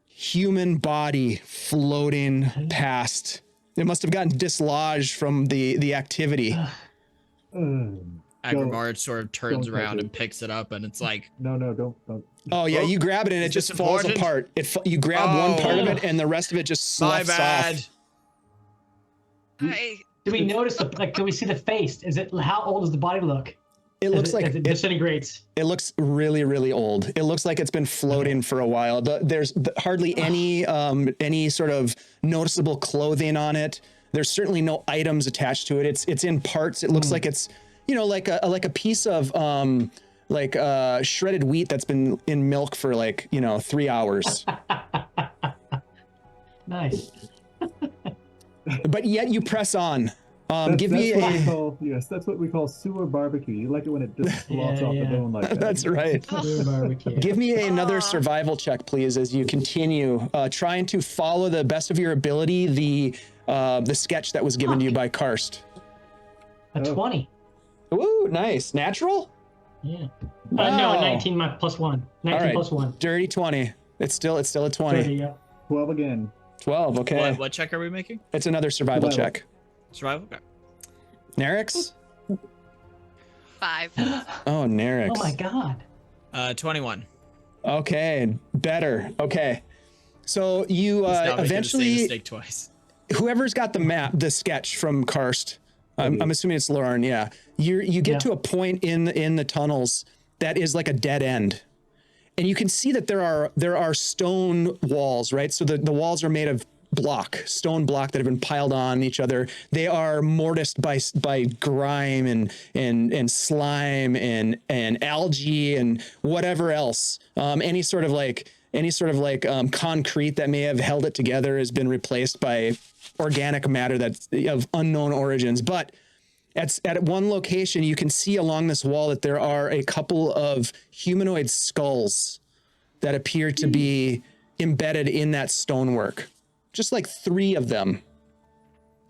human body floating past. It must have gotten dislodged from the activity. Agrabah sort of turns don't touch around it. and picks it up, and it's like, No, don't. Oh yeah, Oh, you grab it and it is just this falls important? apart. You grab one part of Oh. it and the rest of it just my sloughs bad. off. I, Do we notice can we see the face? How old does the body look? It looks like as it disintegrates. it looks really, really old. It looks like it's been floating for a while. There's hardly any sort of noticeable clothing on it. There's certainly no items attached to it. It's in parts. It looks like it's, like a piece of shredded wheat that's been in milk for 3 hours. Nice. But yet you press on. Give me That's what we call sewer barbecue. You like it when it just flops off the bone like that. That's right. Barbecue. Give me another survival check, please, as you continue trying to follow the best of your ability the sketch that was given to you by Karst. A 20. Ooh, nice. Natural? Yeah. Wow. No, 19 plus 1. 19 All right. plus 1. Dirty 20. It's still a 20. 30, yeah. 12 again. 12, okay. What check are we making? It's another survival Survival. check. Survival? Okay. Nerix? 5. Oh, Nerix. Oh my god. 21. Okay, better. Okay. So you He's not making the same eventually, mistake twice. whoever's got the sketch from Karst, I'm assuming it's Lauren, yeah. You get to a point in the tunnels that is like a dead end. And you can see that there are stone walls, right? So the walls are made of stone block that have been piled on each other. They are mortised by grime and slime and algae and whatever else. Any sort of concrete that may have held it together has been replaced by organic matter that's of unknown origins. But at one location, you can see along this wall that there are a couple of humanoid skulls that appear to be embedded in that stonework. Just like 3 of them.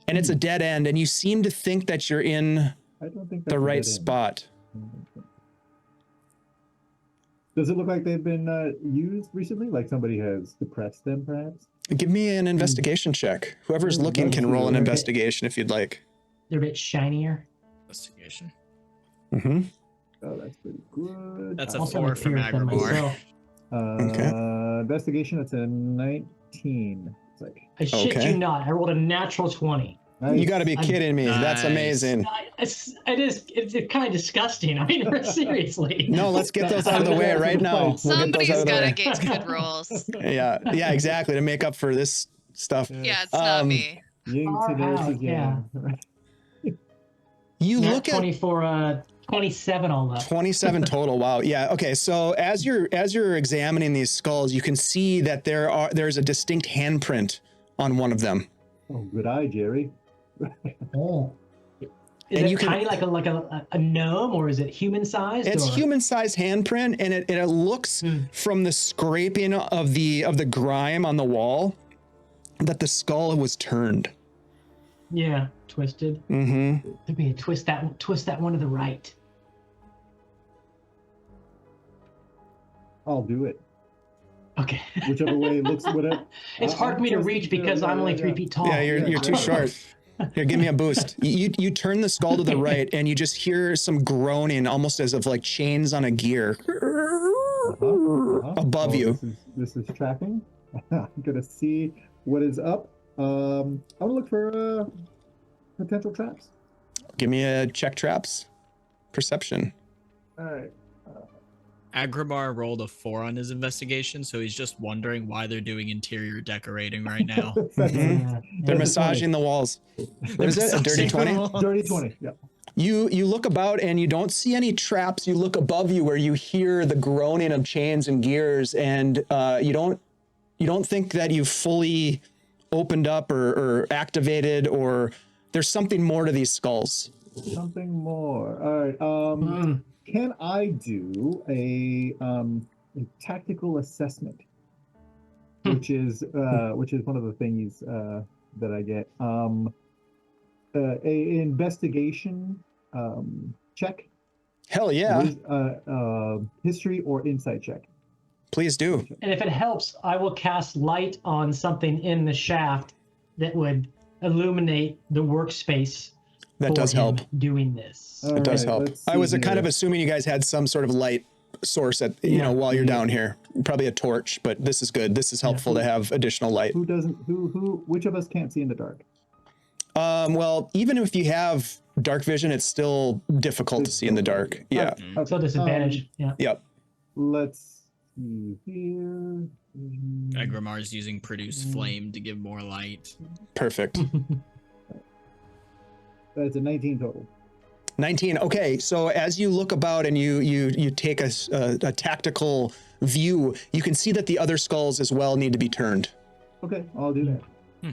And it's a dead end, and you seem to think that you're in I don't think the that's a right dead end. spot. Does it look like they've been used recently? Like somebody has depressed them, perhaps? Give me an investigation check. Whoever's Oh, looking nice. can roll an Okay. investigation if you'd like. They're a bit shinier. Investigation. Mm-hmm. Oh, that's pretty good. That's a Also 4 have from fear of them Agrabah. myself. Investigation, that's a 19. It's like, I shit Okay. you not. I rolled a natural 20. nice. You got to be kidding me. That's Nice. amazing. It's kind of disgusting. I mean, seriously. No, let's get those out of the way right now. We'll get those Somebody's out of the gotta way. get good rolls. Yeah, exactly. To make up for this stuff. Yeah, it's not me. Yin Far to versus out, yeah. yang. You Nat look at 24, 27 all up. 27 total. Wow. Yeah. Okay. So as you're examining these skulls, you can see that there's a distinct handprint on one of them. Oh, good eye, Jerry. Oh. Is And it you can- tiny like a gnome, or is it human sized? It's human-sized handprint, and it looks from the scraping of the grime on the wall that the skull was turned. Yeah, twisted. Mm-hmm. Let me twist that one to the right. I'll do it. Okay. Whichever way it looks, whatever. It's hard for me to reach because I'm only 3 feet tall. Yeah, you're too short. Here, give me a boost. You turn the skull to the right, and you just hear some groaning, almost as of like chains on a gear above you. This is tracking. I'm gonna see what is up. I'm gonna look for potential traps. Give me a check traps perception. All right. Agrabah rolled a 4 on his investigation, so he's just wondering why they're doing interior decorating right now. Mhm. Yeah, They're yeah. massaging the walls. What is it? A dirty 20? Dirty 20. Yeah. You look about and you don't see any traps. You look above you where you hear the groaning of chains and gears, and you don't think that you've fully opened up or activated, or there's something more to these skulls. Something more. All right. Can I do a tactical assessment, which is one of the things that I get. A investigation check. Hell yeah. History or insight check. Please do. And if it helps, I will cast light on something in the shaft that would illuminate the workspace. That does help. Doing this. It does help. I was kind of assuming you guys had some sort of light source at while you're down here. Probably a torch, but this is good. This is helpful to have additional light. Who doesn't? Which of us can't see in the dark? Well, even if you have dark vision, it's still difficult to see in the dark. Yeah. Okay. So disadvantage. Yeah. Yep. Let's see here. Agrimar's using produce flame to give more light. Perfect. That's a 19 total. 19. Okay, so as you look about and you take a tactical view, you can see that the other skulls as well need to be turned. Okay, I'll do that.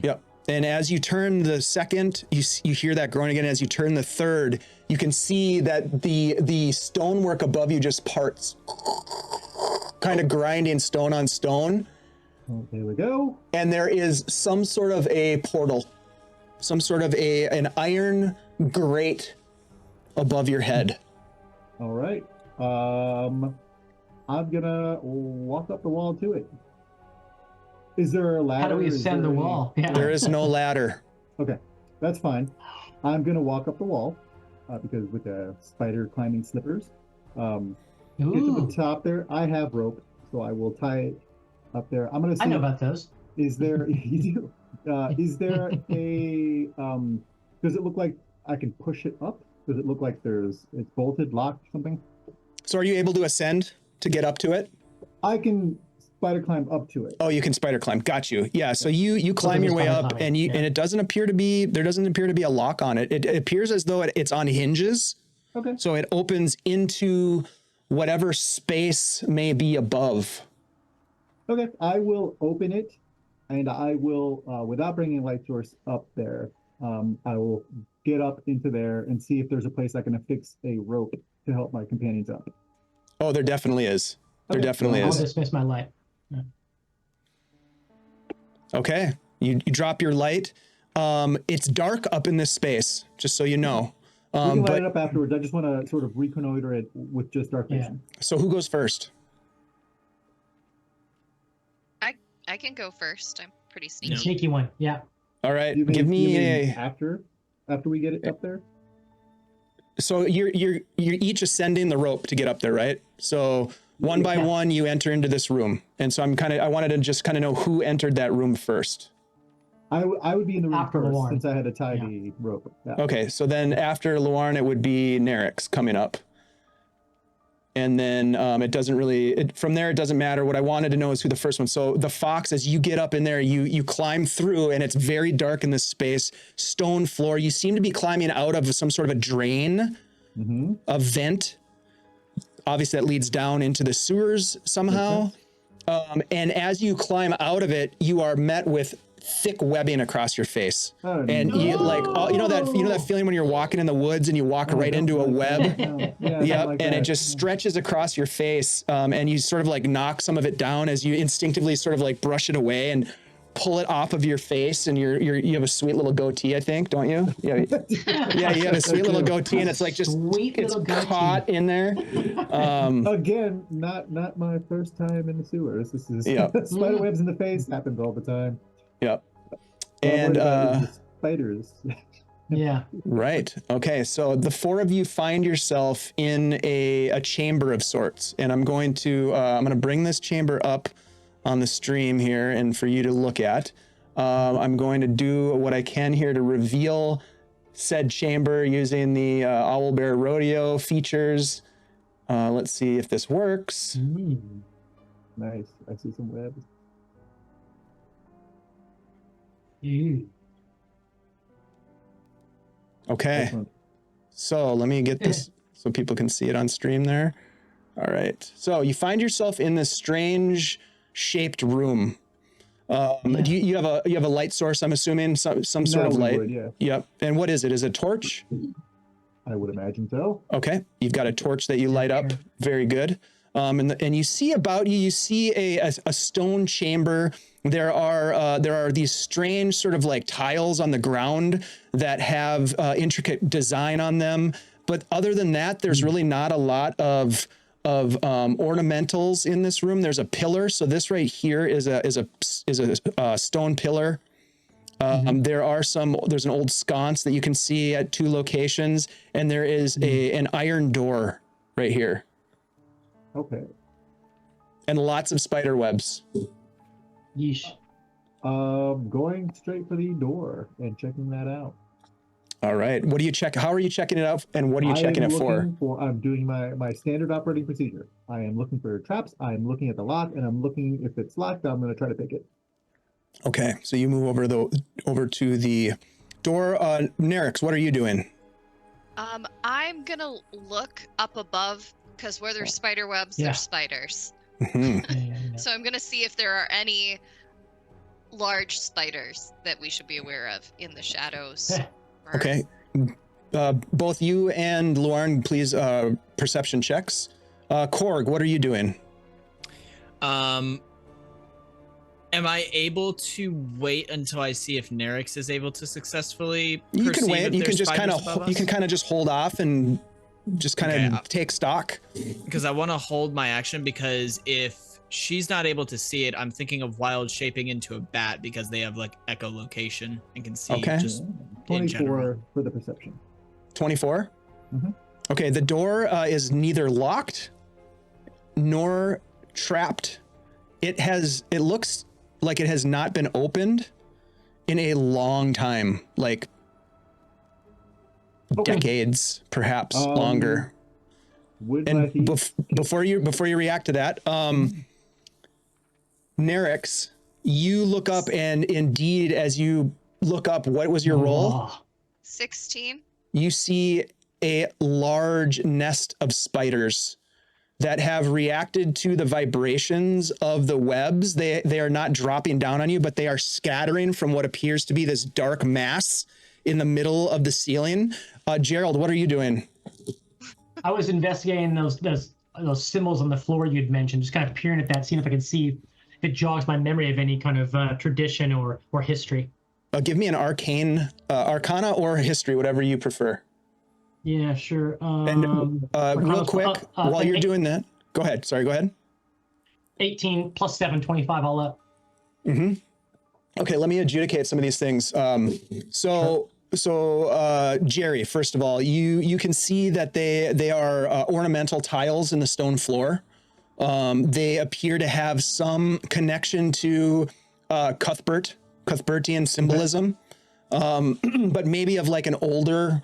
Yep. And as you turn the second, you hear that groan again. As you turn the third, you can see that the stonework above you just parts, kind of grinding stone on stone. Oh, there we go. And there is some sort of a portal, some sort of an iron grate above your head. All right. I'm gonna walk up the wall to it. Is there a ladder? How do we ascend the wall? Yeah. There is no ladder. Okay, that's fine. I'm gonna walk up the wall because with the spider climbing slippers. Get to the top there. I have rope, so I will tie it up there. I'm gonna see. I know about those. Is there? You do. Is there a? Does it look like I can push it up? Does it look like it's bolted, locked, something? So are you able to ascend to get up to it? I can spider climb up to it. Oh, you can spider climb. Got you. Yeah. So you climb your way up, and it doesn't appear to be a lock on it. It appears as though it's on hinges. Okay. So it opens into whatever space may be above. Okay. I will open it, and I will, without bringing a light source up there, I will get up into there and see if there's a place I can affix a rope to help my companions up. Oh, there definitely is. There definitely I'll is. dismiss my light. Yeah. Okay. You drop your light. It's dark up in this space, just so you know. We can light it up afterwards. I just want to sort of reconnoiter it with just dark vision. So who goes first? I can go first. I'm pretty sneaky. Sneaky one. Yeah. All right. You Give me mean after we get it up there. So you're each ascending the rope to get up there, right? So one by one, you enter into this room, and so I wanted to just kind of know who entered that room first. I would be in the room After first Lauren. since I had to tie the rope. Yeah. Okay, so then after Lauren, it would be Nerix coming up. And then from there, it doesn't matter. What I wanted to know is who the first one. So the fox, as you get up in there, you climb through, and it's very dark in this space, stone floor. You seem to be climbing out of some sort of a drain, a vent. Obviously, that leads down into the sewers somehow. And as you climb out of it, you are met with thick webbing across your face. And you that feeling when you're walking in the woods and you walk right into a web. And it just stretches across your face, and you sort of like knock some of it down as you instinctively sort of like brush it away and pull it off of your face. And you have a sweet little goatee, I think, don't you? Yeah, you have a sweet little goatee, and it's like just it's caught in there. Again, not my first time in the sewers. This is spider webs in the face happens all the time. Yep. And spiders. Yeah. Right. Okay. So the four of you find yourself in a chamber of sorts, and I'm going to bring this chamber up on the stream here, and for you to look at. I'm going to do what I can here to reveal said chamber using the Owlbear Rodeo features. Let's see if this works. Nice. I see some webs. Okay. Excellent. So let me get this so people can see it on stream there. All right. So you find yourself in this strange shaped room. Do you have a light source? I'm assuming some sort of light. Would, yeah. Yep. And what is it? Is it a torch? I would imagine so. Okay. You've got a torch that you light up. Very good. And you see about you. You see a stone chamber. There are these strange sort of like tiles on the ground that have intricate design on them. But other than that, there's really not a lot of ornamentals in this room. There's a pillar. So this right here is a stone pillar. There's an old sconce that you can see at 2 locations, and there is an iron door right here. Okay. And lots of spider webs. Yeesh. Going straight for the door and checking that out. All right. What do you check? How are you checking it out? And what are you checking it for? I'm doing my standard operating procedure. I am looking for traps. I'm looking at the lock, and I'm looking if it's locked. I'm going to try to pick it. Okay. So you move over to the door. Nerix, what are you doing? I'm gonna look up above because where there's spider webs, there's spiders. So I'm gonna see if there are any large spiders that we should be aware of in the shadows. Okay. Both you and Luarn, please, perception checks. Korg, what are you doing? Am I able to wait until I see if Nerix is able to successfully? You can wait. You can just kind of just hold off and just kind of take stock. Because I want to hold my action, because if she's not able to see it, I'm thinking of wild shaping into a bat because they have like echolocation and can see just 24 for the perception. 24? Mm-hmm. Okay, the door is neither locked nor trapped. It looks like it has not been opened in a long time, like decades, perhaps longer. And before you react to that, Nerix, you look up, and indeed, as you look up, what was your roll? 16. You see a large nest of spiders that have reacted to the vibrations of the webs. They are not dropping down on you, but they are scattering from what appears to be this dark mass in the middle of the ceiling. Gerald, what are you doing? I was investigating those symbols on the floor you'd mentioned, just kind of peering at that, seeing if I could see if it jogs my memory of any kind of tradition or history. Give me an arcana or history, whatever you prefer. Yeah, sure. And real quick, while you're doing that, go ahead. Sorry, go ahead. 18 plus 7, 25 all up. Mm-hmm. Okay, let me adjudicate some of these things. So Jerry, first of all, you can see that they are ornamental tiles in the stone floor. They appear to have some connection to Cuthbertian symbolism, but maybe of like an older.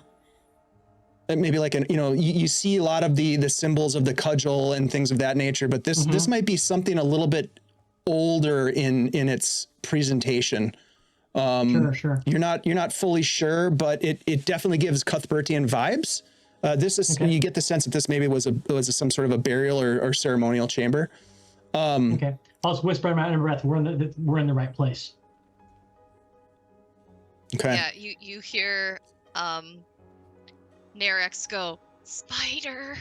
Maybe like you see a lot of the symbols of the cudgel and things of that nature, but this might be something a little bit older in its presentation. Sure. You're not fully sure, but it definitely gives Cuthbertian vibes. You get the sense that this maybe was some sort of a burial or ceremonial chamber. Okay. I'll just whisper in my own breath. We're in the right place. Okay. Yeah, you hear Nerix go, spider.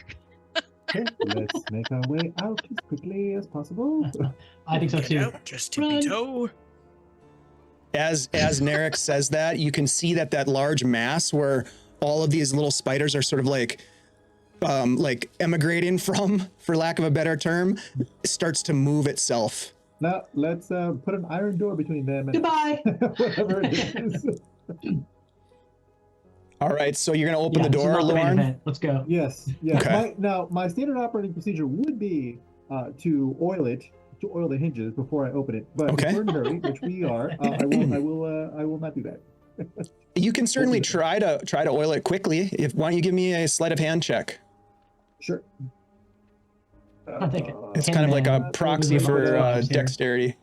Okay, let's make our way out as quickly as possible. I think so too. Out, just tippy toe. As Nerix says that, you can see that large mass where all of these little spiders are sort of like emigrating from, for lack of a better term, starts to move itself. Now let's put an iron door between them and Goodbye. whatever it is. All right, so you're gonna open the door, Lauren. Let's go. Yes. Okay. My standard operating procedure would be to oil the hinges before I open it. But if we're in a hurry, which we are, I will not do that. You can certainly try to oil it quickly. Why don't you give me a sleight of hand check? Sure. I think It's kind of like a proxy for dexterity.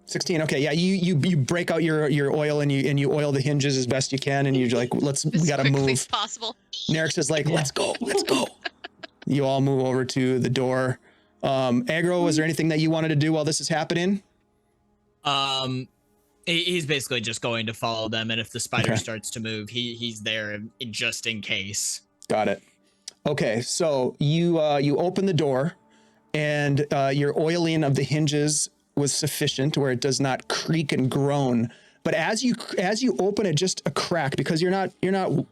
16. Okay, yeah. You break out your oil and you oil the hinges as best you can, and you're like, we gotta move. As possible. Nerix is like, let's go. You all move over to the door. Agro, was there anything that you wanted to do while this is happening? He's basically just going to follow them, and if the spider Okay. starts to move, he's there just in case. Got it. Okay, so you open the door, and your oiling of the hinges was sufficient where it does not creak and groan. But as you open it just a crack, because you're not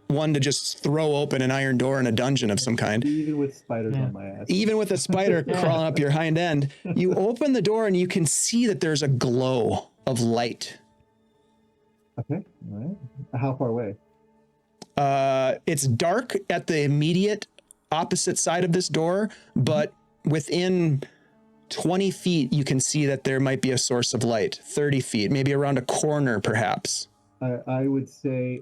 one to just throw open an iron door in a dungeon of some kind. Even with spiders on my ass. Even with a spider crawling up your hind end, you open the door and you can see that there's a glow of light. Okay. All right. How far away? It's dark at the immediate opposite side of this door, but within 20 feet, you can see that there might be a source of light. 30 feet, maybe around a corner, perhaps. I would say,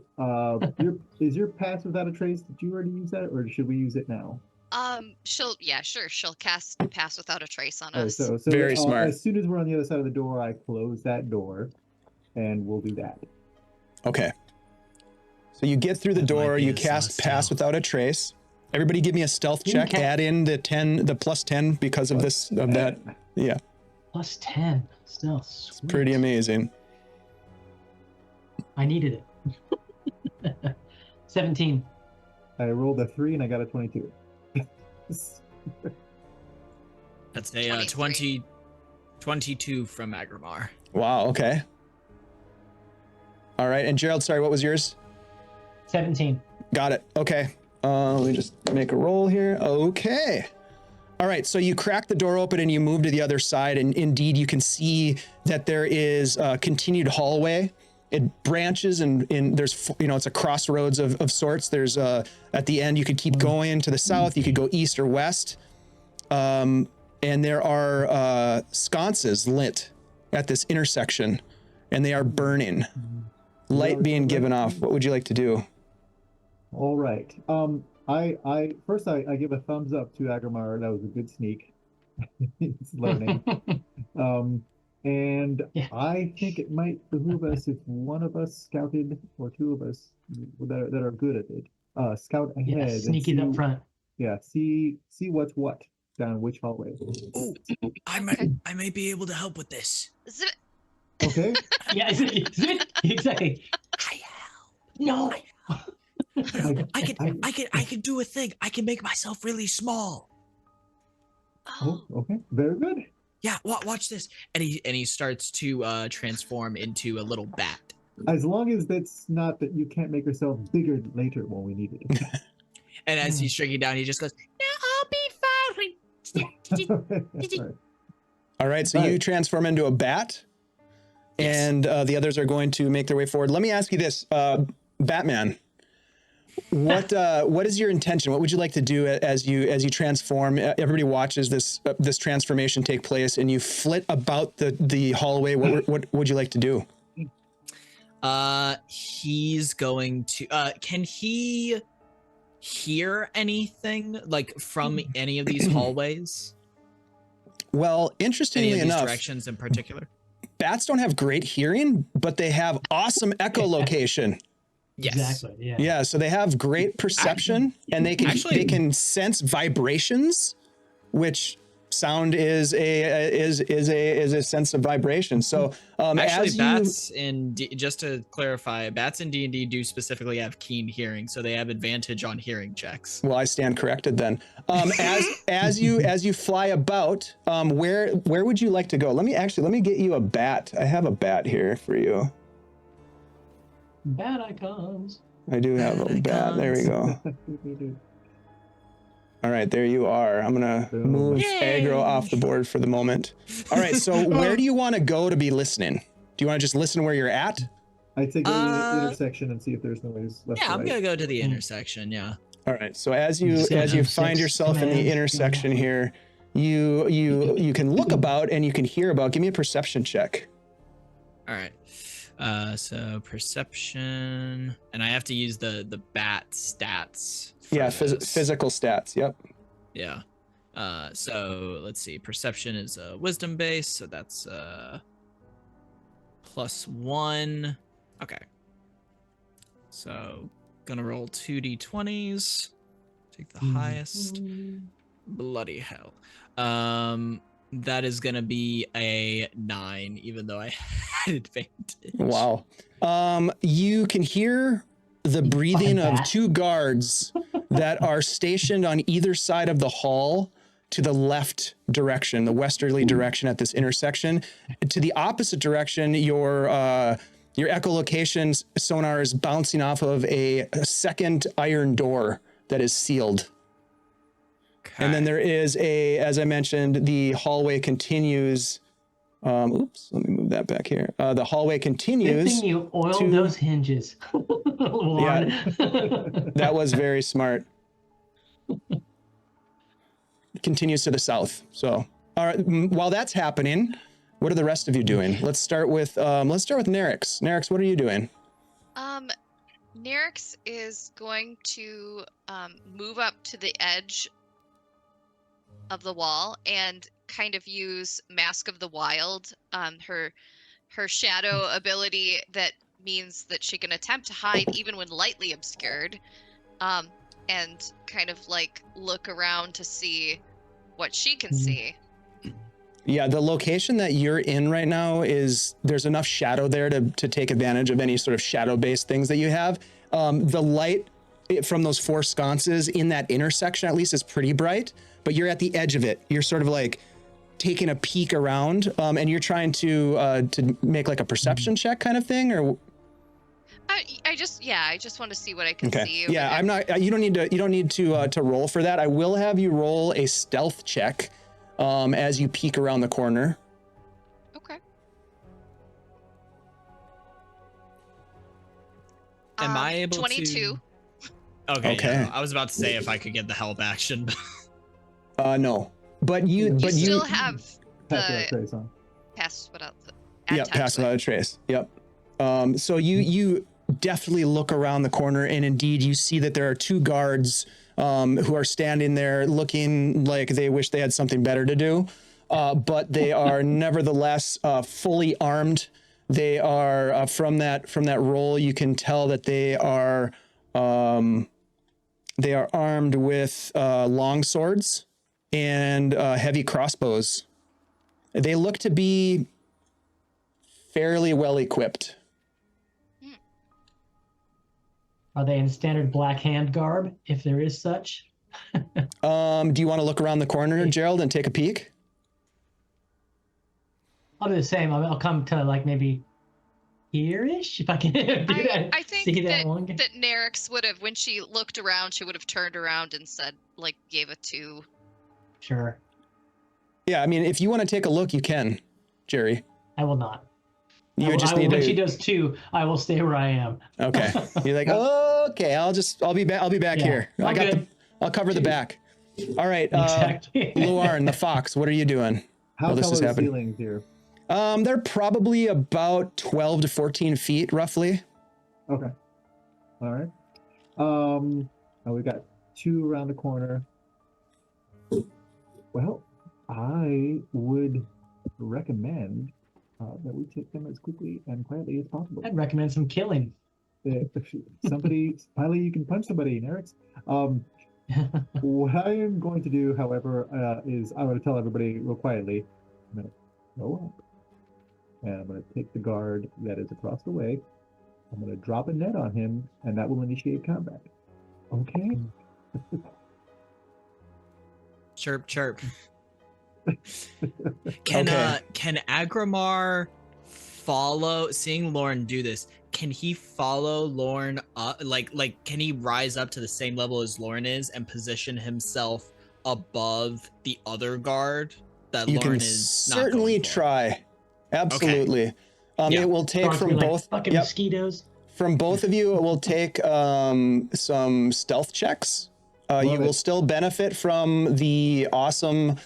is your pass without a trace? Did you already use that, or should we use it now? She'll cast Pass Without a Trace on Oh, us. so Very smart. As soon as we're on the other side of the door, I close that door, and we'll do that. Okay. So you get through the That might door, be you a cast stealth. Pass Without a Trace. Everybody give me a stealth check. Okay. Add in the plus 10 because of that. Yeah, Plus 10. Still sweet. pretty amazing. I needed it. 17. I rolled a 3 and I got a 22. That's a 23. 22 from Agrimar. Wow, okay. All right, and Gerald, sorry, what was yours? 17. Got it. Okay. Let me just make a roll here. Okay. All right. So you crack the door open and you move to the other side. And indeed, you can see that there is a continued hallway. It branches and there's, it's a crossroads of sorts. There's at the end, you could keep going to the south. You could go east or west. And there are sconces lit at this intersection and they are burning. Light being given off. What would you like to do? All right. I first I give a thumbs up to Agrimar. That was a good sneak. It's learning. And Yeah. I think it might behoove us if one of us scouted, or two of us that are good at it, scout ahead. Yeah, and sneaky see, up front. Yeah, see what's what down which hallway. Oh, I may be able to help with this. Zip- Okay. Yeah, exactly. No. I can do a thing. I can make myself really small. Oh, okay. Very good. Yeah, watch this. And he starts to transform into a little bat. As long as that's not that you can't make yourself bigger later when we need it. And as he's shrinking down, he just goes, "Now I'll be fine." All right. All right, so Right. you transform into a bat, Yes. and the others are going to make their way forward. Let me ask you this, Batman. What is your intention? What would you like to do as you transform? Everybody watches this transformation take place, and you flit about the hallway. What would you like to do? He's going to. Can he hear anything like from any of these hallways? Well, Any interestingly of these enough, directions in particular? bats don't have great hearing, but they have awesome echolocation. Yes. Exactly. Yeah. Yeah, so they have great perception, and they can sense vibrations, which sound is a sense of vibration. So Actually, as bats just to clarify, bats in D&D do specifically have keen hearing, so they have advantage on hearing checks. well, I stand corrected then. As you fly about, where would you like to go? Let me get you a bat. I have a bat here for you. Bad icons. I do have a bat. There we go. All right, there you are. I'm gonna move Yay. aggro off the board for the moment. All right, so where do you want to go to be listening? Do you want to just listen where you're at? I'd say go to the intersection and see if there's noise left. Yeah, or I'm right. gonna go to the intersection. Yeah. All right, so as you Just have find 6 yourself in the commands. intersection here, you can look about and you can hear about. Give me a perception check. All right. So perception, and I have to use the bat stats. for Yeah, this. physical stats. Yep. Yeah. So let's see. Perception is a wisdom base, so that's +1. Okay. So gonna roll 2d20s. Take the highest. Bloody hell. That is gonna be a 9, even though I had advantage. Wow. You can hear the You breathing fucking of bat. 2 guards that are stationed on either side of the hall to the left direction, the westerly direction at this intersection. To the opposite direction, your echolocation sonar is bouncing off of a second iron door that is sealed. And then there is as I mentioned, the hallway continues. Oops, let me move that back here. The hallway Good continues. thing you oiled to- those hinges. Lauren. That was very smart. Continues to the south. So, all right. While that's happening, what are the rest of you doing? Let's start with Nerix. Nerix, what are you doing? Nerix is going to move up to the edge of the wall and kind of use Mask of the Wild, her shadow ability that means that she can attempt to hide even when lightly obscured, and kind of like look around to see what she can see. Yeah, the location that you're in right now there's enough shadow there to take advantage of any sort of shadow-based things that you have. The light from those 4 sconces in that intersection at least is pretty bright, but you're at the edge of it. You're sort of like taking a peek around, and you're trying to make like a perception check kind of thing, or I just want to see what I can okay. see. over Yeah, there. I'm not. You don't need to roll for that. I will have you roll a stealth check as you peek around the corner. Okay. Am I able 22. to? Okay. Okay. Yeah, I was about to say if I could get the help action. No, but you You still have Pass without the trace on. pass without the. Yep, pass without a trace. Yep. So you definitely look around the corner, and indeed you see that there are 2 guards who are standing there looking like they wish they had something better to do, but they are nevertheless fully armed. They are from that roll. You can tell that they are armed with long swords and heavy crossbows. They look to be fairly well equipped. Are they in standard black hand garb, if there is such? Do you want to look around the corner, Gerald, and take a peek? I'll do the same. I'll come to like maybe here-ish, if I can do that. I think See that one. Nerix would have, when she looked around, she would have turned around and said, like, gave a 2. Sure. Yeah, I mean, if you want to take a look, you can, Jerry. I will not. You just need when to. she does 2, I will stay where I am. Okay. You're like, okay, I'll be back. I'll be back Yeah, here. I'm good. I'll cover the back. All right. Exactly. Luarn, the fox. What are you doing? How Well, this tall is are the happening. ceilings here? They're probably about 12 to 14 feet, roughly. Okay. All right. We got 2 around the corner. Well, I would recommend that we take them as quickly and quietly as possible. I'd recommend some killing. Finally, you can punch somebody, Nerix. What I am going to do, however, is I'm going to tell everybody real quietly. I'm going to go up, and I'm going to take the guard that is across the way. I'm going to drop a net on him, and that will initiate combat. Okay? Chirp, chirp. Can Agramar follow? Seeing Lauren do this, can he follow Lauren up? Like, can he rise up to the same level as Lauren is and position himself above the other guard that You Lauren can is not certainly going for? try. Absolutely. Yeah. It will take Guards from be like both. fucking Yep. mosquitoes. From both of you, it will take some stealth checks. You Love will it. still benefit from the awesome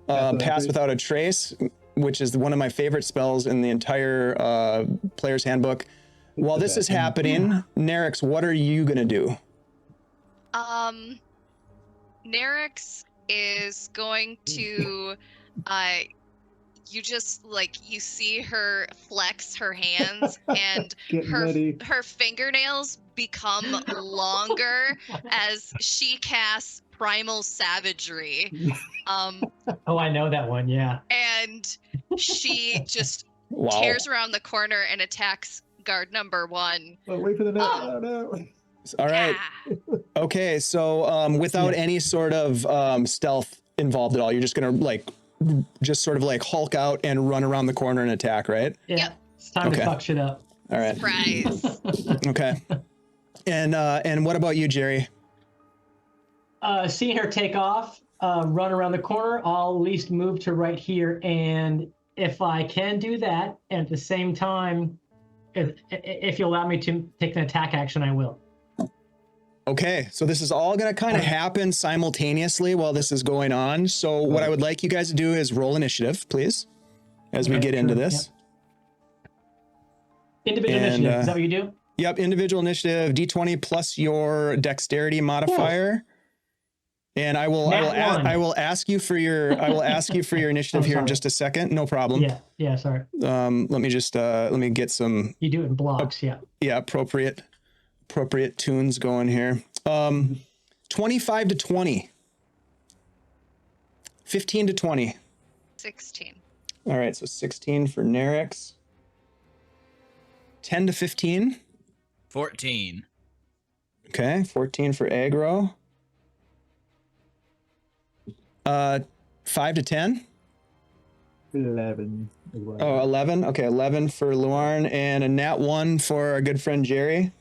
Without a Pass Trace. Without a Trace, which is one of my favorite spells in the entire player's handbook. While the this is best. happening, Nerix, what are you going to do? Nerix is going to you just you see her flex her hands and Get ready. her fingernails become longer as she casts primal savagery. Oh, I know that one. Yeah. And she just Wow. tears around the corner and attacks guard number 1. Oh, wait for the net. Oh. Oh, no. All right. Ah. Okay. So without Yeah. any sort of stealth involved at all, you're just gonna like just sort of like Hulk out and run around the corner and attack, right? Yeah. Yep. It's time Okay. to fuck shit up. All right. Surprise. Okay. And what about you, Jerry? Seeing her take off, run around the corner, I'll at least move to right here. And if I can do that, and at the same time, if you allow me to take an attack action, I will. Okay, so this is all going to kind of happen simultaneously while this is going on. So what I would like you guys to do is roll initiative, please, as we Okay, get into sure, this. Individual And, initiative. Is that what you do? Yep, individual initiative, D20 plus your dexterity modifier. And I will ask you for your initiative here in sorry. just a second. No problem. Yeah, sorry. Let me get some You do it in blocks, yeah. appropriate tunes going here. 25 to 20. 15 to 20. 16. All right, so 16 for Nerix. 10 to 15. 14. Okay, 14 for Aggro. 5 to 10. 11 as well. Oh, 11. Okay, 11 for Luarn and a nat 1 for our good friend Jerry.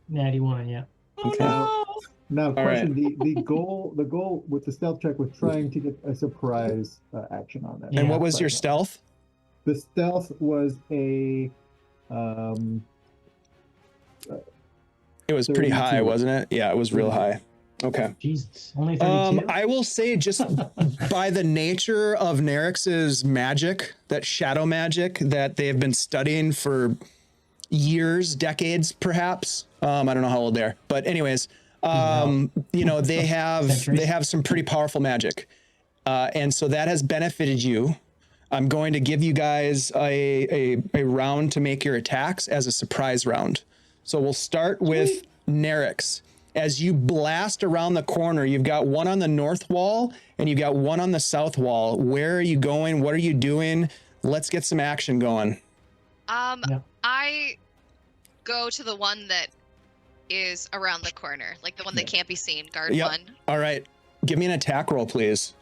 Natty 1, yeah. Okay. Now, All right. question: the goal with the stealth check was trying to get a surprise action on that. And Yeah. what was your stealth? The stealth was a It was pretty 32. high, wasn't it? Yeah, it was real high. Okay. Jesus, only 32? I will say just by the nature of Nerix's magic, that shadow magic that they have been studying for years, decades, perhaps. I don't know how old they are, but anyways, you know, they have some pretty powerful magic. And so that has benefited you. I'm going to give you guys a round to make your attacks as a surprise round. So we'll start with Nerix. As you blast around the corner, you've got one on the north wall and you've got one on the south wall. Where are you going? What are you doing? Let's get some action going. I go to the one that is around the corner, like the one that can't be seen, guard Yep. 1. All right. Give me an attack roll, please.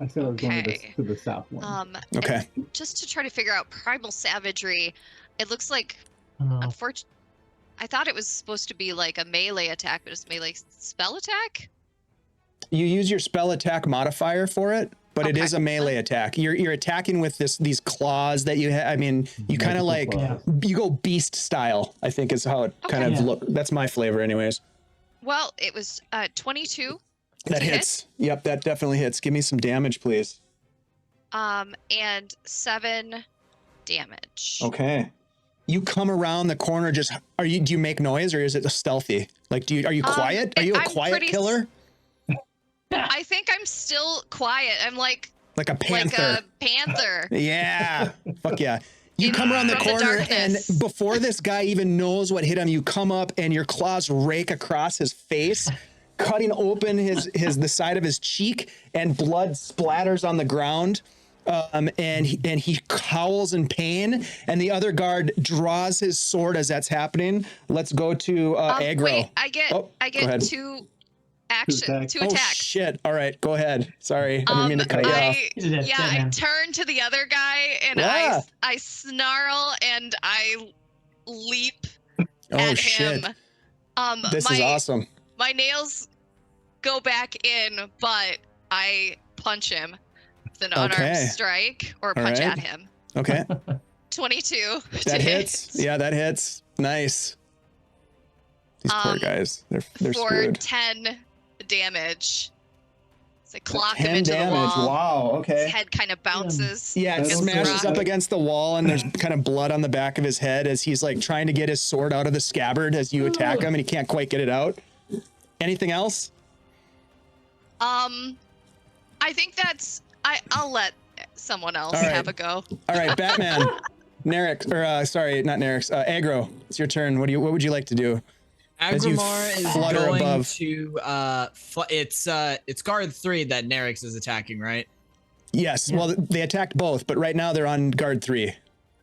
I said I was going Okay. to the south one. Okay. and just to try to figure out primal savagery, it looks like, Oh, unfortunately, I thought it was supposed to be like a melee attack, but it's melee spell attack? You use your spell attack modifier for it, but it Okay. is a melee attack. You're attacking with these claws that you have. I mean, you kind of like, Magical claws. you go beast style, I think is how it kind of Yeah. look. That's my flavor anyways. Well, it was 22. That to hit. hits. Yep, that definitely hits. Give me some damage, please. And 7 damage. Okay. You come around the corner. Do you make noise or is it stealthy? Like, are you quiet? Are you a I'm quiet pretty killer? I think I'm still quiet. I'm like Like a panther. a panther. Yeah. Fuck yeah. You come around the From the corner and darkness. before this guy even knows what hit him, you come up and your claws rake across his face, cutting open the side of his cheek, and blood splatters on the ground. And he howls in pain, and the other guard draws his sword as that's happening. Let's go to aggro. Wait, I get go ahead. 2 attacks. two Oh attacks. shit! All right, go ahead. Sorry, I didn't mean to cut you off. He's a dead I man. turn to the other guy and Yeah. I snarl and I leap Oh at shit! him. This is awesome. My nails go back in, but I punch him with an unarmed Okay. strike or All punch right. at him. Okay, 22. to that hit. hits. Yeah, that hits. Nice. These poor guys. They're For screwed. 10 damage. So I clock him 10 into damage. the wall. Wow. Okay. His head kind of bounces. Yeah, it against the smashes rock. up against the wall, and there's kind of blood on the back of his head as he's like trying to get his sword out of the scabbard as you attack him, and he can't quite get it out. Anything else? I think that's. I'll let someone else All right. have a go. All right, Batman, Nerix, or sorry, not Nerix, Aggro. It's your turn. What would you like to do? As you Agrimar is flutter going above. to it's guard 3 that Nerix is attacking, right? Yes. Yeah. Well, they attacked both, but right now they're on guard 3.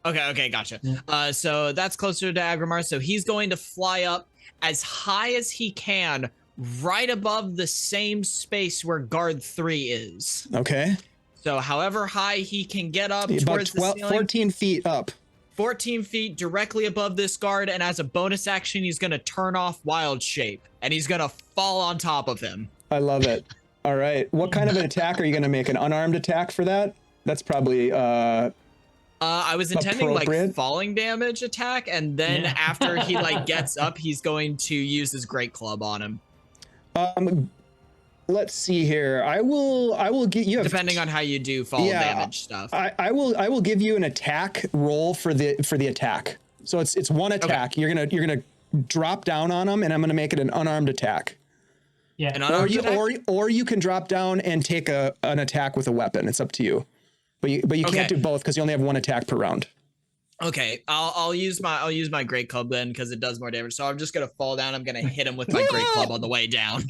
Okay, gotcha. Yeah. So that's closer to Agrimar, so he's going to fly up as high as he can, right above the same space where guard 3 is. Okay. So however high he can get up About towards the ceiling, 14 feet up. 14 feet directly above this guard, and as a bonus action, he's going to turn off Wild Shape, and he's going to fall on top of him. I love it. All right. What kind of an attack are you going to make? An unarmed attack for that? That's probably I was intending like appropriate. falling damage attack, and then Yeah. after he like gets up, he's going to use his great club on him. Let's see here. I will get you. Depending on how you do fall damage stuff. I will give you an attack roll for the attack. So it's one attack. You're gonna drop down on them, and I'm gonna make it an unarmed attack. Yeah. An unarmed attack? Or you can drop down and take an attack with a weapon. It's up to you. But you can't do both because you only have one attack per round. Okay, I'll use my great club then because it does more damage. So I'm just gonna fall down. I'm gonna hit him with my great club on the way down.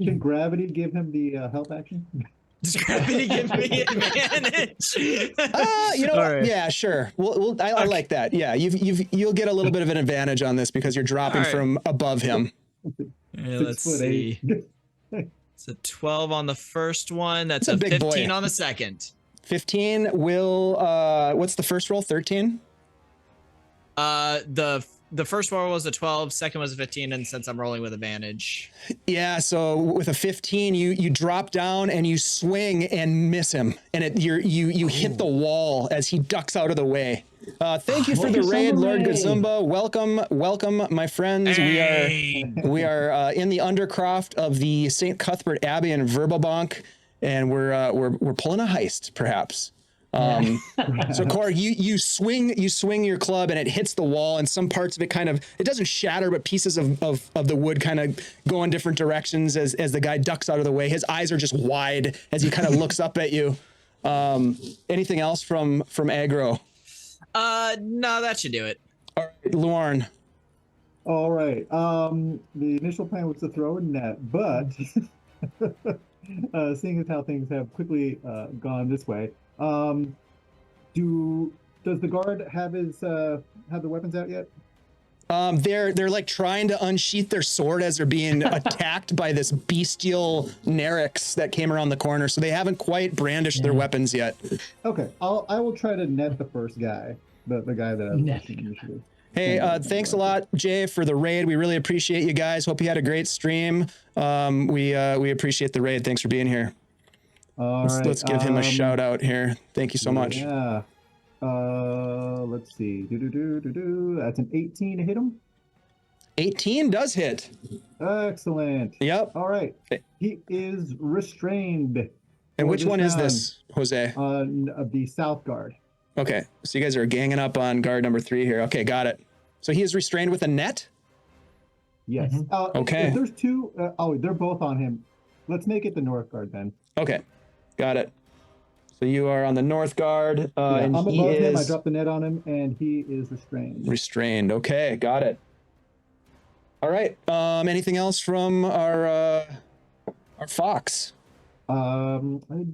Can gravity give him the help action? Does gravity give me advantage? You know what? Alright. Yeah, sure. I like that. Yeah, you'll get a little bit of an advantage on this because you're dropping Alright. from above him. Yeah, let's see. 6'8". It's a 12 on the first one. That's That's a a big 15 boy. on the second. 15 will what's the first roll? 13? The first roll was a 12, second was a 15, and since I'm rolling with advantage. Yeah, so with a 15, you drop down and you swing and miss him, and you hit the wall as he ducks out of the way. Thank you for the raid, Lord Gazumba. Welcome, my friends. Hey. We are in the Undercroft of the St. Cuthbert Abbey in Verbobonc, and we're pulling a heist, perhaps. So Corey, you swing your club and it hits the wall, and some parts of it it doesn't shatter, but pieces of the wood kind of go in different directions as the guy ducks out of the way. His eyes are just wide as he kind of looks up at you. Anything else from aggro? No, that should do it. All right, Luarn. All right. The initial plan was to throw a net, but seeing as how things have quickly gone this way, does the guard have the weapons out yet? They're like trying to unsheath their sword as they're being attacked by this bestial Nerix that came around the corner, so they haven't quite brandished their weapons yet. Okay, I will try to net the first guy, the guy that I was Net. pushing initially. Hey, thanks a lot, Jay, for the raid. We really appreciate you guys. Hope you had a great stream. We appreciate the raid. Thanks for being here. All right. Let's give him a shout out here. Thank you so much. Yeah. Let's see. That's an 18 to hit him. 18 does hit. Excellent. Yep. All right. He is restrained. And for which one is round this, Jose? On the south guard. Okay, so you guys are ganging up on guard number 3 here. Okay, got it. So he is restrained with a net? Yes. Okay. If there's two, they're both on him. Let's make it the north guard then. Okay, got it. So you are on the north guard, and I'm he above him. I is dropped the net on him, and he is restrained. restrained. Okay, got it. All right. Anything else from our fox? I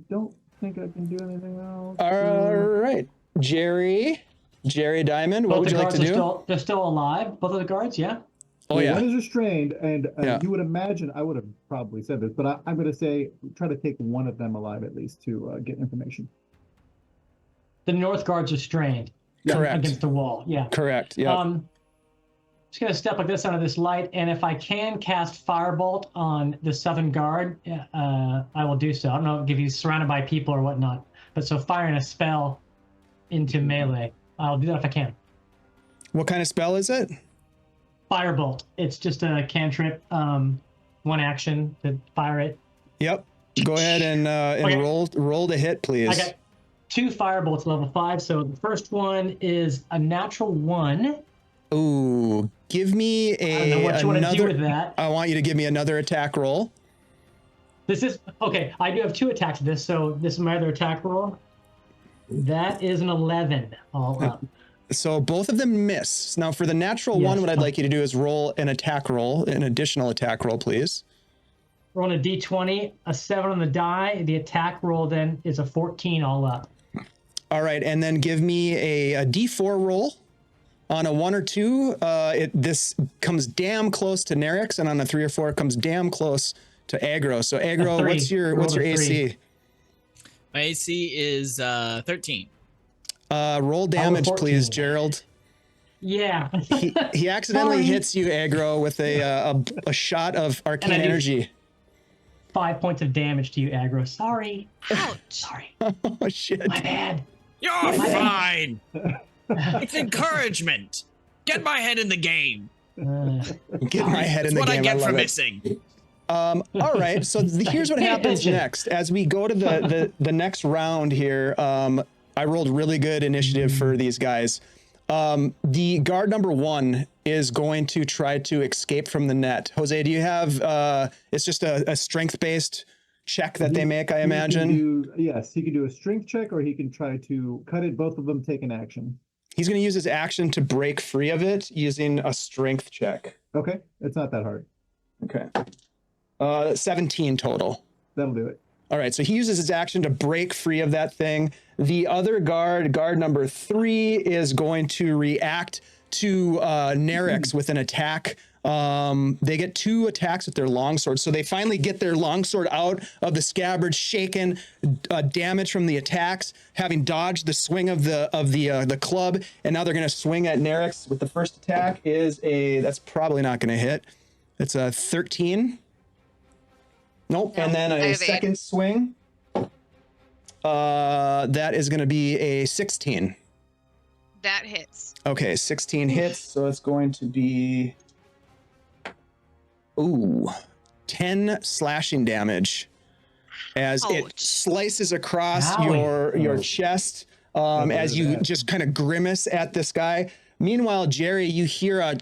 don't think I can do anything else. All right, Jerry Diamond. What Both would the you like guards to do? they're still alive. Both of the guards, yeah. Oh yeah. One is restrained, and Yeah. you would imagine I would have probably said this, but I'm going to say try to take one of them alive at least to get information. The north guards are strained Correct. against the wall. Yeah. Correct. Yeah. Just gonna step like this under this light, and if I can cast Firebolt on the southern guard, I will do so. I don't know if he's surrounded by people or whatnot, but so firing a spell into melee, I'll do that if I can. What kind of spell is it? Firebolt. It's just a cantrip, one action to fire it. Yep. Go ahead and Okay. roll the hit, please. I got 2 Firebolts level 5. So the first one is a natural 1. Ooh, give me I don't know what you want to do with another. that. I want you to give me another attack roll. This is okay. I do have 2 attacks with this, so this is my other attack roll. That is an 11 all up. So both of them miss. Now for the natural one, Yes. what I'd like you to do is roll an attack roll, an additional attack roll, please. Roll a d20, a 7 on the die. The attack roll then is a 14 all up. All right, and then give me a d4 roll. On a 1 or 2, this comes damn close to Nerix, and on a 3 or 4, it comes damn close to aggro. So aggro, what's your AC? My AC is 13. Roll damage, 14. please, Gerald. Yeah. He accidentally Sorry. hits you, aggro, with a shot of arcane And I do- energy. 5 points of damage to you, aggro. Sorry. Ouch. Sorry. Oh shit! My bad. You're fine. It's encouragement. Get my head in the game. Get my head That's in the what game. I get for love it. missing. All right, so here's what Pay happens attention. next. As we go to the next round here, I rolled really good initiative for these guys. The guard number 1 is going to try to escape from the net. Jose, do you have, it's just a strength-based check that they make, I imagine? Yes, he can do a strength check, or he can try to cut it. Both of them take an action. He's going to use his action to break free of it using a strength check. Okay, it's not that hard. Okay. 17 total. That'll do it. All right, so he uses his action to break free of that thing. The other guard number 3, is going to react to Nerix with an attack. They get 2 attacks with their longsword, so they finally get their longsword out of the scabbard, shaken, damage from the attacks, having dodged the swing of the club, and now they're going to swing at Nerix with the first attack. That's probably not going to hit. It's a 13. Nope. No, And then I a have second 8. swing. That is going to be a 16. That hits. Okay, 16 hits, so it's going to be 10 slashing damage as it Ouch. slices across Owie. your chest as you just kind of grimace at this guy. Meanwhile, Jerry, you hear a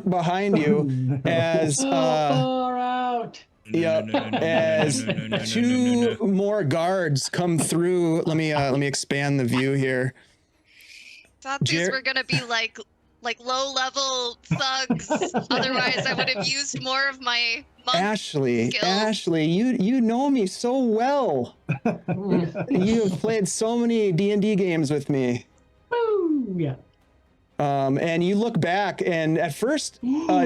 behind you as Far out. yep, as 2 more guards come through. Let me expand the view here. Thought these Jer- were gonna be like low level thugs. Otherwise, I would have used more of my monk. Ashley, skills. Ashley, you know me so well. You have played so many D&D games with me. Woo! Yeah. And you look back, and at first,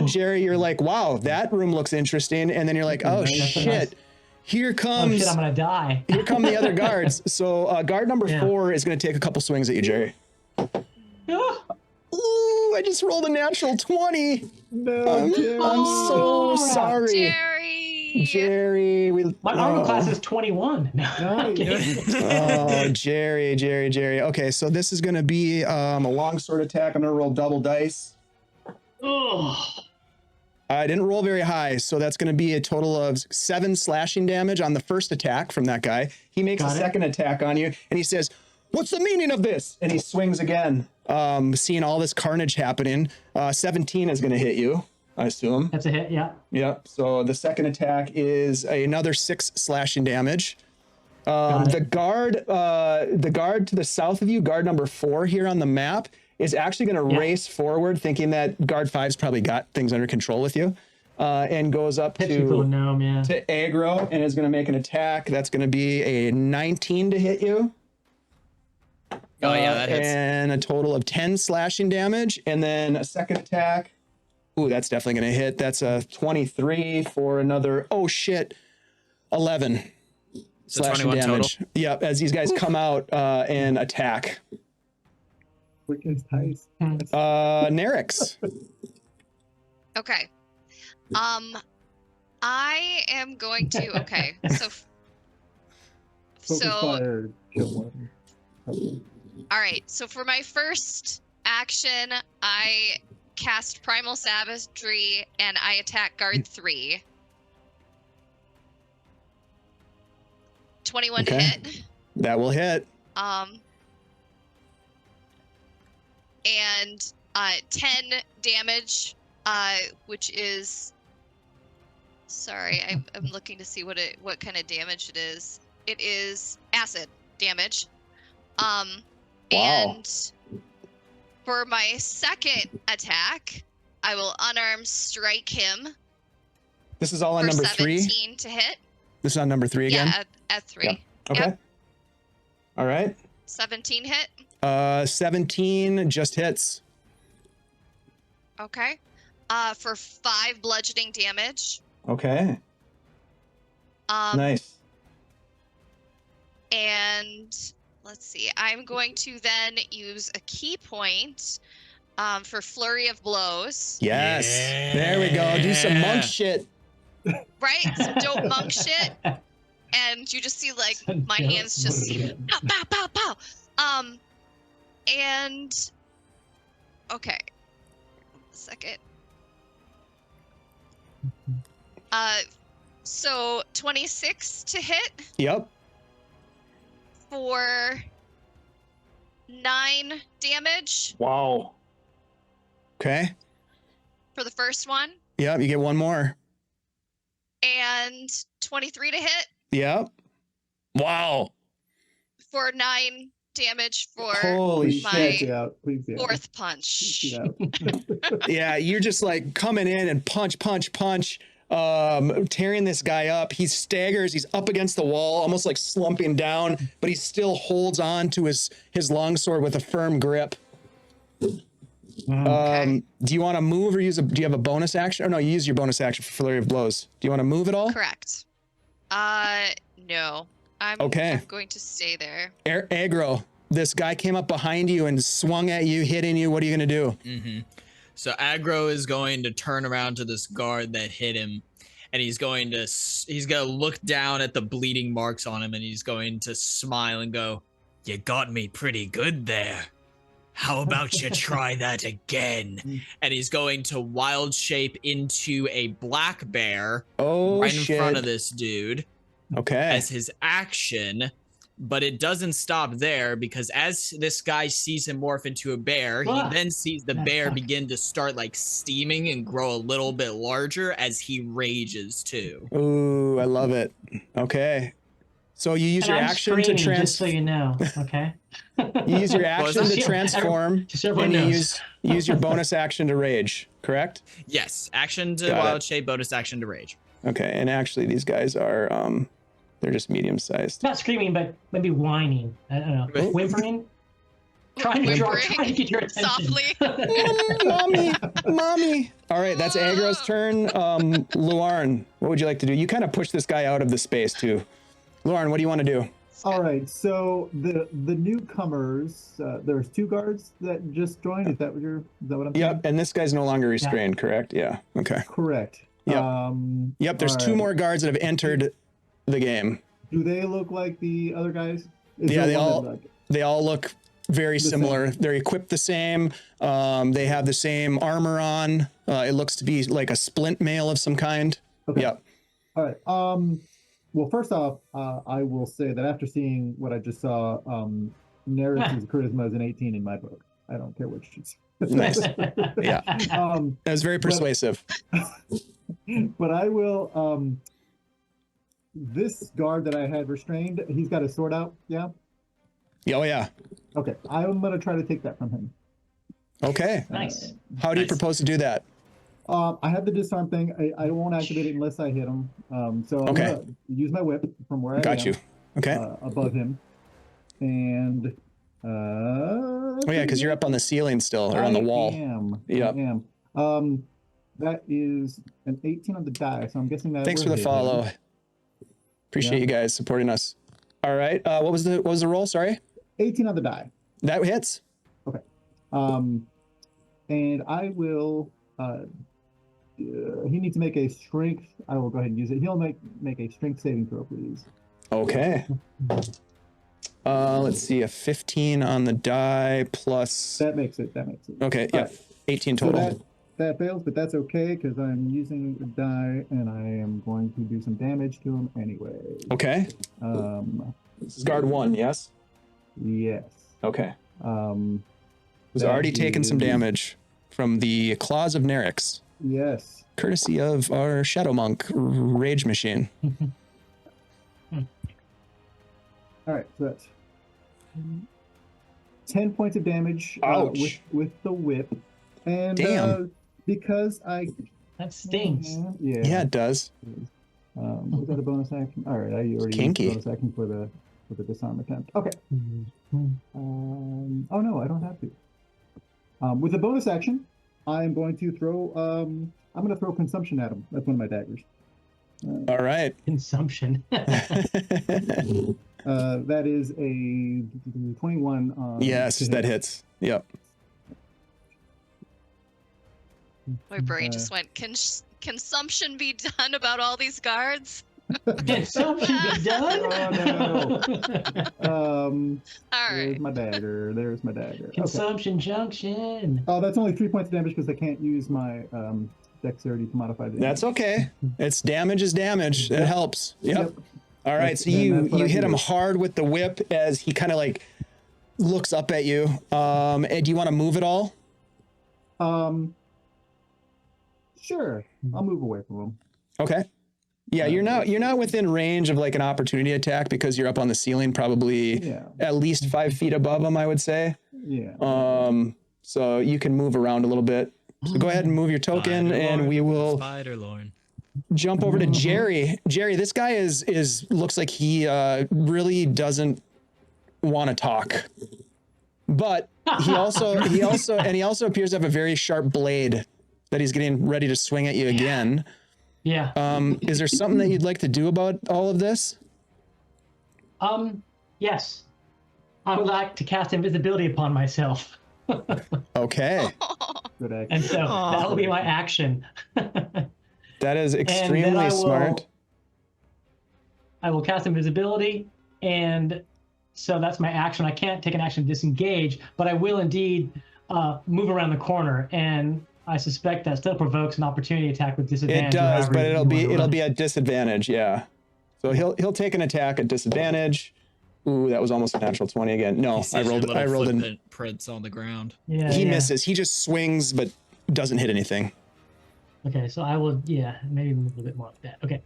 Jerry, you're like, wow, that room looks interesting. And then you're like, oh, Nice. shit. Here Oh comes, shit! I'm gonna die. here come the other guards. So guard number Yeah. 4 is going to take a couple swings at you, Jerry. Ooh, I just rolled a natural 20. No, Jerry. I'm so Oh, sorry. Jerry. Jerry, My armor class is 21. No, I'm kidding. Oh, Jerry. Okay, so this is going to be a longsword attack. I'm going to roll double dice. Oh, I didn't roll very high, so that's going to be a total of 7 slashing damage on the first attack from that guy. He makes Got a it. second attack on you, and he says, "What's the meaning of this?" And he swings again, seeing all this carnage happening. 17 is going to hit you, I assume. that's a hit. Yeah. Yep. So the second attack is another 6 slashing damage. Got it. The guard to the south of you, guard number 4 here on the map, is actually going to Yeah. race forward, thinking that guard 5's probably got things under control with you, and goes up Hits people with to gnome. Yeah. aggro and is going to make an attack. That's going to be a 19 to hit you. Oh yeah, that hits. And a total of 10 slashing damage, and then a second attack. Ooh, that's definitely going to hit. That's a 23 for another. Oh shit, 11 So slashing 21 damage. Yep, as these guys come out and attack. Quick as dice. Nerix. Okay. I am going to. Okay. Focus So fire, kill one. all right. So for my first action, I cast Primal Savagery and I attack guard 3. 21 to Okay. hit. That will hit. And 10 damage, which is. Sorry, I'm looking to see what kind of damage it is. It is acid damage. Wow. And for my second attack, I will unarmed strike him This is all on for number 3. 17 to hit. This is on number 3 again. Yeah, at 3. Yeah. Okay. Yep. All right. 17 hit. 17 just hits. Okay. For 5 bludgeoning damage. Okay. Nice. And let's see. I'm going to then use a key point for flurry of blows. Yes. There we go. Do some monk shit. Right? Some dope monk shit. And you just see like my hands just pow, pow, pow, pow. And okay. A second. So 26 to hit Yep. for 9 damage Wow. Okay. for the first one, Yep. You get one more. and 23 to hit Yep. Wow. for 9 damage for Holy my Please get out. Please get out. 4th punch. Get out. Yeah, you're just like coming in and punch, tearing this guy up. He staggers. He's up against the wall, almost like slumping down, but he still holds on to his longsword with a firm grip. Okay. Do you want to move or do you have a bonus action? Or no, you use your bonus action for flurry of blows. Do you want to move at all? Correct. No. I'm going to stay there. Aggro, this guy came up behind you and swung at you, hitting you. What are you going to do? Mm-hmm. So Aggro is going to turn around to this guard that hit him, and he's going to look down at the bleeding marks on him, and he's going to smile and go, "You got me pretty good there. How about you try that again?" And he's going to wild shape into a black bear right in front of this dude as his action. But it doesn't stop there, because as this guy sees him morph into a bear, he then sees the bear begin to start like steaming and grow a little bit larger as he rages too. Ooh, I love it. Okay. So you use your action to just so you know, okay? You use your action to transform, and you use your bonus action to rage, correct? Yes, action to wild shape, bonus action to rage. Okay, and actually these guys are they're just medium sized. Not screaming, but maybe whining. I don't know, whimpering. Trying to get your attention. Softly. Mommy. All right, that's Aggro's turn. Luarn, what would you like to do? You kind of push this guy out of the space too. Luarn, what do you want to do? All right, so the newcomers, there's 2 guards that just joined. Is that what I'm saying? Yep, and this guy's no longer restrained, correct? Yeah. Okay. Correct. Yep. There's 2 more guards that have entered the game. Do they look like the other guys? Yeah, they all look very similar. They're equipped the same. They have the same armor on. It looks to be like a splint mail of some kind. Okay. Yep. All right. Well, first off, I will say that after seeing what I just saw, Neris's charisma is an 18 in my book. I don't care what she says. Nice. Yeah. That was very persuasive. But I will. This guard that I had restrained, he's got his sword out. Yeah. Oh yeah. Okay. I'm gonna try to take that from him. Okay. Nice. How do you propose to do that? I have the disarm thing. I won't activate it unless I hit him. So I'm gonna use my whip from where I got you. Okay. Above him, and oh yeah, because you're up on the ceiling still, or on the wall. I am. That is an 18 on the die, so I'm guessing that. Thanks for the follow. Appreciate you guys supporting us. All right. What was the roll? Sorry. 18 on the die. That hits. Okay. And I will. He needs to make a strength. I will go ahead and use it. He'll make a strength saving throw, please. Okay. Let's see, a 15 on the die plus. That makes it. Okay. Yeah. Right. 18 total. So that fails, but that's okay because I'm using a die and I am going to do some damage to him anyway. Okay. This is guard 1, yes? Yes. Okay. He's already taken some damage from the claws of Nerix. Yes. Courtesy of our Shadow Monk rage machine. All right, so that's 10 points of damage Ouch. with the whip. And Damn. because That stings. Yeah, it does. Was that a bonus action? All right, I already Kinky. used the bonus action for the disarm attempt. Okay. Oh no, I don't have to. With a bonus action, I'm going to throw. I'm going to throw consumption at him. That's one of my daggers. All right. Consumption. That is a 21. Yes, that hits. Yep. My brain just went, can consumption be done about all these guards? Consumption be done? Oh no. All There's right. my dagger. There's my dagger. Okay. Consumption junction. Oh, that's only 3 points of damage because I can't use my dexterity to modify the damage. That's okay. It's damage is damage. It helps. Yep. All right. So And you that's what I hit can him do. hard with the whip as he kind of like looks up at you. And do you want to move at all? Sure. I'll move away from him. Okay. Yeah, you're not within range of like an opportunity attack because you're up on the ceiling, probably Yeah. at least 5 feet above him, I would say. Yeah. So you can move around a little bit. So go ahead and move your token, and we will Spider-Lorn. jump over to Jerry. Jerry, this guy is looks like he really doesn't want to talk, but he also appears to have a very sharp blade that he's getting ready to swing at you again. Yeah. Is there something that you'd like to do about all of this? Yes. I would like to cast invisibility upon myself. Okay, Good action. And so that will be my action. that is And then extremely smart. I will cast invisibility, and so that's my action. I can't take an action to disengage, but I will indeed move around the corner, and I suspect that still provokes an opportunity attack with It disadvantage. does, but however you it'll wanna be at disadvantage. Yeah. So he'll take an attack at disadvantage. Ooh, that was almost a natural 20 again. No, I rolled in. Prints on the ground. run. Yeah, He yeah. misses. He just swings, but doesn't hit anything. Okay, so I will, maybe move a little bit more like that. Okay.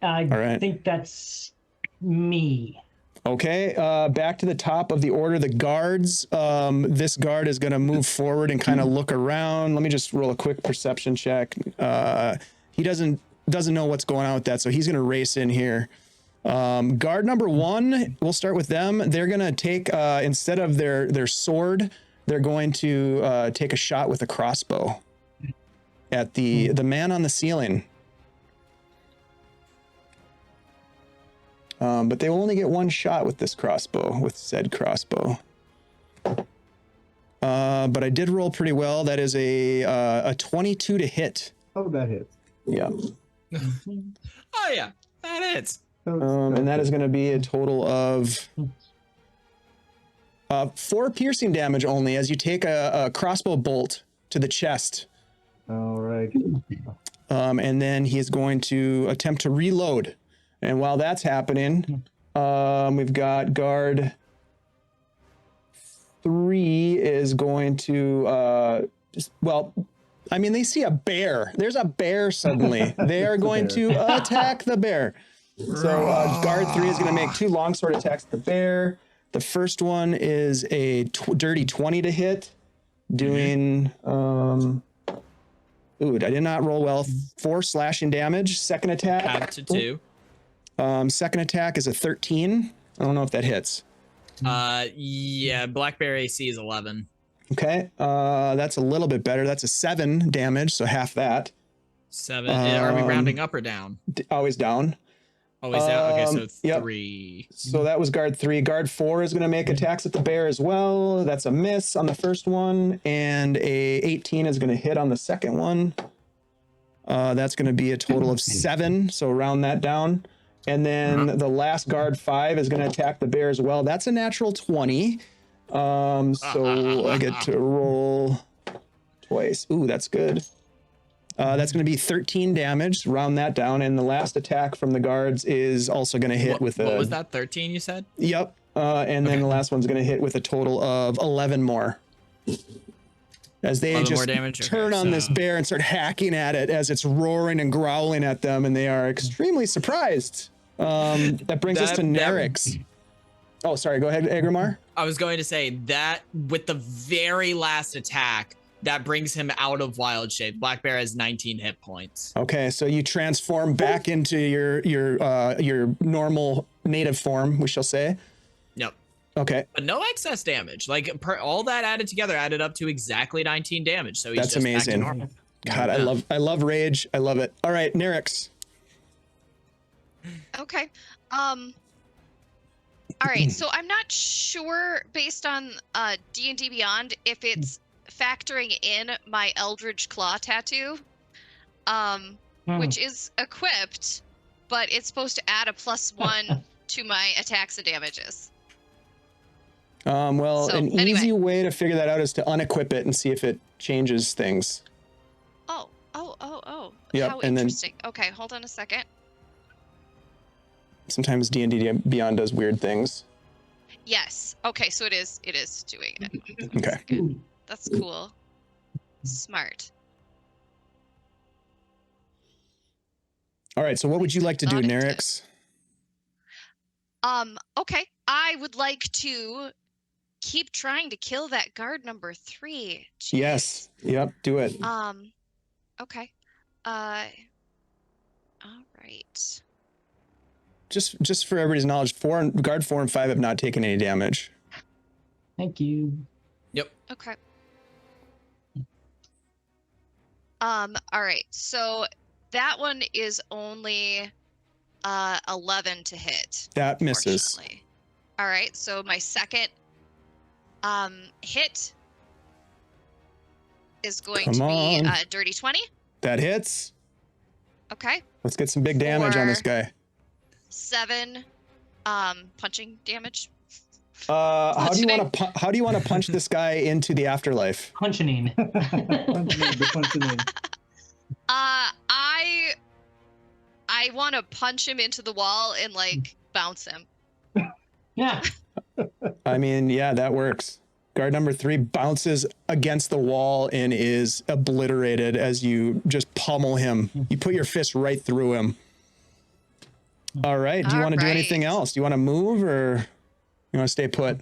I right. think that's me. Okay, back to the top of the order. The guards. This guard is going to move forward and kind of look around. Let me just roll a quick perception check. He doesn't know what's going on with that, so he's going to race in here. Guard number 1, we'll start with them. They're going to take, instead of their sword, they're going to take a shot with a crossbow at the man on the ceiling. But they will only get one shot with this crossbow, with said crossbow. But I did roll pretty well. That is a 22 to hit. Oh, that hits. Yeah. Oh yeah, that is. And that is going to be a total of 4 piercing damage only as you take a crossbow bolt to the chest. All right. And then he is going to attempt to reload. And while that's happening, we've got guard 3 is going to they see a bear. There's a bear suddenly. They are going to attack the bear. So guard 3 is going to make 2 longsword attacks at the bear. The first one is a dirty 20 to hit, doing I did not roll well. 4 slashing damage. Second attack. Add to 2. Second attack is a 13. I don't know if that hits. Yeah, Blackberry AC is 11. Okay, that's a little bit better. That's a 7 damage, so half that. 7. Are we rounding up or down? Always down. Always down. Okay, so it's yep. 3. So that was guard 3. Guard 4 is going to make attacks at the bear as well. That's a miss on the first one, and a 18 is going to hit on the second one. That's going to be a total of 7. So round that down. And then the last guard 5 is going to attack the bear as well. That's a natural 20. So I get to roll twice. Ooh, that's good. That's going to be 13 damage. Round that down. And the last attack from the guards is also going to hit with a... What was that, 13 you said? Yep. And then the last one's going to hit with a total of 11 more. As they just turn on this bear and start hacking at it as it's roaring and growling at them, and they are extremely surprised. That brings us to Nerix. Oh, sorry. Go ahead, Agrimar. I was going to say that with the very last attack, that brings him out of wild shape. Black Bear has 19 hit points. Okay, so you transform back into your normal native form, we shall say. Yep. Okay. But no excess damage. Like all that added together added up to exactly 19 damage. So he's That's just amazing. back to normal. God, I love rage. I love it. All right, Nerix. Okay. All right, so I'm not sure based on D&D Beyond if it's factoring in my Eldritch Claw tattoo, which is equipped, but it's supposed to add a +1 to my attacks and damages. Well, So, an anyway. easy way to figure that out is to unequip it and see if it changes things. Oh. Yep, How and then- interesting. Okay, hold on a second. Sometimes D&D Beyond does weird things. Yes. Okay, so it is doing it. Hold on a Okay. second. That's cool. Smart. All right, so what would you like to do, Thought it did. Nerix? Okay. I would like to keep trying to kill that guard number 3. Jeez. Yes. Yep, do it. Okay. All right. Just for everybody's knowledge, guard 4 and 5 have not taken any damage. Thank you. Yep. Okay. All right. So that one is only 11 to hit. That misses. Unfortunately. All right. So my second hit is going Come to be on. a dirty 20. That hits. Okay. Let's get some big damage on this For- guy. 7 punching damage. How do you want to punch this guy into the afterlife? Punching. I want to punch him into the wall and like bounce him. Yeah. I mean, yeah, that works. Guard number 3 bounces against the wall and is obliterated as you just pummel him. You put your fist right through him. All right. Do you want to do anything Alright. else? Do you want to move or you want to stay put?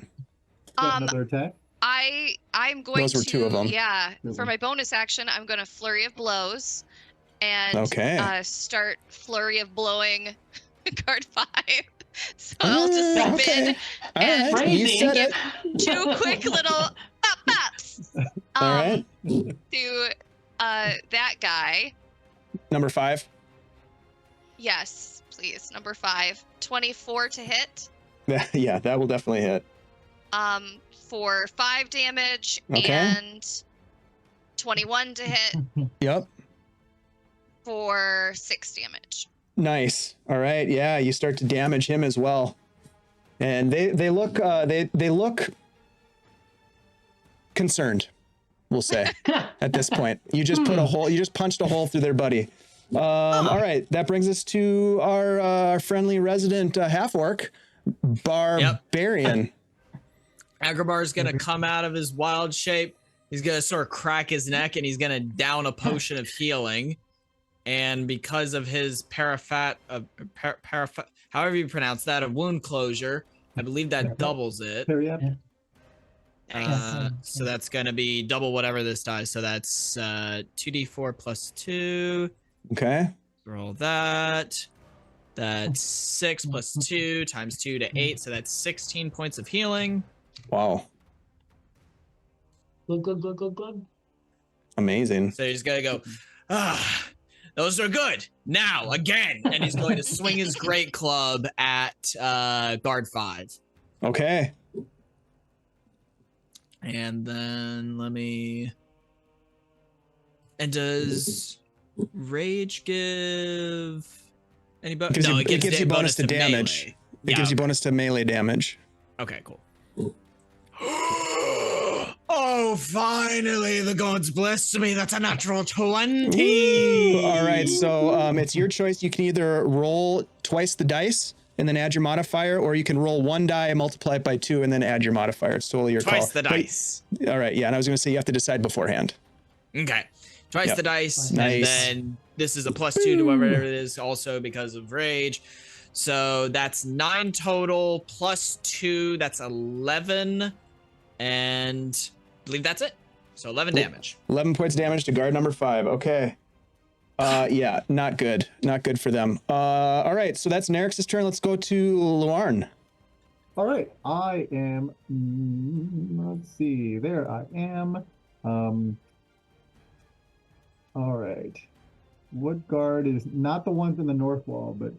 Another attack. I'm going Those were to 2 of 'em. Yeah. Good For one. my bonus action, I'm going to flurry of blows and Okay. start flurry of blowing guard 5. So I'll just spin okay. All and right. You Crazy. said it. 2 quick little bops All right. to that guy. Number 5. Yes, please. Number 5. 24 to hit. Yeah, that will definitely hit. For 5 damage Okay. and 21 to hit Yep. for 6 damage. Nice. All right. Yeah, you start to damage him as well. And they look they look concerned, we'll say, at this point. You just punched a hole through their buddy. All right, that brings us to our friendly resident half orc, Barbarian. Agribar's gonna come out of his wild shape. He's gonna sort of crack his neck and he's gonna down a potion of healing. And because of his however you pronounce that, of wound closure, I believe that doubles it. Hurry up. So that's gonna be double whatever this dies. So that's 2d4 plus 2. Okay. Roll that. That's 6 plus 2 times 2 to 8. So that's 16 points of healing. Wow. Glug, glug, glug, glug, glug. Amazing. So he's gonna go, those are good. Now again, and he's going to swing his great club at guard 5. Okay. And then And does rage give any bonus? No, it gives you bonus to damage. melee. It gives you bonus to melee damage. Okay, cool. Oh, finally, the gods blessed me. That's a natural 20. Ooh. All right, so it's your choice. You can either roll twice the dice and then add your modifier, or you can roll 1 die, multiply it by 2, and then add your modifier. It's totally your call. Twice the dice. All right, yeah, and I was going to say you have to decide beforehand. Okay. Twice Yep. the dice. Nice. And then this is a +2 to whatever it is, also because of rage. So that's 9 total plus 2. That's 11. And I believe that's it. So 11 damage. 11 points damage to guard number 5. Okay. Yeah, not good. Not good for them. All right, so that's Nerix's turn. Let's go to Luarn. All right, I am. Let's see. There I am. All right. What guard is not the ones in the north wall, but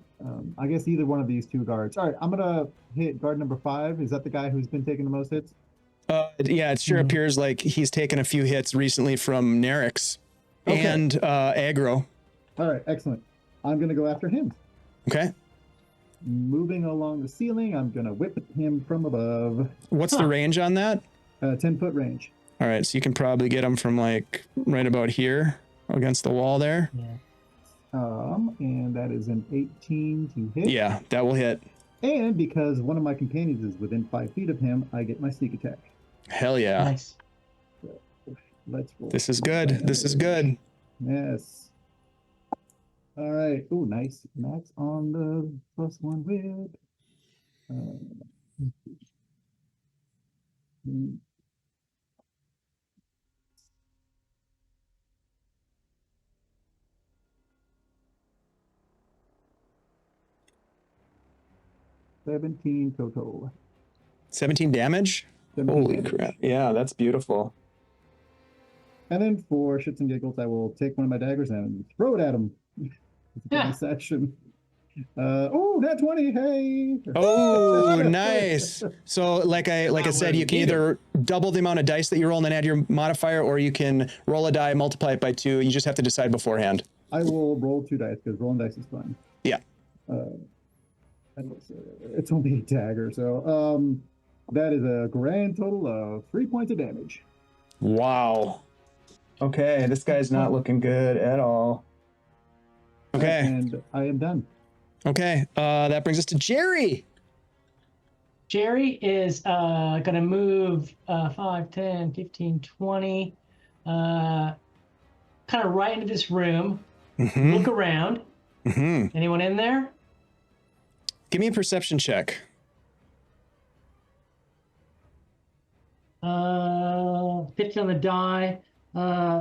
I guess either one of these 2 guards. All right, I'm gonna hit guard number 5. Is that the guy who's been taking the most hits? Yeah, it sure appears like he's taken a few hits recently from Nerix and aggro. All right, excellent. I'm gonna go after him. Okay. Moving along the ceiling, I'm gonna whip him from above. What's the range on that? 10-foot range. All right, so you can probably get him from like right about here against the wall there. Yeah. And that is an 18 to hit. Yeah, that will hit. And because one of my companions is within 5 feet of him, I get my sneak attack. Hell yeah. Nice. Let's roll. This is good. This is good. Yes. All right. Oh, nice. Max on the +1 whip. Hmm. $17 total. 17 damage? 17 Holy damage. crap. Yeah, that's beautiful. And then for shits and giggles, I will take one of my daggers and throw it at him. It's a bonus action. Nat 20, hey! Oh, nice. So like I said, you can either double the amount of dice that you roll and then add your modifier, or you can roll a die, multiply it by 2. You just have to decide beforehand. I will roll 2 dice because rolling dice is fun. Yeah. It's only a dagger, so that is a grand total of 3 points of damage. Wow. Okay, this guy's not looking good at all. Okay. And I am done. Okay, that brings us to Jerry. Jerry is going to move 5, 10, 15, 20, kind of right into this room, look around. Anyone in there? Give me a perception check. 15 on the die,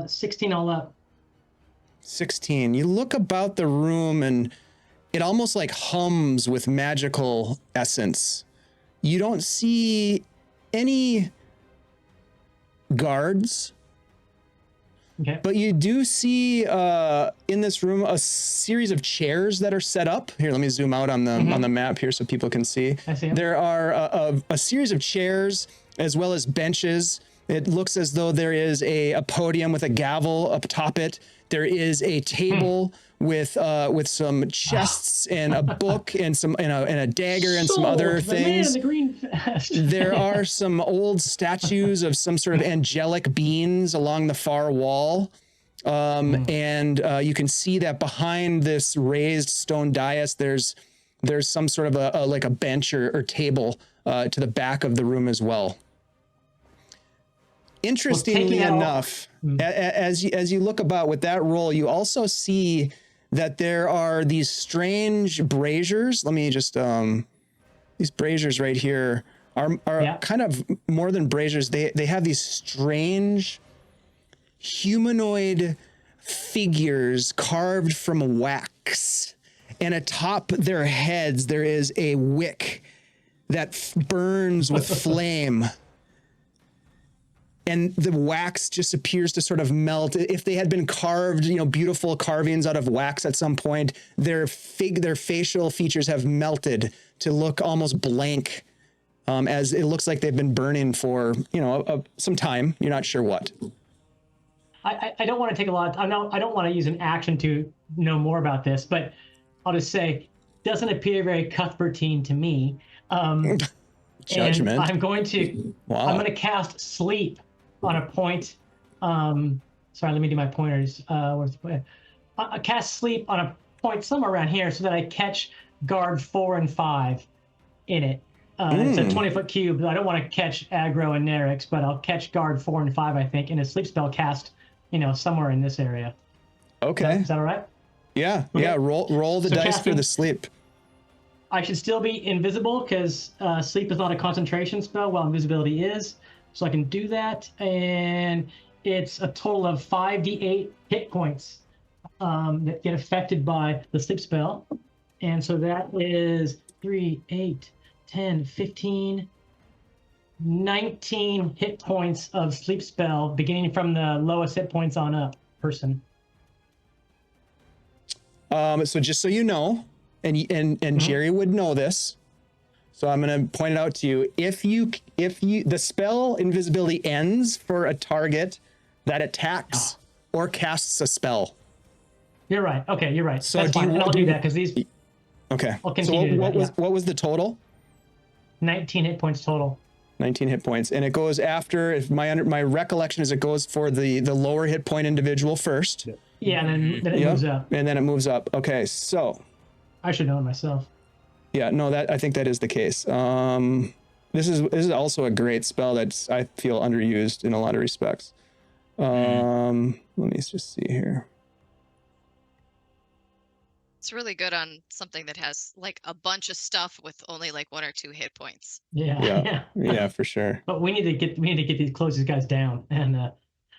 16 all up. 16. You look about the room and it almost like hums with magical essence. You don't see any guards, Okay. but you do see in this room a series of chairs that are set up. Here, let me zoom out on the map here so people can see. I see 'em. There are a series of chairs as well as benches. It looks as though there is a podium with a gavel up atop it. There is a table with some chests and a book and a dagger and some other The man in things. the green vest. There are some old statues of some sort of angelic beings along the far wall. And you can see that behind this raised stone dais, there's some sort of a bench or table to the back of the room as well. Interestingly enough, as you look about with that roll, you also see that there are these strange braziers. Let me just these braziers right here are kind of more than braziers. They have these strange humanoid figures carved from wax, and atop their heads there is a wick that burns with flame. And the wax just appears to sort of melt. If they had been carved, beautiful carvings out of wax at some point, their facial features have melted to look almost blank, as it looks like they've been burning for, some time. You're not sure what. I don't want to take a lot. I don't want to use an action to know more about this, but I'll just say, doesn't appear very Cuthbertine to me. Judgment. And I'm going to cast sleep on a point. Sorry, let me do my pointers. Where's the point? I cast sleep on a point somewhere around here so that I catch guard 4 and 5 in it. It's a 20-foot cube. I don't want to catch aggro and Nerix, but I'll catch guard 4 and 5, I think, in a sleep spell cast, somewhere in this area. Okay. Is that all right? Yeah. Okay. Yeah. Roll the dice for the sleep. I should still be invisible because sleep is not a concentration spell, while invisibility is. So I can do that, and it's a total of 5d8 hit points that get affected by the sleep spell. And so that is 3, 8, 10, 15, 19 hit points of sleep spell, beginning from the lowest hit points on up person. So just so you know, and Jerry would know this, so I'm going to point it out to you. If you the spell invisibility ends for a target that attacks or casts a spell. You're right. Okay, you're right. So that's fine. And I'll do that because these. Okay. I'll continue so to what was the total? 19 hit points total. 19 hit points, and it goes after. If my recollection is, it goes for the lower hit point individual first. Yeah, and then it moves up. And then it moves up. Okay, so. I should know it myself. Yeah, no, I think that is the case. This is also a great spell that's, I feel, underused in a lot of respects. Let me just see here. It's really good on something that has like a bunch of stuff with only like 1 or 2 hit points. Yeah, for sure. But we need to get these close these guys down, and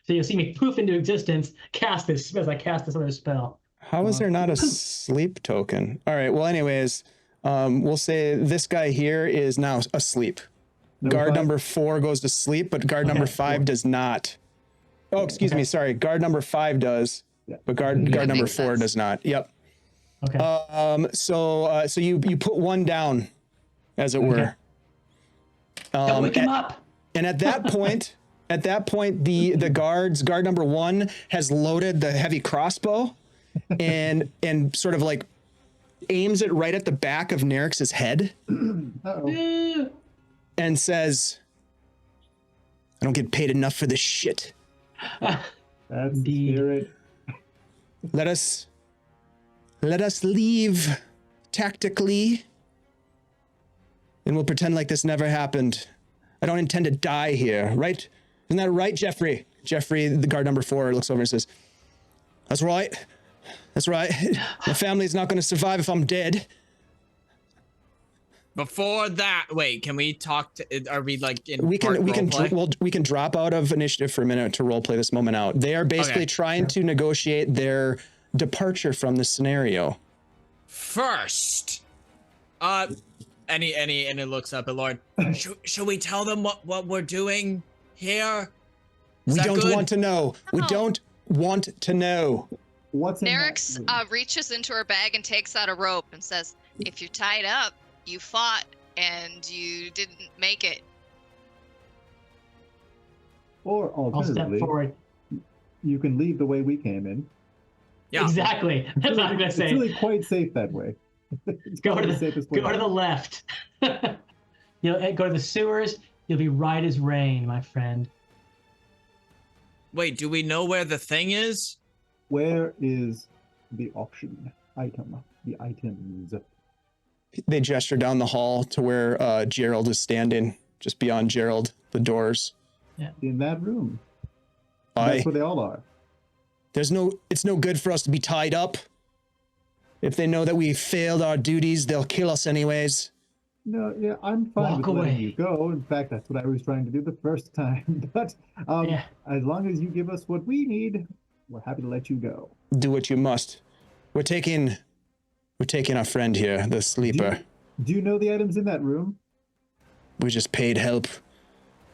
so you'll see me poof into existence, cast this as I cast this other spell. How is there not a sleep token? All right. Well, anyways, we'll say this guy here is now asleep. Guard number 4 goes to sleep, but guard number 5 does not. Oh, excuse me. Sorry. Guard number 5 does, but guard number 4 does not. Yep. Okay. So you put one down, as it were. Don't wake him up. And at that point, the guard number 1 has loaded the heavy crossbow, and sort of like aims it right at the back of Nerix's head, and says, "I don't get paid enough for this shit. That's the spirit. Let us leave tactically, and we'll pretend like this never happened. I don't intend to die here, right? Isn't that right, Jeffrey?" Jeffrey, the guard number 4, looks over and says, "That's right. That's right. My family's not going to survive if I'm dead." Before that, wait, can we talk to, are we like in we can drop out of initiative for a minute to roleplay this moment out. They are basically trying to negotiate their departure from the scenario. First, and it looks up at Lord. Should we tell them what we're doing here? We don't want to know. We don't want to know. What's Nerix reaches into her bag and takes out a rope and says, "If you're tied up, you fought and you didn't make it." Or I'll step alternatively, forward. you can leave the way we came in. Yeah. Exactly. That's what I'm gonna say. It's really quite safe that way. Go to the left. You'll go to the sewers. You'll be right as rain, my friend. Wait, do we know where the thing is? Where is the auction item? The items. They gesture down the hall to where Gerald is standing, just beyond Gerald, the doors. In that room. That's where they all are. It's no good for us to be tied up. If they know that we failed our duties, they'll kill us anyways. No, yeah, I'm fine with letting you go. In fact, that's what I was trying to do the first time. But as long as you give us what we need, we're happy to let you go. Do what you must. We're taking our friend here, the sleeper. Do you know the items in that room? We just paid help.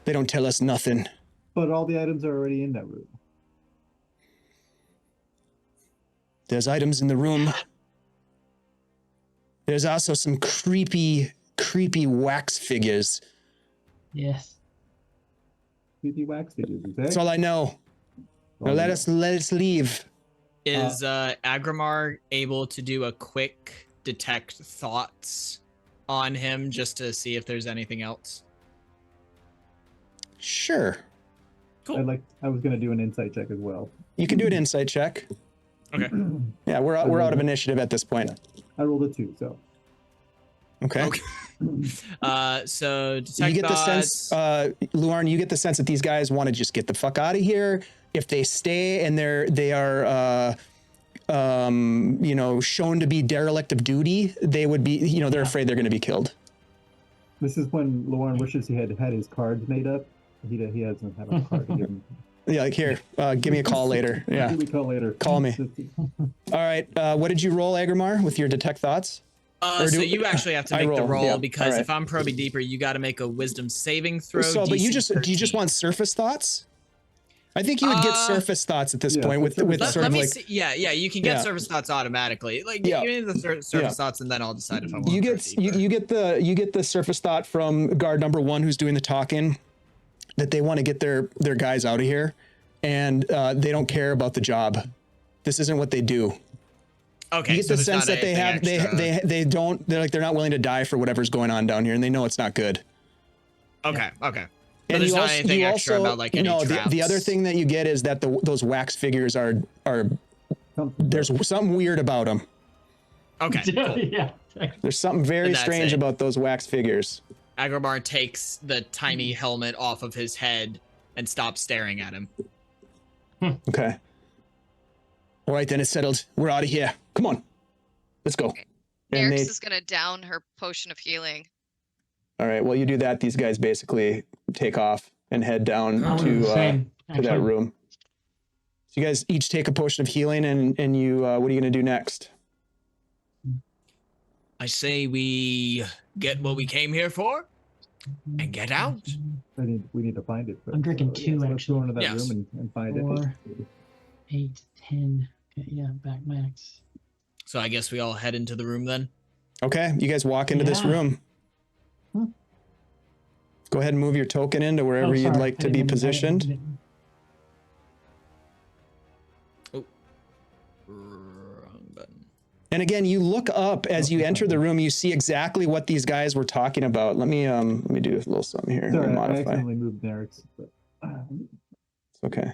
They don't tell us nothing. But all the items are already in that room. There's items in the room. There's also some creepy wax figures. Yes. Creepy wax figures, okay? That's all I know. Now let us leave. Is Agrimar able to do a quick detect thoughts on him just to see if there's anything else? Sure. Cool. I was gonna do an insight check as well. You can do an insight check. Okay. Yeah, we're out of initiative at this point. I rolled a 2, so. Okay. So detect you get thoughts. the sense, Luarn, you get the sense that these guys want to just get the fuck out of here. If they stay and they are shown to be derelict of duty, they would be, they're afraid they're going to be killed. This is when Lauren wishes he had his cards made up. He doesn't have a card to give him. Yeah, like here, give me a call later. Yeah, Give me a call later. Call me. All right, what did you roll, Agrimar, with your detect thoughts? So you actually have to make the roll yeah. because right. if I'm probing deeper, you got to make a wisdom saving throw. So, but DC do you just 13. want surface thoughts? I think you would get surface thoughts at this point with sort of like. Yeah, you can get surface thoughts automatically. Like give me the surface thoughts, and then I'll decide if I want. You get the surface thought from guard number 1 who's doing the talking, that they want to get their guys out of here, and they don't care about the job. This isn't what they do. Okay, you get the sense that they're not willing to die for whatever's going on down here, and they know it's not good. Okay. And there's not anything extra about like any traps. The other thing that you get is that those wax figures are there's something weird about them. Okay. Cool. Yeah. There's something very strange about those wax figures. Agrabah takes the tiny helmet off of his head and stops staring at him. Okay. All right, then it's settled. We're out of here. Come on. Let's go. Nerix is going to down her potion of healing. All right, well, you do that. These guys basically take off and head down to that room. So you guys each take a potion of healing, and you, what are you going to do next? I say we get what we came here for and get out. We need to find it. I'm drinking 2, let's actually. go into that room and find 4, it. 8, 10. Okay, yeah, back max. So I guess we all head into the room then. Okay, you guys walk into this room. Go ahead and move your token into wherever you'd like to be positioned. Wrong button. And again, you look up as you enter the room. You see exactly what these guys were talking about. Let me do a little something here. Sorry, modify. I accidentally moved Nerix. It's okay.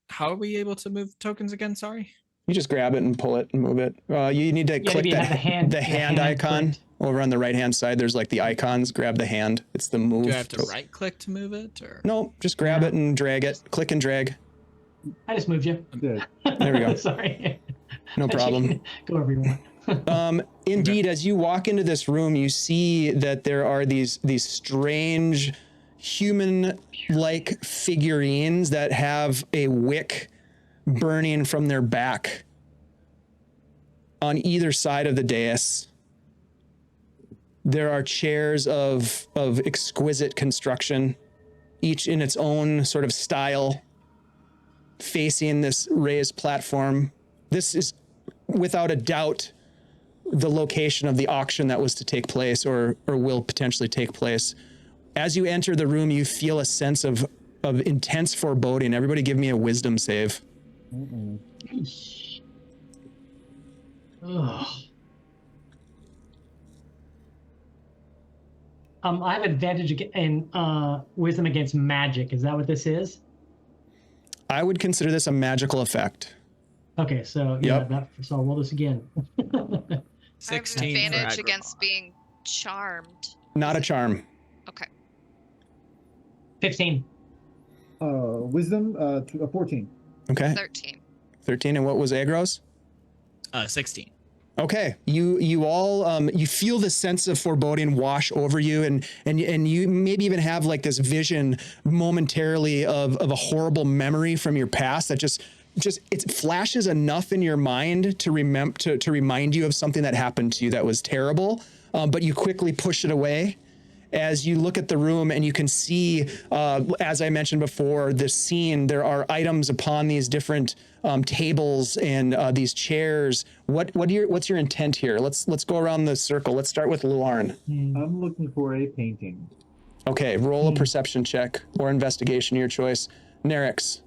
How are we able to move tokens again? Sorry. You just grab it and pull it and move it. You need to click the hand icon clicked. over on the right-hand side. There's like the icons. Grab the hand. It's the move. Do I have to right-click to move it? Or? No, just grab it and drag it. Click and drag. I just moved you. Good. There we go. Sorry. No problem. Go wherever you want. Indeed, as you walk into this room, you see that there are these strange human-like figurines that have a wick burning from their back on either side of the dais. There are chairs of exquisite construction, each in its own sort of style, facing this raised platform. This is, without a doubt, the location of the auction that was to take place or will potentially take place. As you enter the room, you feel a sense of intense foreboding. Everybody give me a wisdom save. Ugh. I have advantage in wisdom against magic. Is that what this is? I would consider this a magical effect. Okay, so so I'll roll this again. 16 I have advantage for against being charmed. Not a charm. Okay. 15. Wisdom, 14. Okay. 13. 13. And what was Agro's? 16. Okay, you all you feel this sense of foreboding wash over you, and you maybe even have like this vision momentarily of a horrible memory from your past that just it flashes enough in your mind to remember to remind you of something that happened to you that was terrible, but you quickly push it away. As you look at the room and you can see, as I mentioned before, this scene, there are items upon these different tables and these chairs. What's your intent here? Let's go around the circle. Let's start with Luarn. I'm looking for a painting. Okay, roll a perception check or investigation, your choice. Nerix.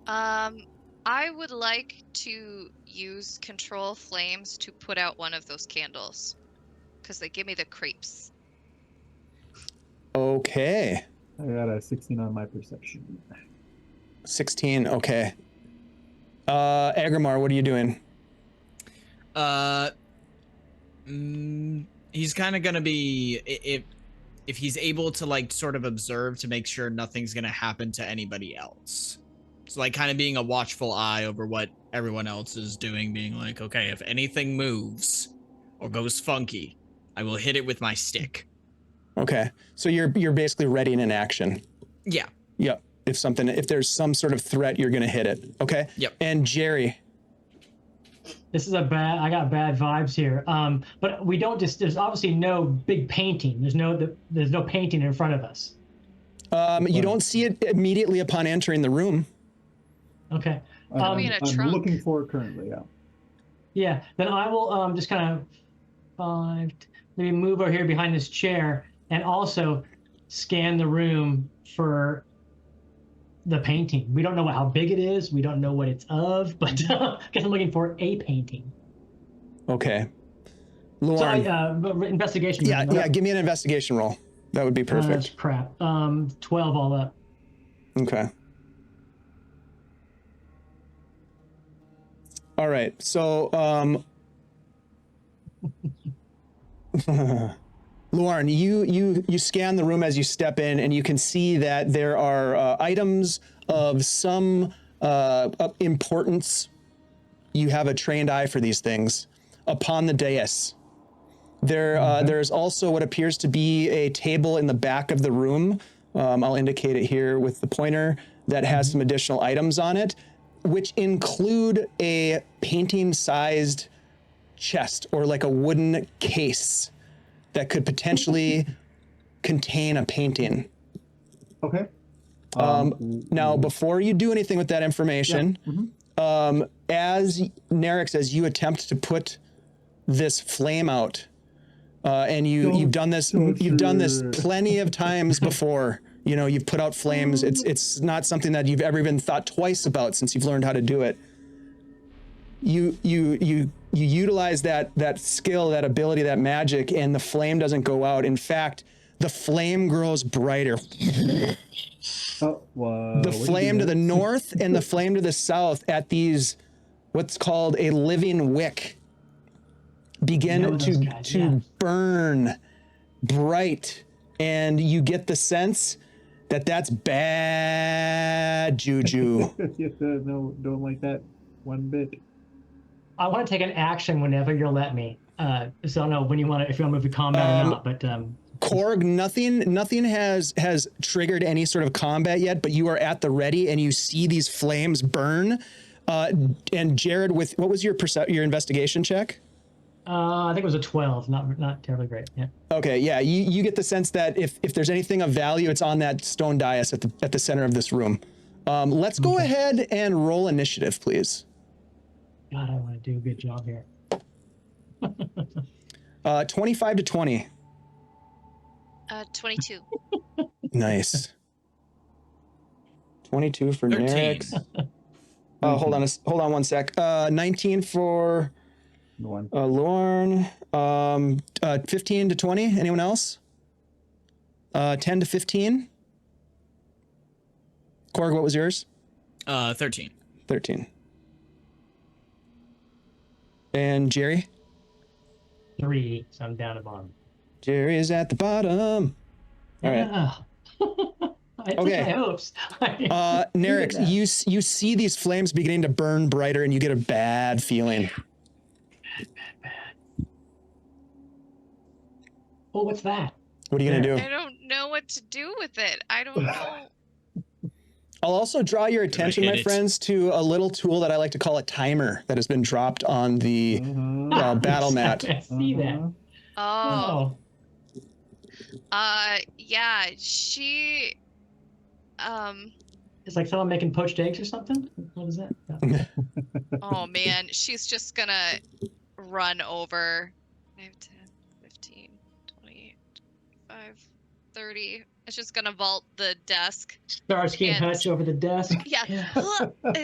I would like to use control flames to put out one of those candles because they give me the creeps. Okay. I got a 16 on my perception. 16, okay. Agrimar, what are you doing? He's kind of gonna be if he's able to like sort of observe to make sure nothing's gonna happen to anybody else. So like kind of being a watchful eye over what everyone else is doing, being like, okay, if anything moves or goes funky, I will hit it with my stick. Okay. So you're basically ready in an action. Yeah. Yep. If there's some sort of threat, you're gonna hit it. Okay. Yep. And Jerry. This is I got bad vibes here. But we don't there's obviously no big painting. There's no painting in front of us. You don't see it immediately upon entering the room. Okay. I'm in a trunk. looking for it currently, yeah. Yeah, then I will just kind of maybe move over here behind this chair and also scan the room for the painting. We don't know how big it is. We don't know what it's of, but I guess I'm looking for a painting. Okay. Lauren. So investigation. Yeah, give me an investigation roll. That would be perfect. That's crap. 12 all up. Okay. All right. So, Lauren, you scan the room as you step in, and you can see that there are items of some importance. You have a trained eye for these things upon the dais. There's also what appears to be a table in the back of the room. I'll indicate it here with the pointer that has some additional items on it, which include a painting-sized chest or like a wooden case that could potentially contain a painting. Okay. Now, before you do anything with that information, as Nerix, as you attempt to put this flame out, and you've done this plenty of times before. You know, you've put out flames. It's not something that you've ever even thought twice about since you've learned how to do it. You utilize that skill, that ability, that magic, and the flame doesn't go out. In fact, the flame grows brighter. The flame to the north and the flame to the south at these, what's called a living wick, begin to burn bright, and you get the sense that that's bad juju. No, don't like that one bit. I want to take an action whenever you'll let me. So I don't know when if you want to move to combat or not, but Korg, nothing has triggered any sort of combat yet, but you are at the ready and you see these flames burn. And Jared, what was your investigation check? I think it was a 12, not terribly great. Yeah. Okay, yeah, you get the sense that if there's anything of value, it's on that stone dais at the center of this room. Let's go ahead and roll initiative, please. God, I want to do a good job here. 25 to 20. 22. Nice. 22 for 13. Nerix. Hold on one sec. 19 for Lorne. 15 to 20. Anyone else? 10 to 15. Korg, what was yours? 13. 13. And Jerry? 3, so I'm down at bottom. Jerry is at the bottom. All right. Okay. My hopes. Nerix, you see these flames beginning to burn brighter, and you get a bad feeling. Bad. Oh, what's that? What are you gonna do? I don't know what to do with it. I don't know. I'll also draw your attention, my friends, to a little tool that I like to call a timer that has been dropped on the battle mat. I see that. Oh. Yeah, she, It's like someone making poached eggs or something? What is that? oh man, she's just gonna run over 5, 10, 15, 20, 25, 30. It's just gonna vault the desk. Starsky and Hutch over the desk. Yeah. And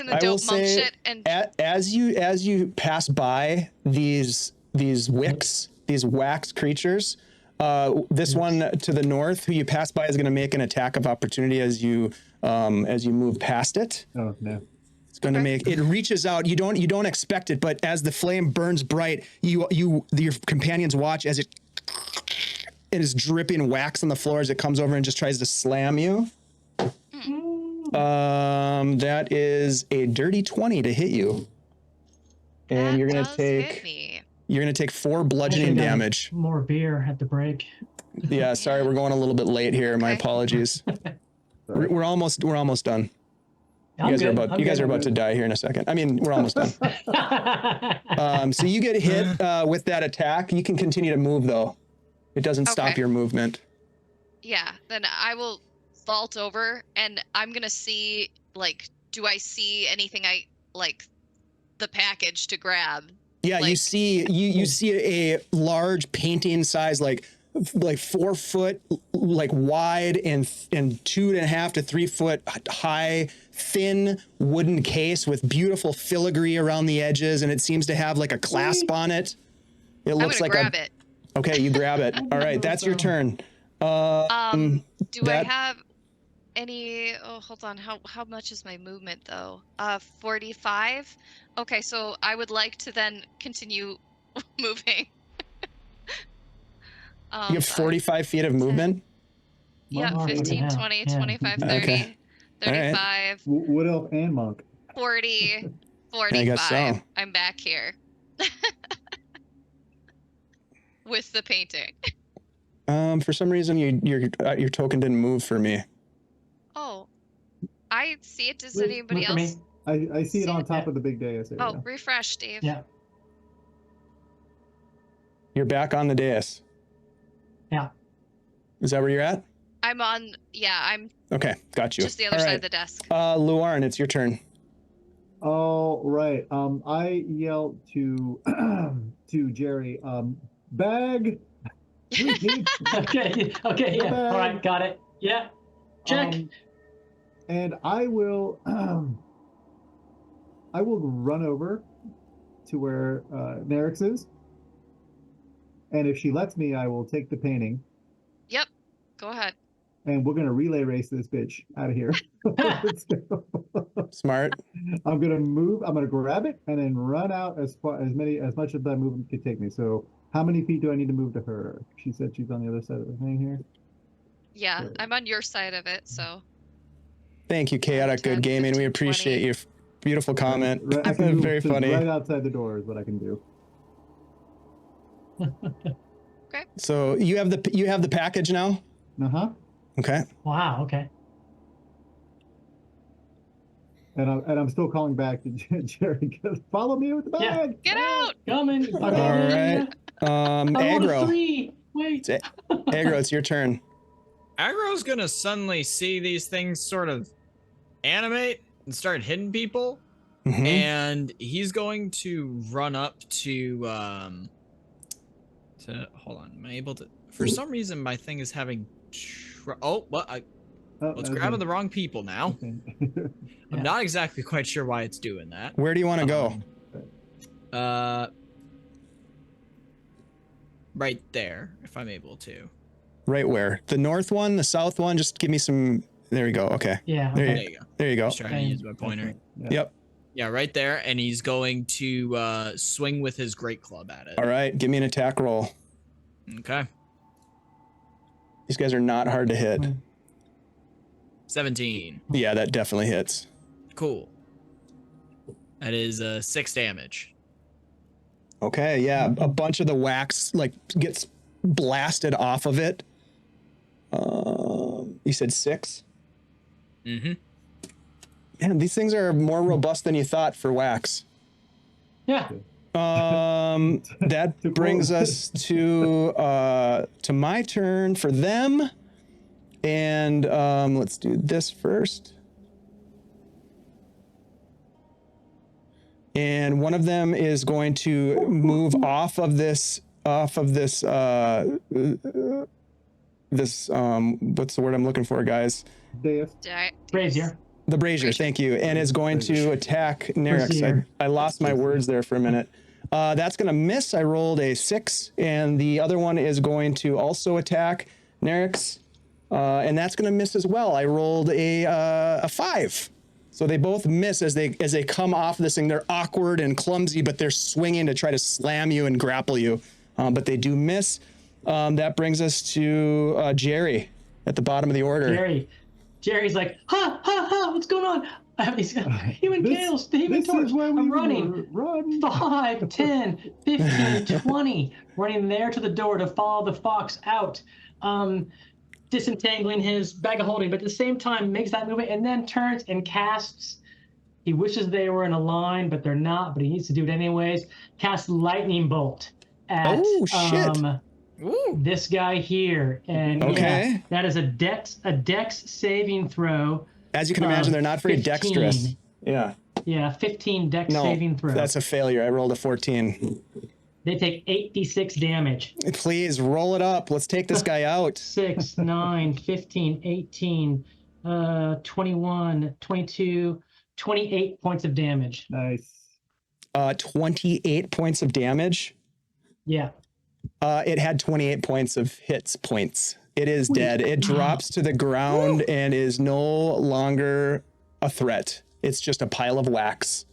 the I will dope monk say, shit. And as you pass by these wicks, these wax creatures, this one to the north, who you pass by, is going to make an attack of opportunity as you move past it. Oh no! It's going to make it reaches out. You don't expect it, but as the flame burns bright, your companions watch as it is dripping wax on the floor as it comes over and just tries to slam you. That is a dirty 20 to hit you. And That you're gonna does hit take me. 4 bludgeoning Should've done damage. More beer at the break. Yeah, sorry, we're going a little bit late here. My Okay. apologies. Sorry. We're almost done. I'm You good. guys are about to die here in a second. I mean, we're almost done. So you get hit with that attack. You can continue to move though. It doesn't stop Okay. your movement. Yeah, then I will vault over and I'm gonna see, like, do I see anything like the package to grab? Yeah, you Like- see you see a large painting size, like 4 foot like wide and 2.5 to 3 foot high, thin wooden case with beautiful filigree around the edges, and it seems to have like a clasp on it. It I'm looks gonna like grab it. Okay, you grab it. All right, that's your turn. Do I that- have any? Oh, hold on. How much is my movement though? 45. Okay, so I would like to then continue moving. You have 45 feet of movement. Yeah, Well, 15, yeah, 20, yeah. 25, 30, Okay. All right. 35, Wood elf and monk. 40, 45. I guess so. I'm back here. With the painting. For some reason, your token didn't move for me. Oh, I see it. Does Move- anybody move for me. else? I see it on top Yeah. of the big dais area. Oh, refresh, Dave. Yeah. You're back on the dais. Yeah. Is that where you're at? I'm on. Yeah, I'm Okay, got you. just the other All side right. of the desk. Luarn, it's your turn. All right. I yell to to Jerry, bag. Repeat. Okay. Okay. Yeah. All right. Got it. Yeah. Check. And I will run over to where Nerix is. And if she lets me, I will take the painting. Yep. Go ahead. And we're gonna relay race this bitch out of here. Let's go. Smart. I'm gonna move. I'm gonna grab it and then run out as much of that movement could take me. So how many feet do I need to move to her? She said she's on the other side of the thing here. Yeah, Sure. I'm on your side of it, so. Thank you, Chaotic 10, Good Gaming. We 15, appreciate 20. your beautiful comment. Right, I can move Very to funny. right outside the door is what I can do. So you have the package now. Uh-huh. Okay. Wow. Okay. And I'm still calling back to Jerry. Follow me with the Yeah. bag. Get out! Coming. All right. I rolled a Aggro. 3. Wait. Aggro, it's your turn. Aggro's gonna suddenly see these things sort of animate and start hitting people, Mhm. and he's going to run up to hold on. Am I able to? For some reason, my thing is having. Oh, well, it's grabbing the wrong people now. Okay. I'm not exactly quite sure why it's doing that. Where do you want to go? Right there, if I'm able to. Right where? The north one, the south one? Just give me some. There we go. Okay. Yeah. There Okay. There you go. There you go. Just trying to use my pointer. Yeah. Yep. Yeah, right there, and he's going to swing with his great club at it. All right. Give me an attack roll. Okay. These guys are not hard to hit. 17. Yeah, that definitely hits. Cool. That is 6 damage. Okay. Yeah. A bunch of the wax like gets blasted off of it. You said 6? Mm-hmm. Man, these things are more robust than you thought for wax. Yeah. That brings us to my turn for them. And let's do this first. And one of them is going to move off of this what's the word I'm looking for, guys? Dais. Brazier. The brazier, thank you, and is going to attack Nerix. Brazier. I lost my words there for a minute. That's going to miss. I rolled a 6, and the other one is going to also attack Nerix, and that's going to miss as well. I rolled a 5. So they both miss as they come off this thing. They're awkward and clumsy, but they're swinging to try to slam you and grapple you, but they do miss. That brings us to Jerry at the bottom of the order. Jerry. Jerry's like, ha, ha, ha, what's going on? He's human This- Kale, Human This Torch, is where we I'm running. run. 5, 10, 15, 20, running there to the door to follow the fox out. Disentangling his bag of holding, but at the same time makes that movement and then turns and casts. He wishes they were in a line, but they're not, but he needs to do it anyways. Casts Lightning Bolt at Oh, shit. Ooh. this guy here. And Okay. yeah, that is a dex saving throw. As you can imagine, they're not very 15. dexterous. Yeah. Yeah, 15 dex No, saving throw. that's a failure. I rolled a 14. They take 8d6 damage. Please roll it up. Let's take this guy out. 6, 9, 15, 18, 21, 22, 28 points of damage. Nice. 28 points of damage. Yeah. It had 28 points of hits points. It is dead. It drops to the ground and is no longer a threat. It's just a pile of wax.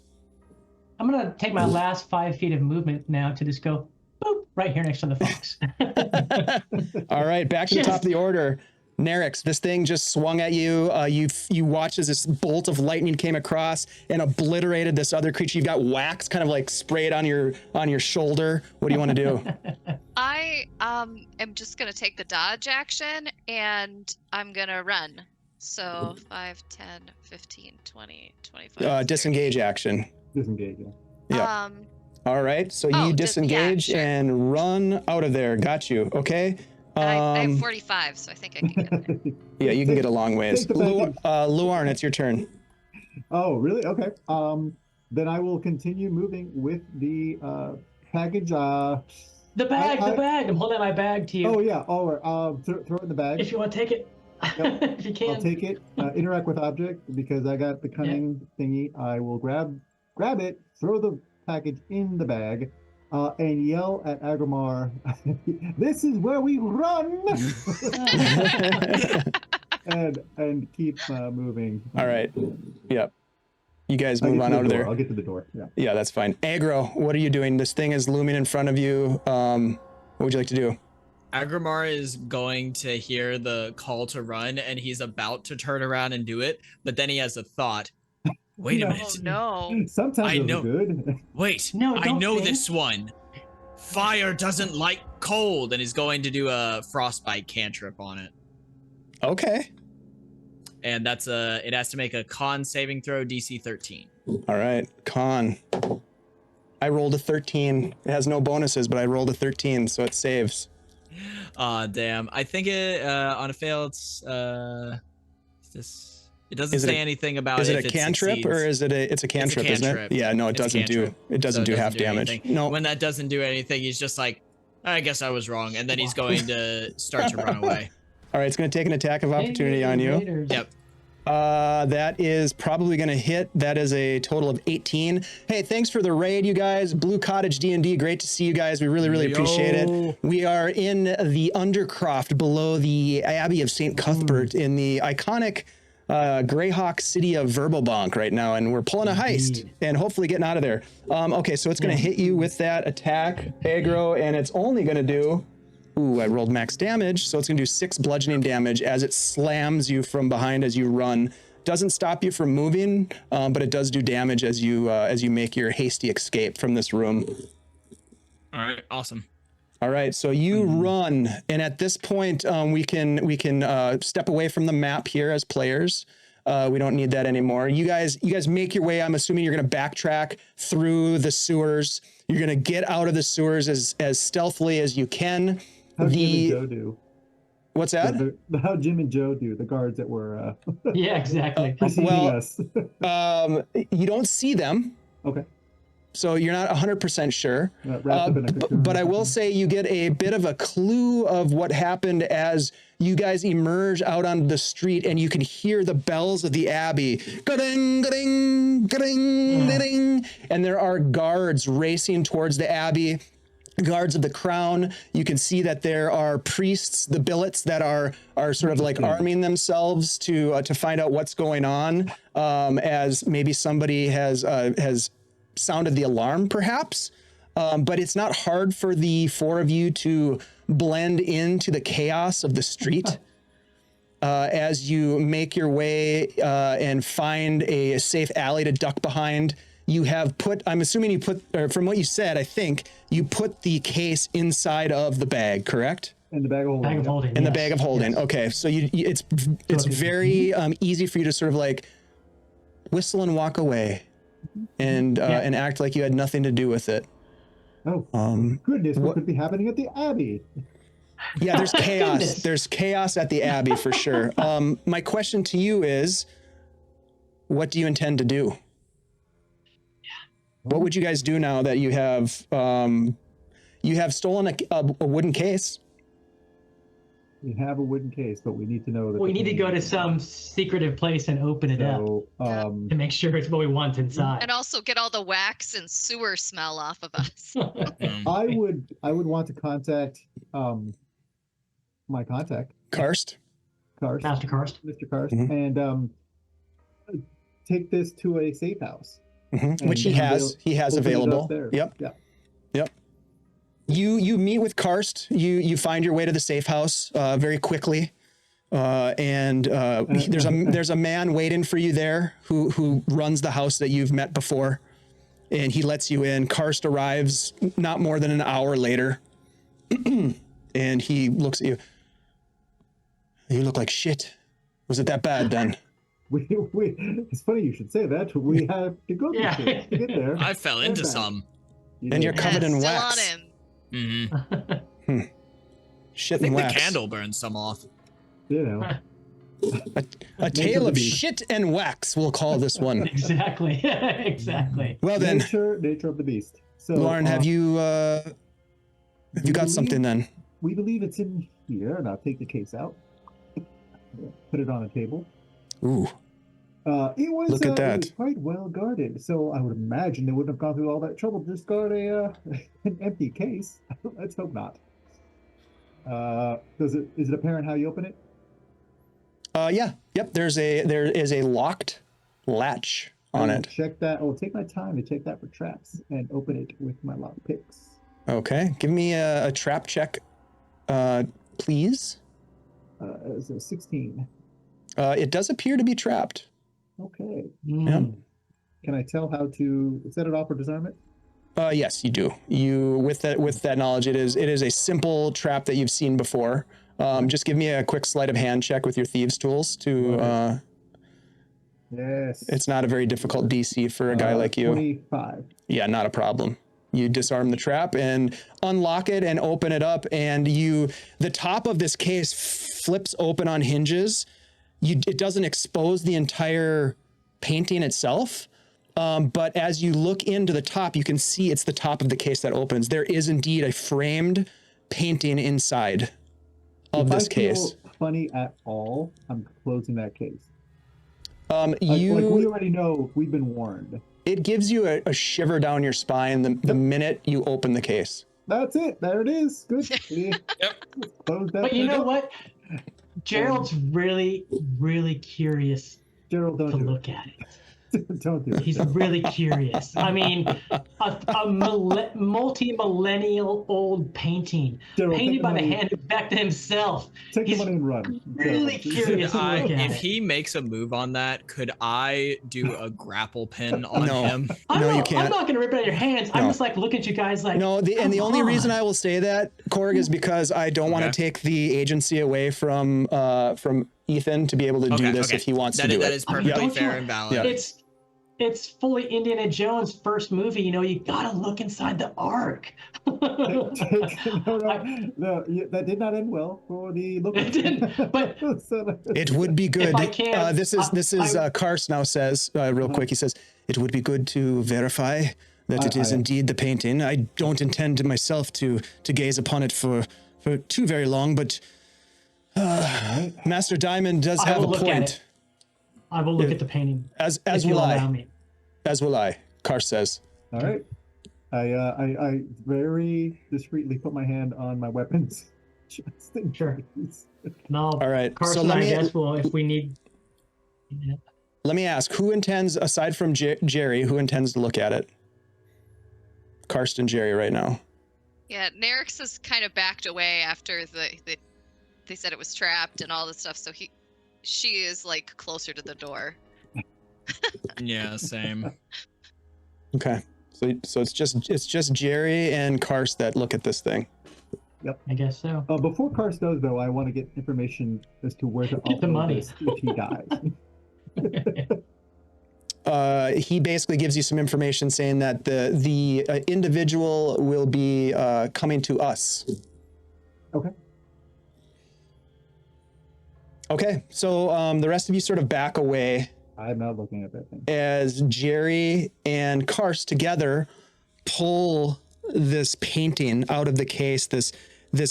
I'm going to take my last 5 feet of movement now to just go boop right here next to the fox. All right, back to the top of the order. Nerix, this thing just swung at you. You watch as this bolt of lightning came across and obliterated this other creature. You've got wax kind of like sprayed on your shoulder. What do you want to do? I am just gonna take the dodge action and I'm gonna run. So 5, 10, 15, 20, 25. Disengage action. Disengage. Yeah. All right, so Oh, you yeah, disengage sure. and run out of there. Got you. Okay. I have 45, so I think I can get there. Yeah, you can get a long ways. Take the package. Luarn, it's your turn. Oh, really? Okay. Then I will continue moving with the package. The bag. I'm holding my bag to you. Oh yeah. Oh, throw it in the bag. If you want to take it. Yep. If you can. I'll take it. Interact with object because I got the cunning thingy. I will grab it, throw the package in the bag, and yell at Agromar, "This is where we run!" and keep moving. All right. Yep. You guys I'll move get on to the out of door. there. I'll get to the door. Yeah. Yeah, that's fine. Agro, what are you doing? This thing is looming in front of you. What would you like to do? Agromar is going to hear the call to run and he's about to turn around and do it, but then he has a thought. Wait a No. minute. Oh no. Sometimes I it's know. good. Wait, No, I don't know think. this one. Fire doesn't like cold, and he's going to do a frostbite cantrip on it. Okay. And that's it has to make a con saving throw DC 13. All right. Con. I rolled a 13. It has no bonuses, but I rolled a 13, so it saves. Damn. I think it on a fail it's this it doesn't Is it say a- anything about Is it if a cantrip succeeds. or is it it's a cantrip, isn't cantrip. it? Yeah, no, it It's a doesn't do cantrip. it doesn't So do half damage. anything. No. When that doesn't do anything, he's just like, I guess I was wrong, and then he's going to start to run away. All right, it's going to take an attack of opportunity on you. Raiders. Yep. That is probably going to hit. That is a total of 18. Hey, thanks for the raid, you guys. Blue Cottage D&D, great to see you guys. We really appreciate it. We are in the Undercroft below the Abbey of St. Cuthbert in the iconic Greyhawk city of Verbobonc right now, and we're pulling a heist and hopefully getting out of there. Okay, so it's going to hit you with that attack, aggro, and it's only going to do... Ooh, I rolled max damage, so it's gonna do 6 bludgeoning damage as it slams you from behind as you run. Doesn't stop you from moving, but it does do damage as you make your hasty escape from this room. All right, awesome. All right, so you run, and at this point, we can step away from the map here as players. We don't need that anymore. You guys make your way. I'm assuming you're gonna backtrack through the sewers. You're gonna get out of the sewers as stealthily as you can. How'd Jim and Joe do? What's that? How Jim and Joe do, the guards that were Yeah, exactly. preceding Well, us. You don't see them, Okay. so you're not 100% sure. Wrapped up in a cocoon. But I will say you get a bit of a clue of what happened as you guys emerge out on the street, and you can hear the bells of the Abbey. Ga-ding, ga-ding, ga-ding, ga-ding. And there are guards racing towards the Abbey. Guards of the crown. You can see that there are priests, the billets, that are sort of like arming themselves to find out what's going on, as maybe somebody has sounded the alarm, perhaps. But it's not hard for the 4 of you to blend into the chaos of the street. as you make your way and find a safe alley to duck behind. You have put, I'm assuming you put, or from what you said, I think you put the case inside of the bag, correct? In the bag of holding. Bag of holding. In the yes, bag of holding. yes. Okay, so it's very easy for you to sort of like whistle and walk away, and act like you had nothing to do with it. Oh, goodness! What could be happening at the Abbey? Yeah, there's chaos. Goodness. There's chaos at the Abbey for sure. My question to you is, what do you intend to do? What would you guys do now that you have stolen a wooden case? We have a wooden case, but we need to know that We need to go to some secretive place and open it up to make sure it's what we want inside. And also get all the wax and sewer smell off of us. I would want to contact my contact, Karst? Master Karst. Mr. Karst, and take this to a safe house. Which he has available. Yep. You meet with Karst. You find your way to the safe house very quickly, and there's a man waiting for you there who runs the house that you've met before, and he lets you in. Karst arrives not more than an hour later, and he looks at you. You look like shit. Was it that bad then? It's funny you should say that. We have to go to get there. I fell into some. And you're covered in Still wax. on him. Mm-hmm. Shit I think and the wax. candle burned some off. You know. A tale of shit and wax, we'll call this one. Exactly. Exactly. Well then, Nature of the beast. So, Lauren, have you got something then? We believe it's in here, and I'll take the case out, put it on a table. Ooh. Look at that. It was quite well guarded, so I would imagine they wouldn't have gone through all that trouble to just guard an empty case. Let's hope not. Is it apparent how you open it? Yeah. Yep. There is a locked latch on it. Check that. I'll take my time to check that for traps and open it with my lock picks. Okay. Give me a trap check, please. It's a 16. It does appear to be trapped. Okay. Yeah. Can I tell how to set it off or disarm it? Yes, you do. You with that knowledge, it is a simple trap that you've seen before. Just give me a quick sleight of hand check with your thieves tools to. Yes. It's not a very difficult DC for a guy like you. 25. Yeah, not a problem. You disarm the trap and unlock it and open it up, and the top of this case flips open on hinges. It doesn't expose the entire painting itself, but as you look into the top, you can see it's the top of the case that opens. There is indeed a framed painting inside of this case. If I feel funny at all, I'm closing that case. Like we already know, we've been warned. It gives you a shiver down your spine the minute you open the case. That's it. There it is. Good. Close that But you thing know up. what? Gerald's really, really curious Gerald, don't to do look at it. Don't do it. He's really curious. I mean, a multi-millennial old painting Gerald, painted take by the money. hand of Vecna himself. Take He's the money and run. really curious to look at If it. he makes a move on that, could I do a grapple pin on No. him? No, you can't. I'm not going to rip it out of your hands. I'm No. just like looking at you guys like. No, the come only reason on. I will say that, Korg, is because I don't want to Okay. take the agency away from Ethan to be able to do this if he wants to do that it. is perfectly don't fair you- and valid. Yeah. It's fully Indiana Jones' first movie. You know, you gotta look inside the Ark. No, that did not end well for the local. It didn't, but- It would be good. I can, This is Karst now says real quick. He says it would be good to verify that it is indeed the painting. I don't intend myself to gaze upon it for too very long, but Master Diamond does I have will a look at point. it. I will look at the painting. As if will you'll I. allow me. As will I. Karst says. All right. I very discreetly put my hand on my weapons. Just in Sure. case. No. All right. Carson, I guess will if we need. Yeah. Let me ask, who intends, aside from Jerry, who intends to look at it? Karst and Jerry right now. Yeah, Nerix has kind of backed away after they said it was trapped and all this stuff. So she is like closer to the door. Yeah, same. Okay. So it's just Jerry and Karst that look at this thing. I guess so. Before Karst goes, though, I want to get information as to where to Get the upload money. this if he dies. He basically gives you some information saying that the individual will be coming to us. Okay. Okay, so the rest of you sort of back away I'm not looking at that thing. as Jerry and Karst together pull this painting out of the case, this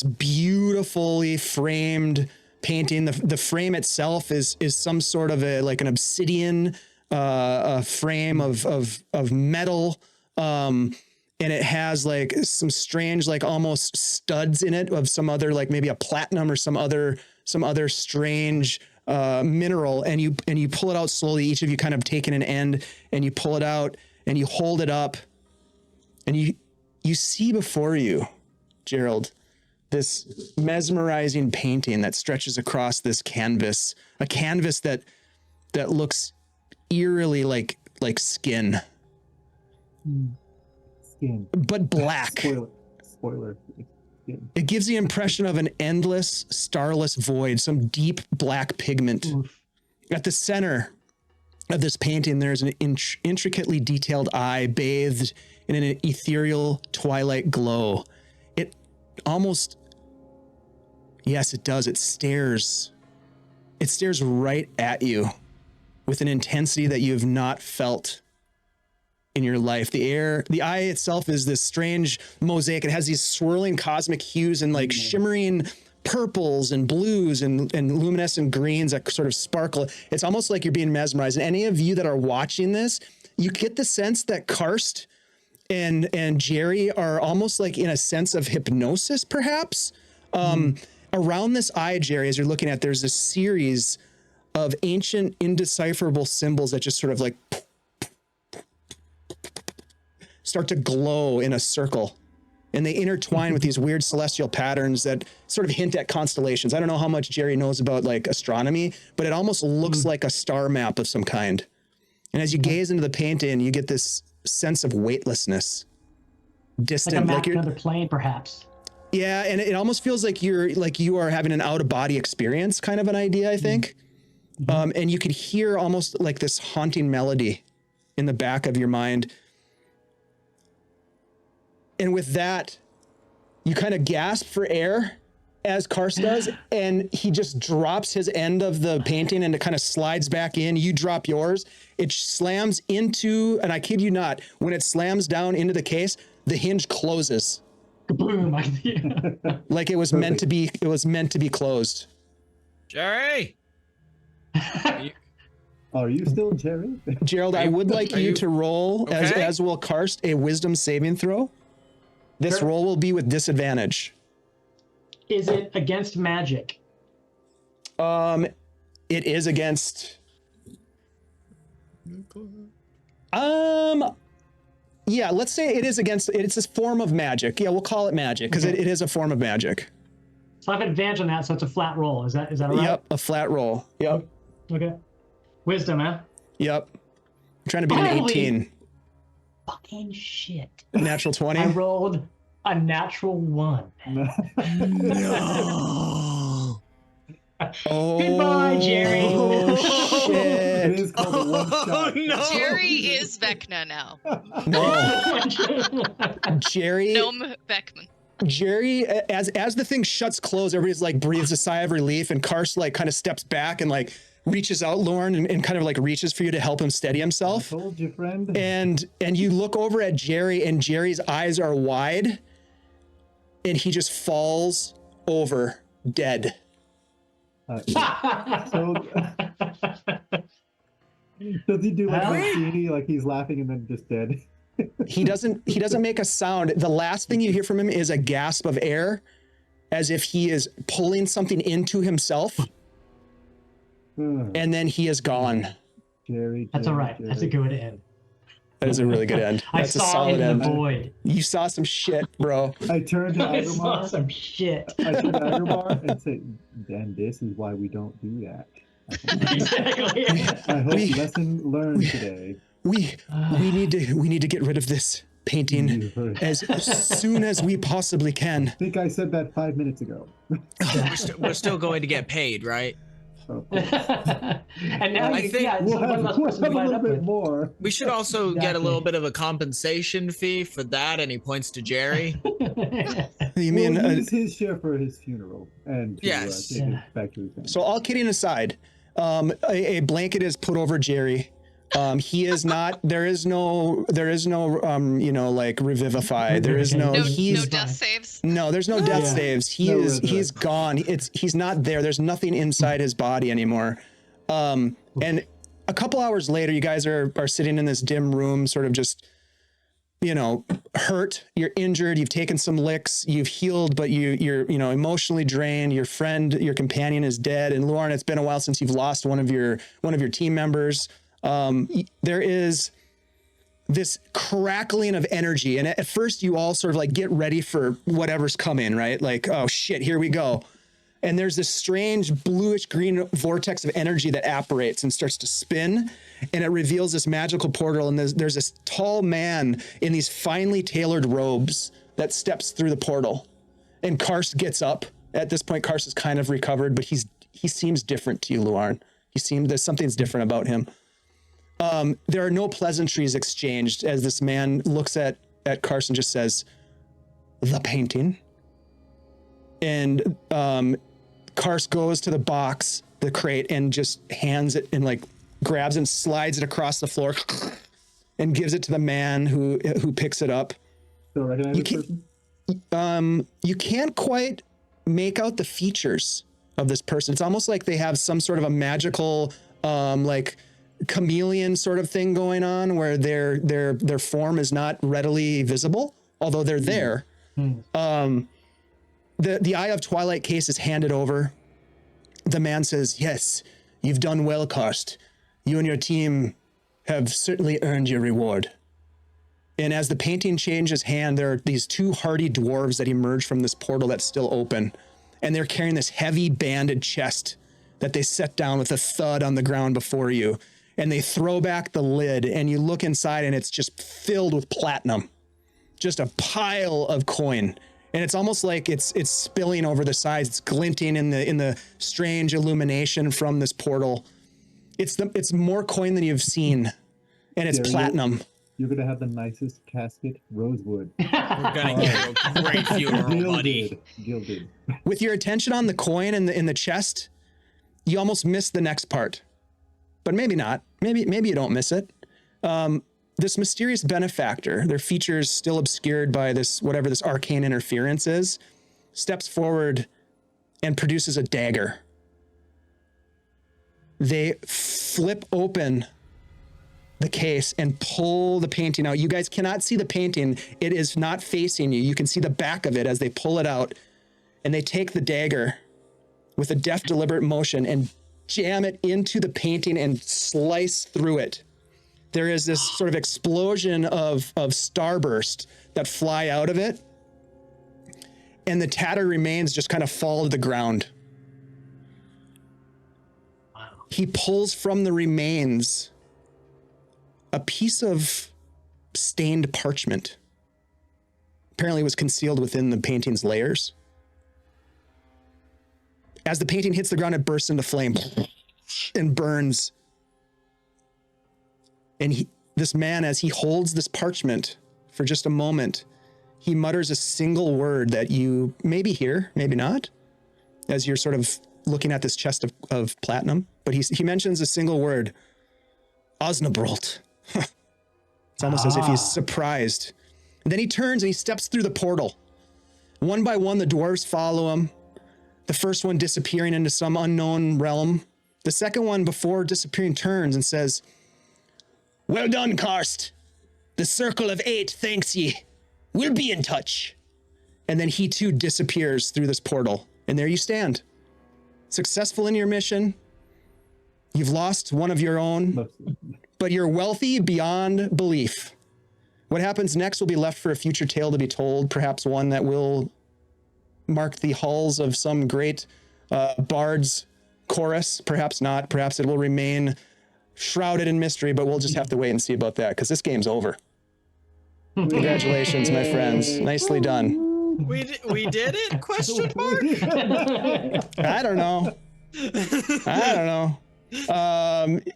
beautifully framed painting. The frame itself is some sort of like an obsidian frame of metal, and it has like some strange, like almost studs in it of some other, like maybe a platinum or some other strange mineral, and you pull it out slowly. Each of you kind of taking an end, and you pull it out and you hold it up, and you see before you, Gerald, this mesmerizing painting that stretches across this canvas, a canvas that looks eerily like skin, Skin. but black. Spoiler. Skin. It gives the impression of an endless, starless void, some deep black pigment. Oof. At the center of this painting, there's an intricately detailed eye bathed in an ethereal twilight glow. It almost, yes, it does. It stares right at you with an intensity that you have not felt in your life. The eye itself is this strange mosaic. It has these swirling cosmic hues and like shimmering purples and blues and luminescent greens that sort of sparkle. It's almost like you're being mesmerized. And any of you that are watching this, you get the sense that Karst and Jerry are almost like in a sense of hypnosis, perhaps. Around this eye, Jerry, as you're looking at, there's a series of ancient, indecipherable symbols that just sort of like start to glow in a circle. And they intertwine with these weird celestial patterns that sort of hint at constellations. I don't know how much Jerry knows about like astronomy, but it almost looks like a star map of some kind. And as you gaze into the painting, you get this sense of weightlessness, distant, Like a map like you're another plane, perhaps. Yeah, and it almost feels like you are having an out of body experience, kind of an idea, I think. And you could hear almost like this haunting melody in the back of your mind. And with that, you kind of gasp for air, as Karst does, and he just drops his end of the painting and it kind of slides back in. You drop yours. It slams into, and I kid you not, when it slams down into the case, the hinge closes. Boom! Like it was meant to be. It was meant to be closed. Jerry! Are you still Jerry? Gerald, I would like you to roll, okay? as will Karst, a wisdom saving throw. This Sure. roll will be with disadvantage. Is it against magic? It is against. Yeah, let's say it is against. It's a form of magic. Yeah, we'll call it magic because Okay. it is a form of magic. So I have advantage on that, so it's a flat roll. Is that all right? Yep, a flat roll. Yep, Okay. Wisdom, huh? yep. I'm trying to beat an Holy 18. Fucking shit. Natural 20. I rolled a natural 1. No. Oh, Goodbye, Jerry. Oh It shit! is called a one shot. no. Jerry is Vecna now. No, Jerry. Gnome Beckman. Jerry, as the thing shuts closed, everybody's like breathes a sigh of relief, and Karst like kind of steps back and like reaches out, Lauren, and kind of like reaches for you to help him steady himself. Told you, friend. And you look over at Jerry, and Jerry's eyes are wide, and he just falls over dead. So does he do like Rossini, like he's laughing and then just dead? He doesn't make a sound. The last thing you hear from him is a gasp of air, as if he is pulling something into himself, and then he is gone. Jerry. That's all right. Jerry. That's a good way to end. That is a really good end. I That's a saw solid into end. the void. You saw some shit, bro. I turned to I saw Agarmar. some shit. I turned to Agarmar and said, "Dan, this is why we don't do that." Exactly. I hope We- lesson learned today. We need to get rid of this painting You heard- as soon as we possibly can. I think I said that 5 minutes ago. We're still going to get paid, right? So, And now I you, think yeah, it's we'll one have, less we'll person have to a divide little up bit with. more. We should also get a Exactly. little bit of a compensation fee for that, and he points to Jerry. You mean We'll use his share for his funeral and to Yes. take it back to his family. so? All kidding aside, a blanket is put over Jerry. He is not. There is no. Like revivify. There is no. No, He's no death saves. no. There's no death Yeah. saves. No He's resurrection. gone. He's not there. There's nothing inside his body anymore. And a couple hours later, you guys are sitting in this dim room, sort of just, hurt. You're injured. You've taken some licks. You've healed, but you're emotionally drained. Your friend, your companion is dead. And Lauren, it's been a while since you've lost one of your team members. There is this crackling of energy, and at first you all sort of like get ready for whatever's coming, right? Like, oh shit, here we go. And there's this strange bluish green vortex of energy that apparates and starts to spin, and it reveals this magical portal. And there's this tall man in these finely tailored robes that steps through the portal. And Karst gets up. At this point, Karst is kind of recovered, but he seems different to you, Luarn. There's something's different about him. There are no pleasantries exchanged as this man looks at Karst and just says, "The painting." And Karst goes to the box, the crate, and just hands it and like grabs and slides it across the floor and gives it to the man who picks it up. Still recognize You this can't- person? You can't quite make out the features of this person. It's almost like they have some sort of a magical, like chameleon sort of thing going on where their form is not readily visible, although they're there. The Eye of Twilight case is handed over. The man says, "Yes, you've done well, Karst. You and your team have certainly earned your reward." And as the painting changes hand, there are these two hardy dwarves that emerge from this portal that's still open. And they're carrying this heavy banded chest that they set down with a thud on the ground before you. And they throw back the lid, and you look inside, and it's just filled with platinum. Just a pile of coin. And it's almost like it's spilling over the sides. It's glinting in the strange illumination from this portal. It's more coin than you've seen, and it's Jerry, platinum. You're going to have the nicest casket, rosewood. We're gonna give you a great funeral, buddy. Gilded. With your attention on the coin and in the chest, you almost miss the next part, but maybe not. Maybe you don't miss it. This mysterious benefactor, their features still obscured by this whatever this arcane interference is, steps forward and produces a dagger. They flip open the case and pull the painting out. You guys cannot see the painting. It is not facing you. You can see the back of it as they pull it out, and they take the dagger with a deft, deliberate motion and jam it into the painting and slice through it. There is this sort of explosion of starburst that fly out of it, and the tattered remains just kind of fall to the ground. Wow. He pulls from the remains a piece of stained parchment. Apparently it was concealed within the painting's layers. As the painting hits the ground, it bursts into flame and burns. And this man, as he holds this parchment for just a moment, he mutters a single word that you maybe hear, maybe not, as you're sort of looking at this chest of platinum. But he mentions a single word, Osnabrult. It's almost as if he's surprised. And then he turns and he steps through the portal. One by one, the dwarves follow him. The first one disappearing into some unknown realm. The second one, before disappearing, turns and says, "Well done, Karst. The Circle of 8 thanks ye. We'll be in touch." And then he too disappears through this portal. And there you stand. Successful in your mission. You've lost one of your own, but you're wealthy beyond belief. What happens next will be left for a future tale to be told, perhaps one that will mark the halls of some great bard's chorus, perhaps not. Perhaps it will remain shrouded in mystery, but we'll just have to wait and see about that because this game's over. Congratulations, my friends. Nicely done. We did it? Question mark. I don't know.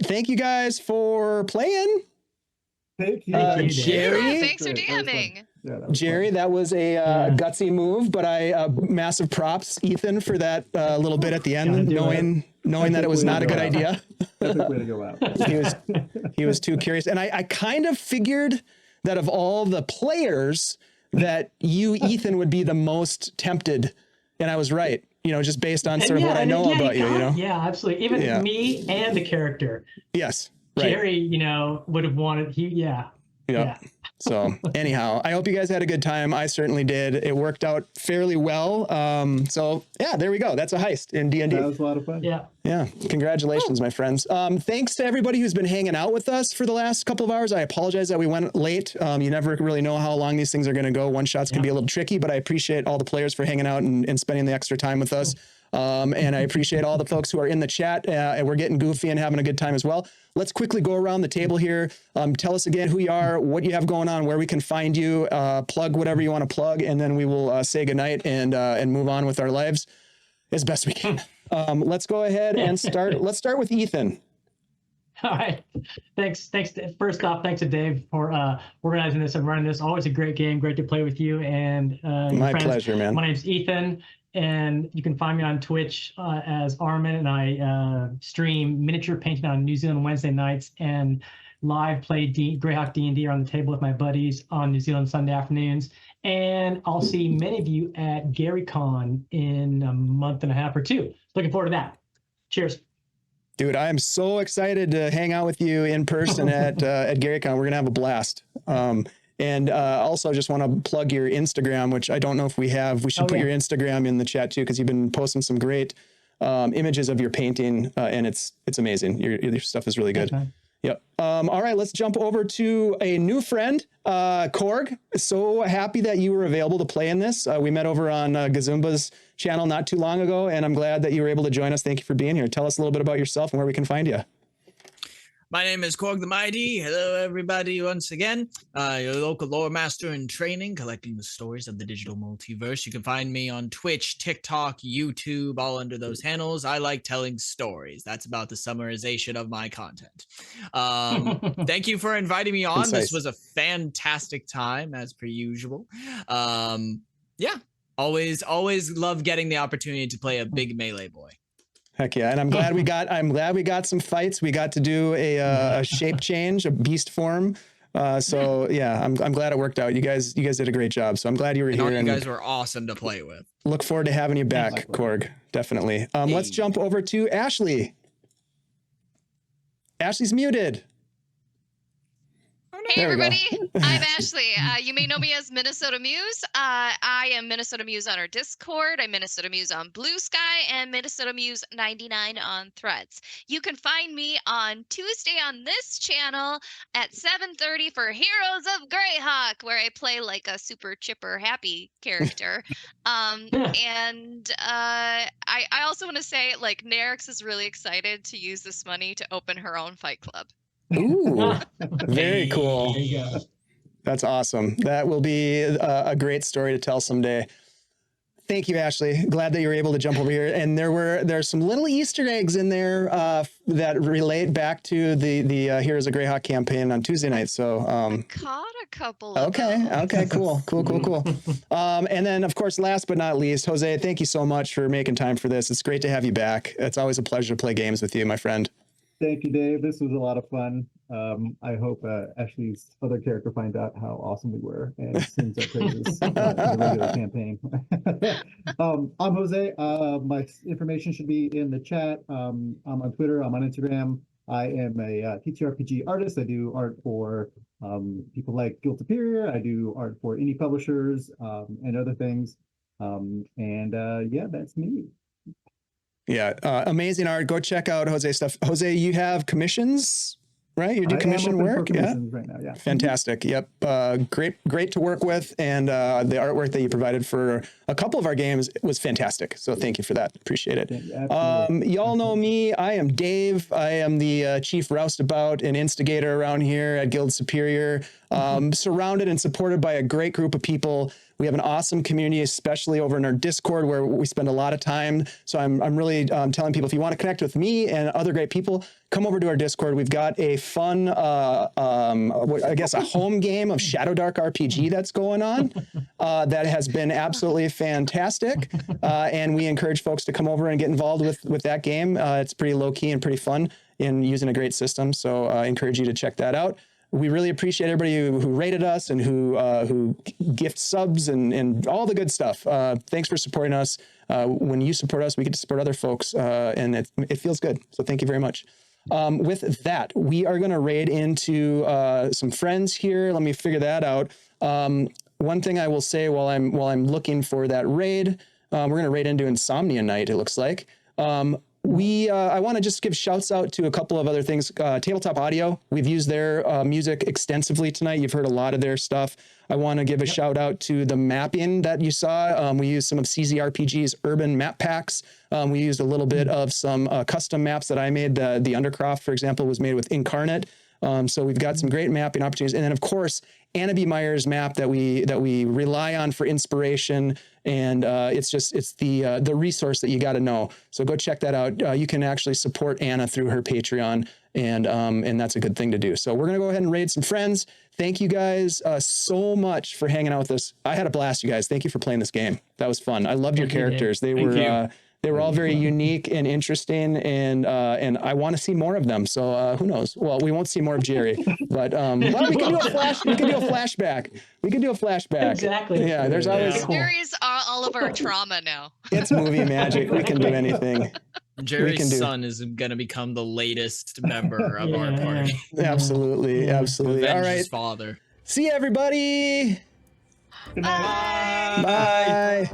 Thank you guys for playing. Thank you. Jerry? Yeah, thanks for DMing. Jerry, that was a gutsy move, but massive props, Ethan, for that little bit at the end, knowing that it was not a good idea. Epic way to go out. He was too curious. And I kind of figured that of all the players that you, Ethan, would be the most tempted. And I was right, just based on sort of what I know about you, Yeah, absolutely. Even me and the character. Yes. Right. Jerry, would have wanted, yeah. So anyhow, I hope you guys had a good time. I certainly did. It worked out fairly well. So yeah, there we go. That's a heist in D&D. That was a lot of fun. Yeah. Yeah. Congratulations, my friends. Thanks to everybody who's been hanging out with us for the last couple of hours. I apologize that we went late. You never really know how long these things are going to go. One shots can be a little tricky, but I appreciate all the players for hanging out and spending the extra time with us. And I appreciate all the folks who are in the chat. And we're getting goofy and having a good time as well. Let's quickly go around the table here. Tell us again who you are, what you have going on, where we can find you, plug whatever you want to plug, and then we will say goodnight and move on with our lives as best we can. Let's go ahead and start. Let's start with Ethan. All right. Thanks. First off, thanks to Dave for organizing this and running this. Always a great game. Great to play with you and my friends. Pleasure, man. My name's Ethan, and you can find me on Twitch as Armin, and I stream miniature painting on New Zealand Wednesday nights and live play Greyhawk D&D on the table with my buddies on New Zealand Sunday afternoons. And I'll see many of you at GaryCon in a month and a half or two. Looking forward to that. Cheers. Dude, I am so excited to hang out with you in person at GaryCon. We're going to have a blast. And also just want to plug your Instagram, which I don't know if we have. We should put your Instagram in the chat too, because you've been posting some great images of your painting, and it's amazing. Your stuff is really good. Okay. Yep. All right, let's jump over to a new friend, Korg. So happy that you were available to play in this. We met over on Gazumba's channel not too long ago, and I'm glad that you were able to join us. Thank you for being here. Tell us a little bit about yourself and where we can find you. My name is Korg the Mighty. Hello, everybody, once again. Your local lore master in training, collecting the stories of the digital multiverse. You can find me on Twitch, TikTok, YouTube, all under those handles. I like telling stories. That's about the summarization of my content. Thank you for inviting me on. Concise. This was a fantastic time, as per usual. Yeah, always love getting the opportunity to play a big melee boy. Heck yeah, and I'm glad we got some fights. We got to do a shape change, a beast form. So yeah, I'm glad it worked out. You guys did a great job. So I'm glad you were here. You guys were awesome to play with. Look forward to having you back, Korg. Definitely. Let's jump over to Ashley. Ashley's muted. Hey everybody, I'm Ashley. You may know me as Minnesota Muse. I am Minnesota Muse on our Discord. I'm Minnesota Muse on Blue Sky and Minnesota Muse 99 on Threads. You can find me on Tuesday on this channel at 7:30 for Heroes of Greyhawk, where I play like a super chipper happy character. And I also want to say, like, Nerix is really excited to use this money to open her own fight club. Ooh, very cool. There you go. That's awesome. That will be a great story to tell someday. Thank you, Ashley. Glad that you were able to jump over here. And there's some little Easter eggs in there that relate back to the Heroes of Greyhawk campaign on Tuesday night. So I caught a couple of those. Okay, cool. And then, of course, last but not least, Jose, thank you so much for making time for this. It's great to have you back. It's always a pleasure to play games with you, my friend. Thank you, Dave. This was a lot of fun. I hope Ashley's other character finds out how awesome we were and sings our praises in the regular campaign. I'm Jose. My information should be in the chat. I'm on Twitter. I'm on Instagram. I am a TTRPG artist. I do art for people like Guild Superior. I do art for indie publishers and other things. Yeah, that's me. Yeah, amazing art. Go check out Jose's stuff. Jose, you have commissions right? You do I am commission open for work, yeah. commissions right now. Yeah. Fantastic. Yep. Great to work with. And the artwork that you provided for a couple of our games was fantastic. So thank you for that. Appreciate it. Yeah, absolutely. Y'all know me. I am Dave. I am the chief roustabout and instigator around here at Guild Superior. Surrounded and supported by a great group of people. We have an awesome community, especially over in our Discord, where we spend a lot of time. So I'm really telling people, if you want to connect with me and other great people, come over to our Discord. We've got a fun, I guess, a home game of Shadow Dark RPG that's going on that has been absolutely fantastic. And we encourage folks to come over and get involved with that game. It's pretty low key and pretty fun in using a great system. So I encourage you to check that out. We really appreciate everybody who rated us and who gift subs and all the good stuff. Thanks for supporting us. When you support us, we get to support other folks, and it feels good. So thank you very much. With that, we are going to raid into some friends here. Let me figure that out. One thing I will say while I'm looking for that raid, we're going to raid into Insomnia Night. It looks like. I want to just give shouts out to a couple of other things. Tabletop Audio, we've used their music extensively tonight. You've heard a lot of their stuff. I want to give a shout out to the mapping that you saw. We used some of CZRPG's urban map packs. We used a little bit of some custom maps that I made. The Undercroft, for example, was made with Inkarnate. So we've got some great mapping opportunities. And then, of course, Anna B. Meyer's map that we rely on for inspiration. And it's the resource that you got to know. So go check that out. You can actually support Anna through her Patreon, and that's a good thing to do. So we're going to go ahead and raid some friends. Thank you guys so much for hanging out with us. I had a blast, you guys. Thank you for playing this game. That was fun. I loved your characters. They were all very unique and interesting, and I want to see more of them. So who knows? Well, we won't see more of Jerry, but we can do a flashback. We can do a flashback. Exactly. Yeah, there's always Jerry's all of our trauma now. It's movie magic. We can do anything. Jerry's son is going to become the latest member of our party. Absolutely. Avenge All right. his father. See you, everybody. Good night. Bye.